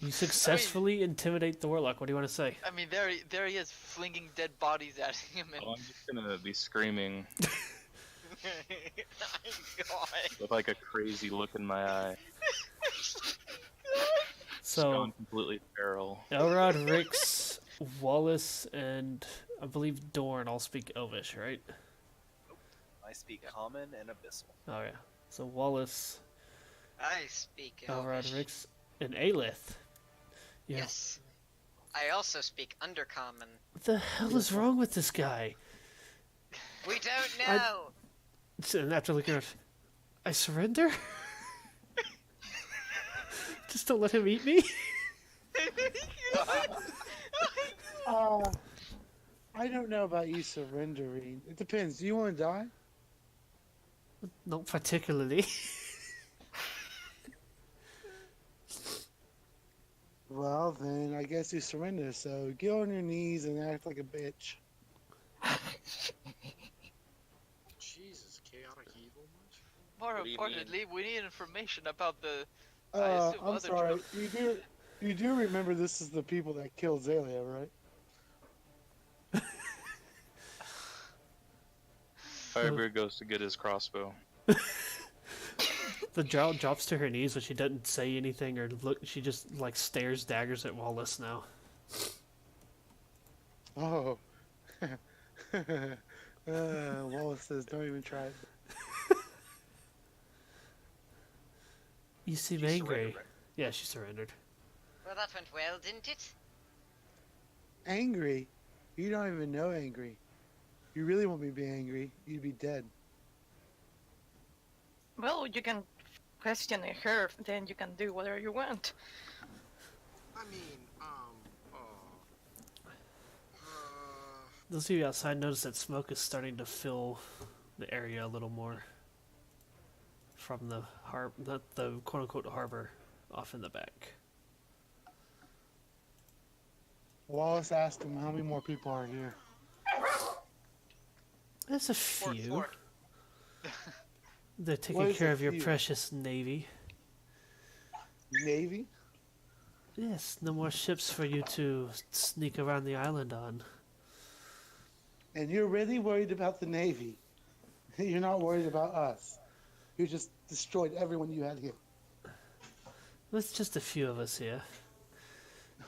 [SPEAKER 1] You successfully intimidate the warlock. What do you want to say?
[SPEAKER 4] I mean, there he is, flinging dead bodies at him, and
[SPEAKER 8] Oh, I'm just gonna be screaming
[SPEAKER 2] God.
[SPEAKER 8] with like a crazy look in my eye.
[SPEAKER 1] So,
[SPEAKER 8] Gone completely feral.
[SPEAKER 1] Elrod, Rix, Wallace, and I believe Dorn all speak Elvish, right?
[SPEAKER 3] I speak common and abyssal.
[SPEAKER 1] Oh yeah. So Wallace,
[SPEAKER 2] I speak
[SPEAKER 1] Elrod,
[SPEAKER 2] Elvish.
[SPEAKER 1] Rix, and Aelith. Yeah.
[SPEAKER 2] Yes. I also speak Undercommon.
[SPEAKER 1] What the hell is wrong with this guy?
[SPEAKER 2] We don't know.
[SPEAKER 1] And after looking at, I surrender. Just don't let him eat me.
[SPEAKER 7] I don't know about you surrendering. It depends. Do you want to die?
[SPEAKER 1] Not particularly.
[SPEAKER 7] Well, then I guess you surrender. So get on your knees and act like a bitch.
[SPEAKER 6] Jesus, chaotic evil much?
[SPEAKER 4] more
[SPEAKER 3] What do you
[SPEAKER 4] importantly, we need information about the. I assume
[SPEAKER 7] I'm
[SPEAKER 4] other
[SPEAKER 7] sorry. You do remember this is the people that killed Zalia, right?
[SPEAKER 8] Firebeard goes to get his crossbow.
[SPEAKER 1] The drow drops to her knees, but she doesn't say anything or look. She just like stares daggers at Wallace now.
[SPEAKER 7] Oh. Wallace says, "Don't even try it."
[SPEAKER 1] You seem
[SPEAKER 3] She
[SPEAKER 1] angry.
[SPEAKER 3] surrendered, right?
[SPEAKER 1] Yeah, she surrendered.
[SPEAKER 2] Well, that went well, didn't it?
[SPEAKER 7] Angry? You don't even know angry. You really want me to be angry? You'd be dead.
[SPEAKER 9] Well, you can question her, then you can do whatever you want.
[SPEAKER 6] I mean,
[SPEAKER 1] Those of you outside notice that smoke is starting to fill the area a little more from the not the quote-unquote harbor off in the back.
[SPEAKER 7] Wallace asked him how many more people are here.
[SPEAKER 1] There's a
[SPEAKER 4] Fork,
[SPEAKER 1] few.
[SPEAKER 4] fork.
[SPEAKER 1] They're
[SPEAKER 7] What
[SPEAKER 1] taking
[SPEAKER 7] is
[SPEAKER 1] care
[SPEAKER 7] a
[SPEAKER 1] of your
[SPEAKER 7] few?
[SPEAKER 1] precious navy.
[SPEAKER 7] Navy?
[SPEAKER 1] Yes, no more ships for you to sneak around the island on.
[SPEAKER 7] And you're really worried about the Navy. You're not worried about us. You just destroyed everyone you had here.
[SPEAKER 1] There's just a few of us here.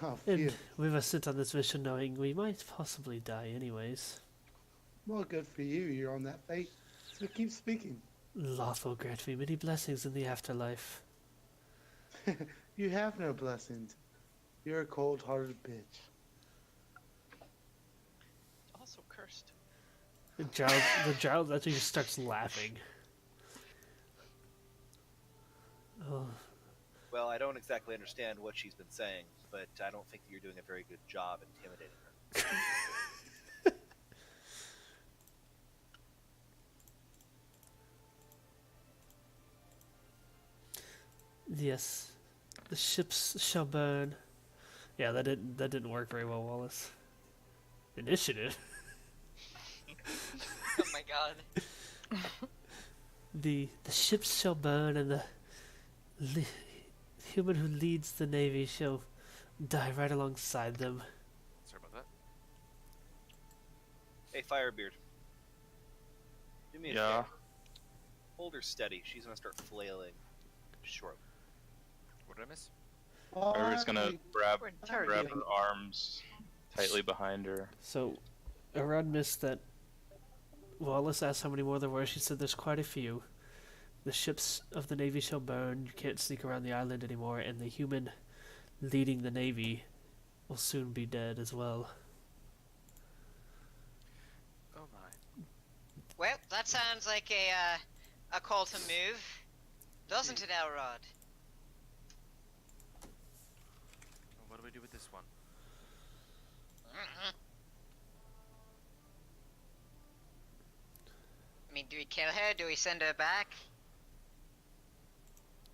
[SPEAKER 7] Oh,
[SPEAKER 1] And
[SPEAKER 7] phew.
[SPEAKER 1] we were sent on this mission knowing we might possibly die anyways.
[SPEAKER 7] Well, good for you. You're on that fate. So keep speaking.
[SPEAKER 1] Loth will grant me many blessings in the afterlife.
[SPEAKER 7] You have no blessings. You're a cold-hearted bitch.
[SPEAKER 4] Also cursed.
[SPEAKER 1] The drow actually just starts laughing. Oh,
[SPEAKER 3] Well, I don't exactly understand what she's been saying, but I don't think that you're doing a very good job intimidating her.
[SPEAKER 1] yes. The ships shall burn. Yeah, that didn't work very well, Wallace. Initiative.
[SPEAKER 2] Oh my god.
[SPEAKER 1] The ships shall burn and the human who leads the Navy shall die right alongside them.
[SPEAKER 5] Sorry about that.
[SPEAKER 3] Hey, Firebeard. Do me a
[SPEAKER 8] Yeah.
[SPEAKER 3] favor. Hold her steady. She's gonna start flailing. Short.
[SPEAKER 5] What did I miss?
[SPEAKER 8] Firebeard's gonna grab
[SPEAKER 4] We're
[SPEAKER 8] grab
[SPEAKER 4] interrogating.
[SPEAKER 8] her arms tightly behind her.
[SPEAKER 1] So, Arad missed that. Wallace asked how many more there were. She said there's quite a few. The ships of the Navy shall burn. You can't sneak around the island anymore, and the human leading the Navy will soon be dead as well.
[SPEAKER 5] Oh my.
[SPEAKER 2] Well, that sounds like a call to move, doesn't it, Elrod?
[SPEAKER 5] Well, what do we do with this one?
[SPEAKER 2] I mean, do we kill her? Do we send her back?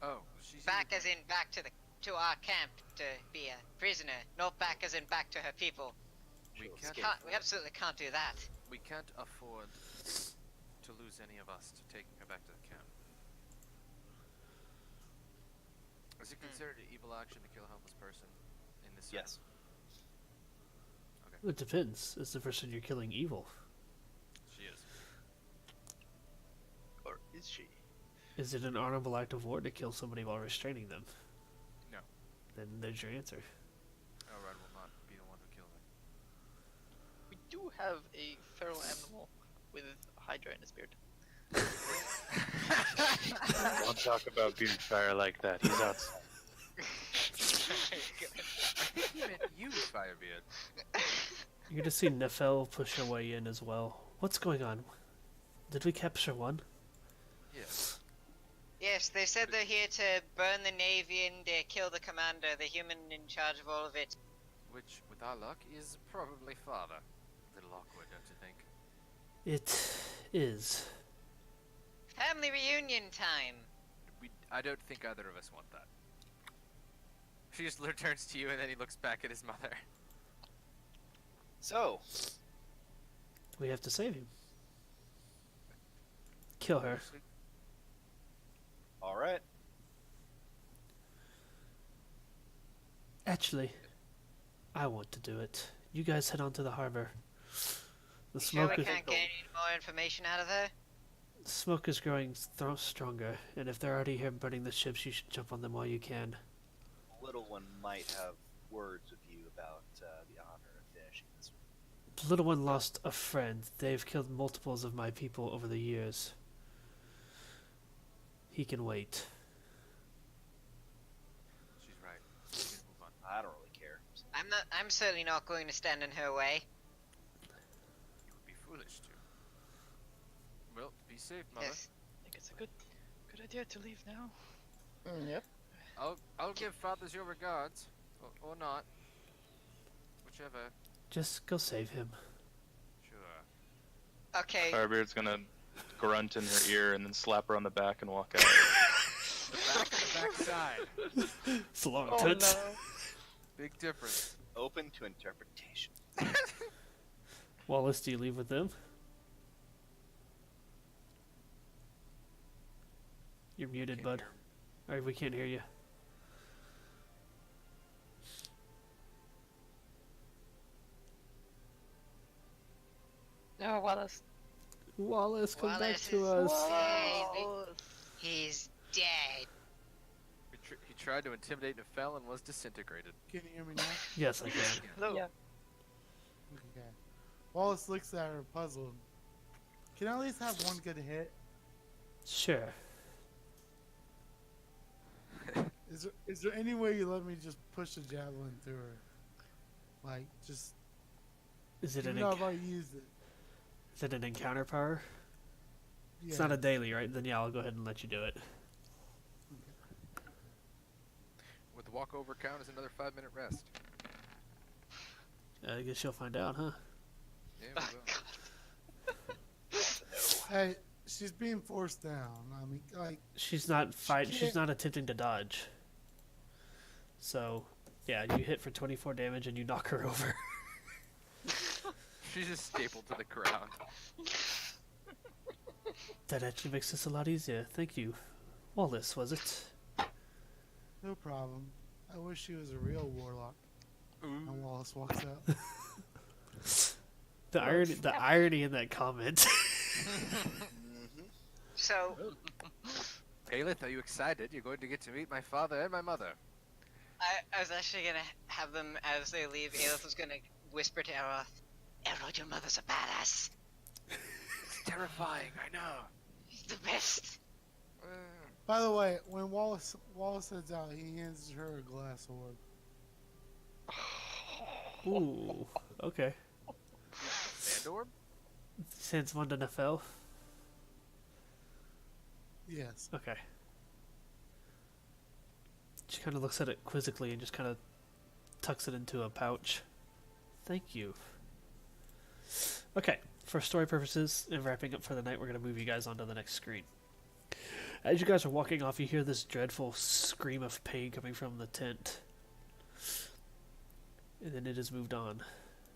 [SPEAKER 5] Oh, she's
[SPEAKER 2] Back as in back to our camp to be a prisoner, not back as in back to her people.
[SPEAKER 5] We can't.
[SPEAKER 2] We absolutely can't do that.
[SPEAKER 5] We can't afford to lose any of us to taking her back to the camp. Is it considered an evil action to kill a helpless person in this?
[SPEAKER 3] Yes.
[SPEAKER 1] It depends. Is the person you're killing evil?
[SPEAKER 5] She is.
[SPEAKER 4] Or is she?
[SPEAKER 1] Is it an honorable act of war to kill somebody while restraining them?
[SPEAKER 5] No.
[SPEAKER 1] Then there's your answer.
[SPEAKER 5] Elrod will not be the one who kills her.
[SPEAKER 4] We do have a feral animal with a hydra in his beard.
[SPEAKER 8] Don't talk about Beardfire like that. He's outside.
[SPEAKER 5] I think you meant you, Firebeard.
[SPEAKER 1] You're gonna see Nefel push her way in as well. What's going on? Did we capture one?
[SPEAKER 5] Yes.
[SPEAKER 2] Yes, they said they're here to burn the navy and kill the commander, the human in charge of all of it.
[SPEAKER 5] Which, with our luck, is probably father. A little awkward, don't you think?
[SPEAKER 1] It is.
[SPEAKER 2] Family reunion time.
[SPEAKER 5] I don't think either of us want that. She just turns to you and then he looks back at his mother.
[SPEAKER 3] So,
[SPEAKER 1] We have to save him. Kill her.
[SPEAKER 3] all right.
[SPEAKER 1] Actually, I want to do it. You guys head on to the harbor. The
[SPEAKER 2] Sure
[SPEAKER 1] smoke
[SPEAKER 2] we
[SPEAKER 1] is
[SPEAKER 2] can't get any more information out of her?
[SPEAKER 1] smoke is growing stronger, and if they're already here burning the ships, you should jump on them while you can.
[SPEAKER 3] Little one might have words with you about the honor of finishing this.
[SPEAKER 1] The little one lost a friend. They've killed multiples of my people over the years. He can wait.
[SPEAKER 5] She's right. We need to move on.
[SPEAKER 3] I don't really care.
[SPEAKER 2] I'm certainly not going to stand in her way.
[SPEAKER 5] You would be foolish to. Well, be safe, mother.
[SPEAKER 2] Yes.
[SPEAKER 4] I think it's a good idea to leave now.
[SPEAKER 9] Yep.
[SPEAKER 5] I'll give fathers your regards, or not, whichever.
[SPEAKER 1] Just go save him.
[SPEAKER 5] Sure.
[SPEAKER 2] Okay.
[SPEAKER 8] Firebeard's gonna grunt in her ear and then slap her on the back and walk out.
[SPEAKER 5] The backside.
[SPEAKER 1] It's a long
[SPEAKER 4] Oh
[SPEAKER 1] tits.
[SPEAKER 4] no.
[SPEAKER 5] Big difference.
[SPEAKER 3] Open to interpretation.
[SPEAKER 1] Wallace, do you leave with them? You're muted,
[SPEAKER 5] Can't
[SPEAKER 1] bud.
[SPEAKER 5] hear.
[SPEAKER 1] Alright, we can't hear you.
[SPEAKER 9] No, Wallace.
[SPEAKER 1] Wallace, come back
[SPEAKER 2] Wallace
[SPEAKER 1] to
[SPEAKER 2] is-
[SPEAKER 1] us.
[SPEAKER 2] Hey, he's dead.
[SPEAKER 5] He tried to intimidate and fell and was disintegrated.
[SPEAKER 7] Can you hear me now?
[SPEAKER 1] Yes, I can.
[SPEAKER 4] Hello.
[SPEAKER 9] Yeah.
[SPEAKER 7] Okay. Wallace looks at her puzzled. Can I at least have one good hit?
[SPEAKER 1] Sure.
[SPEAKER 7] Is there any way you let me just push a javelin through her? Like, just
[SPEAKER 1] Is it
[SPEAKER 7] even
[SPEAKER 1] an
[SPEAKER 7] though I've already used it.
[SPEAKER 1] is it an encounter power?
[SPEAKER 7] Yeah.
[SPEAKER 1] It's not a daily, right? Then yeah, I'll go ahead and let you do it.
[SPEAKER 5] With the walkover count is another 5-minute rest.
[SPEAKER 1] I guess you'll find out, huh?
[SPEAKER 5] Yeah, we will.
[SPEAKER 7] Hey, she's being forced down. I mean, like,
[SPEAKER 1] She's not She's
[SPEAKER 7] can't-
[SPEAKER 1] not attempting to dodge. So, yeah, you hit for 24 damage and you knock her over.
[SPEAKER 5] She's just stapled to the ground.
[SPEAKER 1] That actually makes this a lot easier. Thank you. Wallace, was it?
[SPEAKER 7] No problem. I wish he was a real warlock. And Wallace walks out.
[SPEAKER 1] The irony in that comment.
[SPEAKER 2] So,
[SPEAKER 5] Paleth, are you excited? You're going to get to meet my father and my mother.
[SPEAKER 2] I was actually gonna have them, as they leave, Aelith was gonna whisper to Elroth, Elroth, your mother's a badass.
[SPEAKER 5] It's terrifying, I know.
[SPEAKER 2] She's the best.
[SPEAKER 7] By the way, when Wallace heads out, he hands her a glass orb.
[SPEAKER 1] Ooh, okay.
[SPEAKER 5] Sandorb?
[SPEAKER 1] Sends one to Nefel.
[SPEAKER 7] Yes.
[SPEAKER 1] Okay. She kind of looks at it quizzically and just kind of tucks it into a pouch. Thank you. Okay, for story purposes and wrapping up for the night, we're going to move you guys onto the next screen. As you guys are walking off, you hear this dreadful scream of pain coming from the tent. And then it has moved on.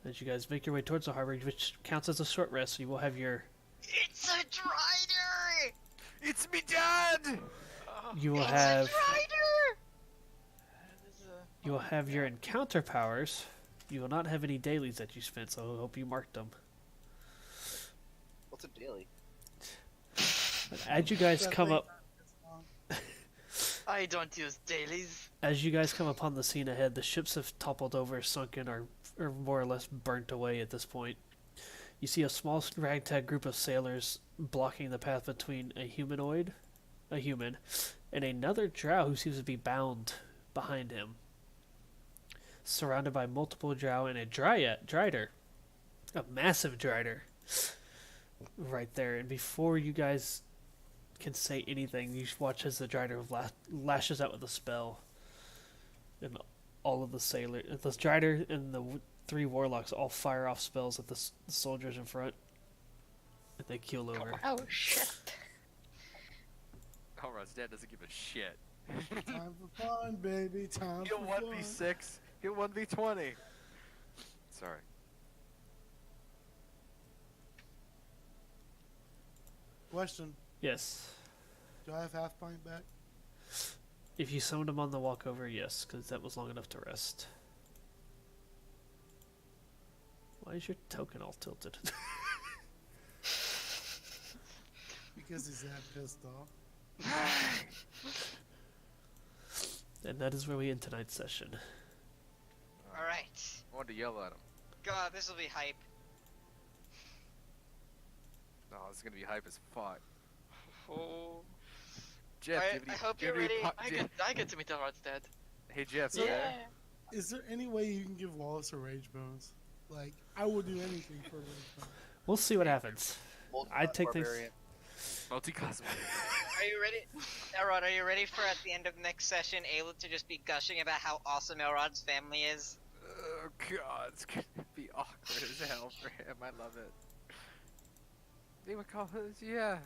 [SPEAKER 1] As you guys make your way towards the harbor, which counts as a short rest, so you will have your...
[SPEAKER 2] It's a Drider!
[SPEAKER 5] It's me, Dad!
[SPEAKER 1] You will
[SPEAKER 2] It's
[SPEAKER 1] have...
[SPEAKER 2] a Drider!
[SPEAKER 1] You will have your encounter powers. You will not have any dailies that you spent, so I hope you marked them.
[SPEAKER 3] What's a daily?
[SPEAKER 1] As you guys come up...
[SPEAKER 4] I don't use dailies.
[SPEAKER 1] As you guys come upon the scene ahead, the ships have toppled over, sunken, or more or less burnt away at this point. You see a small ragtag group of sailors blocking the path between a human, and another drow who seems to be bound behind him. Surrounded by multiple drow and a drider. A massive drider. Right there. And before you guys can say anything, you watch as the drider lashes out with a spell. And all of the sailors, the drider and the three warlocks all fire off spells at the soldiers in front. And they keel over.
[SPEAKER 9] Oh shit.
[SPEAKER 5] Elrod's dad doesn't give a shit.
[SPEAKER 7] Time for fun, baby. Time
[SPEAKER 5] He'll
[SPEAKER 7] for fun.
[SPEAKER 5] 1v6. He'll 1v20. Sorry.
[SPEAKER 7] Question.
[SPEAKER 1] Yes.
[SPEAKER 7] Do I have half pint back?
[SPEAKER 1] If you summoned him on the walkover, yes, because that was long enough to rest. Why is your token all tilted?
[SPEAKER 7] Because he's that pissed off.
[SPEAKER 1] And that is where we end tonight's session.
[SPEAKER 2] Alright.
[SPEAKER 5] I wanted to yell at him.
[SPEAKER 2] God, this'll be hype.
[SPEAKER 5] Oh, this is gonna be hype as fuck.
[SPEAKER 4] Oh.
[SPEAKER 5] Jeff,
[SPEAKER 2] I-
[SPEAKER 5] do you have any-
[SPEAKER 2] I hope
[SPEAKER 5] do you
[SPEAKER 2] you're
[SPEAKER 5] have any
[SPEAKER 2] ready.
[SPEAKER 5] po-
[SPEAKER 4] I get to meet Elrod's dad.
[SPEAKER 5] Hey Jeff,
[SPEAKER 7] So-
[SPEAKER 5] you there?
[SPEAKER 7] Is there any way you can give Wallace a rage bonus? Like, I would do anything for a rage bonus.
[SPEAKER 1] We'll see what happens. I take things.
[SPEAKER 3] Barbarian.
[SPEAKER 5] Multicosm.
[SPEAKER 2] Are you ready? Elrod, are you ready for at the end of next session, Ayla to just be gushing about how awesome Elrod's family is?
[SPEAKER 5] Oh god, it's gonna be awkward as hell for him. I love it. They would call us, yeah.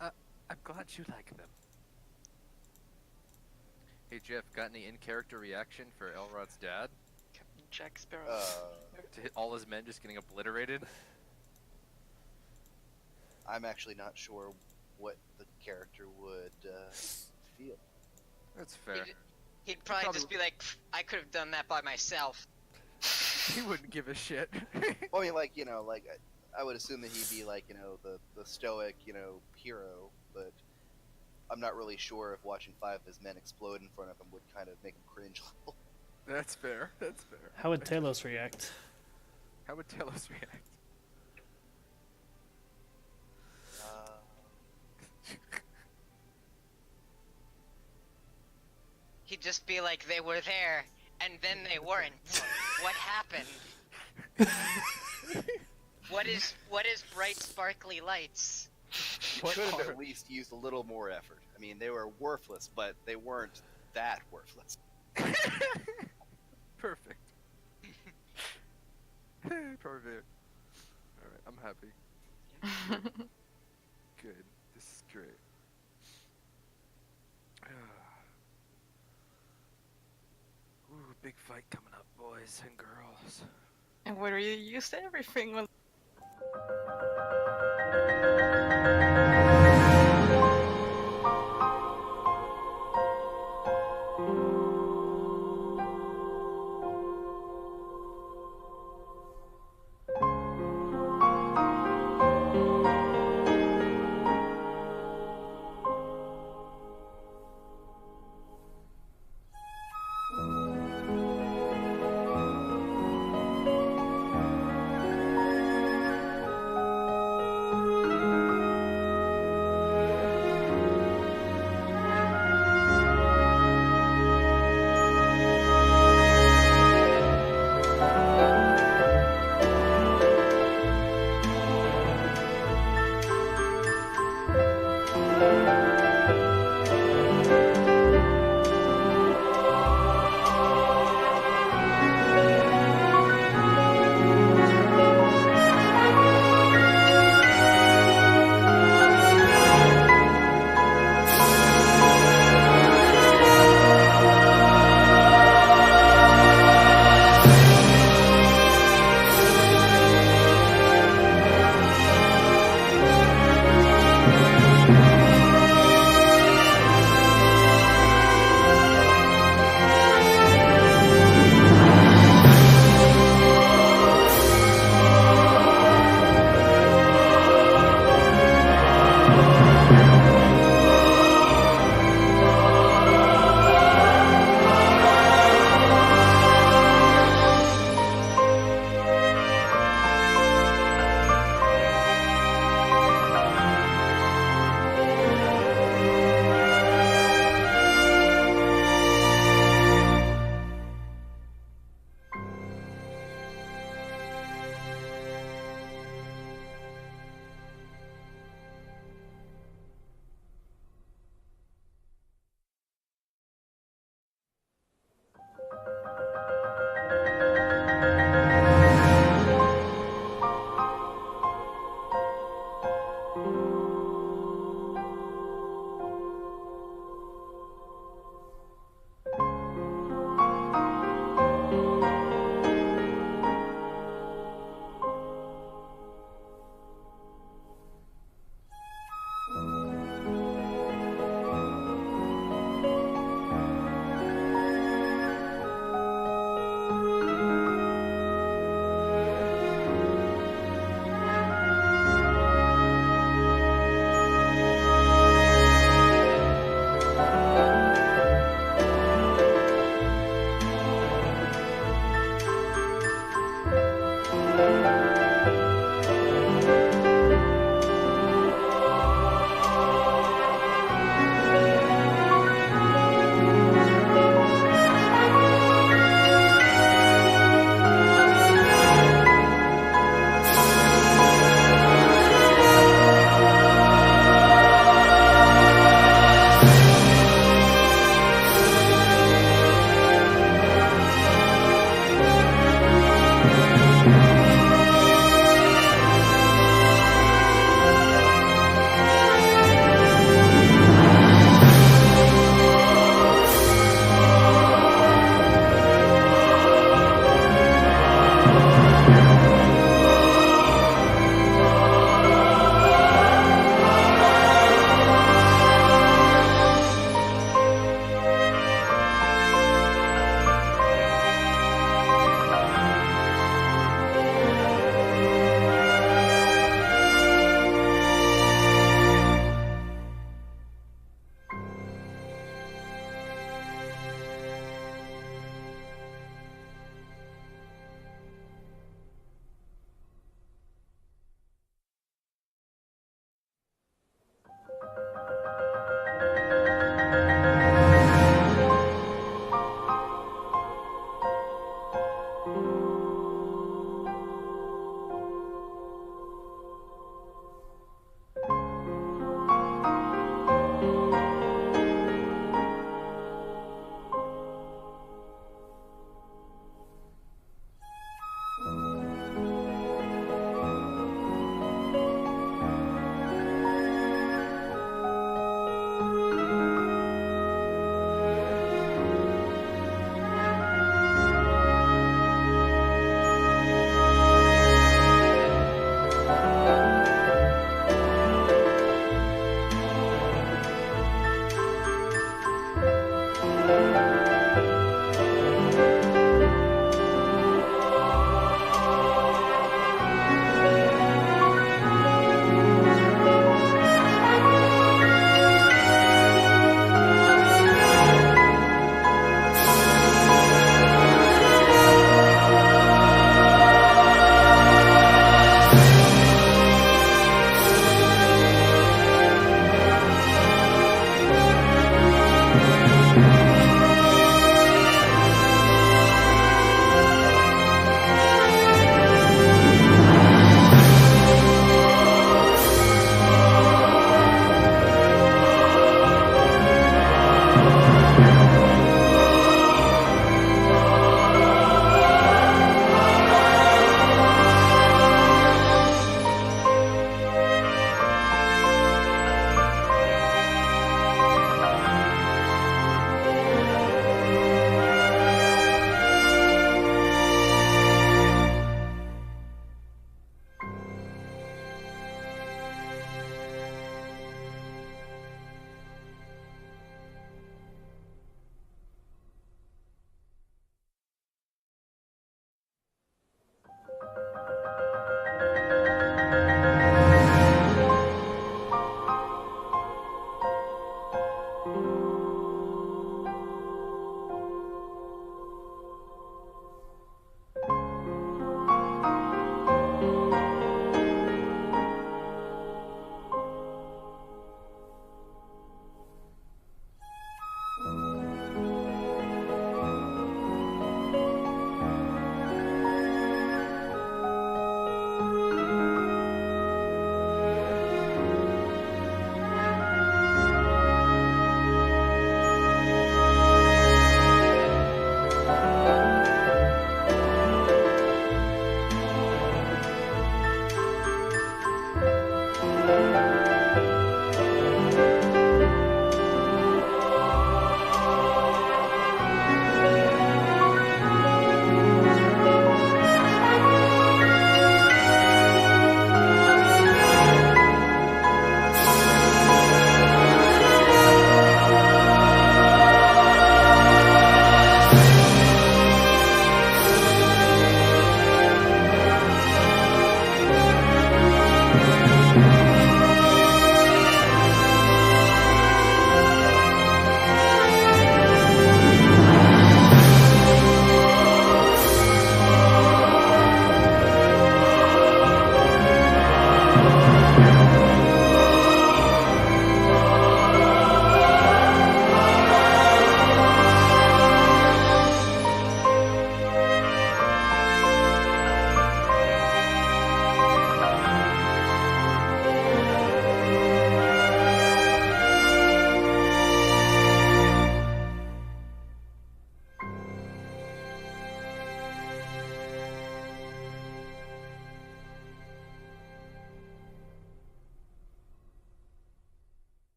[SPEAKER 5] I'm glad you like them. Hey Jeff, got any in-character reaction for Elrod's dad?
[SPEAKER 4] Captain Jack Sparrow.
[SPEAKER 5] To hit all his men just getting obliterated?
[SPEAKER 3] I'm actually not sure what the character would feel.
[SPEAKER 5] That's fair.
[SPEAKER 2] He'd probably
[SPEAKER 5] Probably-
[SPEAKER 2] just be like, "Pff, I could have done that by myself."
[SPEAKER 5] He wouldn't give a shit.
[SPEAKER 3] Well, I mean, like, I would assume that he'd be like, the stoic, hero, but I'm not really sure if watching 5 of his men explode in front of him would kind of make him cringe a little.
[SPEAKER 5] That's fair. That's fair.
[SPEAKER 1] How would Talos react?
[SPEAKER 5] How would Talos react?
[SPEAKER 2] He'd just be like, they were there, and then they weren't. What happened? What is bright sparkly lights?
[SPEAKER 3] He
[SPEAKER 5] What
[SPEAKER 3] could have
[SPEAKER 5] are-
[SPEAKER 3] at least used a little more effort. I mean, they were worthless, but they weren't that worthless.
[SPEAKER 5] Perfect. Perfect. Alright, I'm happy. Good. This is great. Ooh, big fight coming up, boys and girls.
[SPEAKER 9] And where you used everything when
[SPEAKER 1] Thank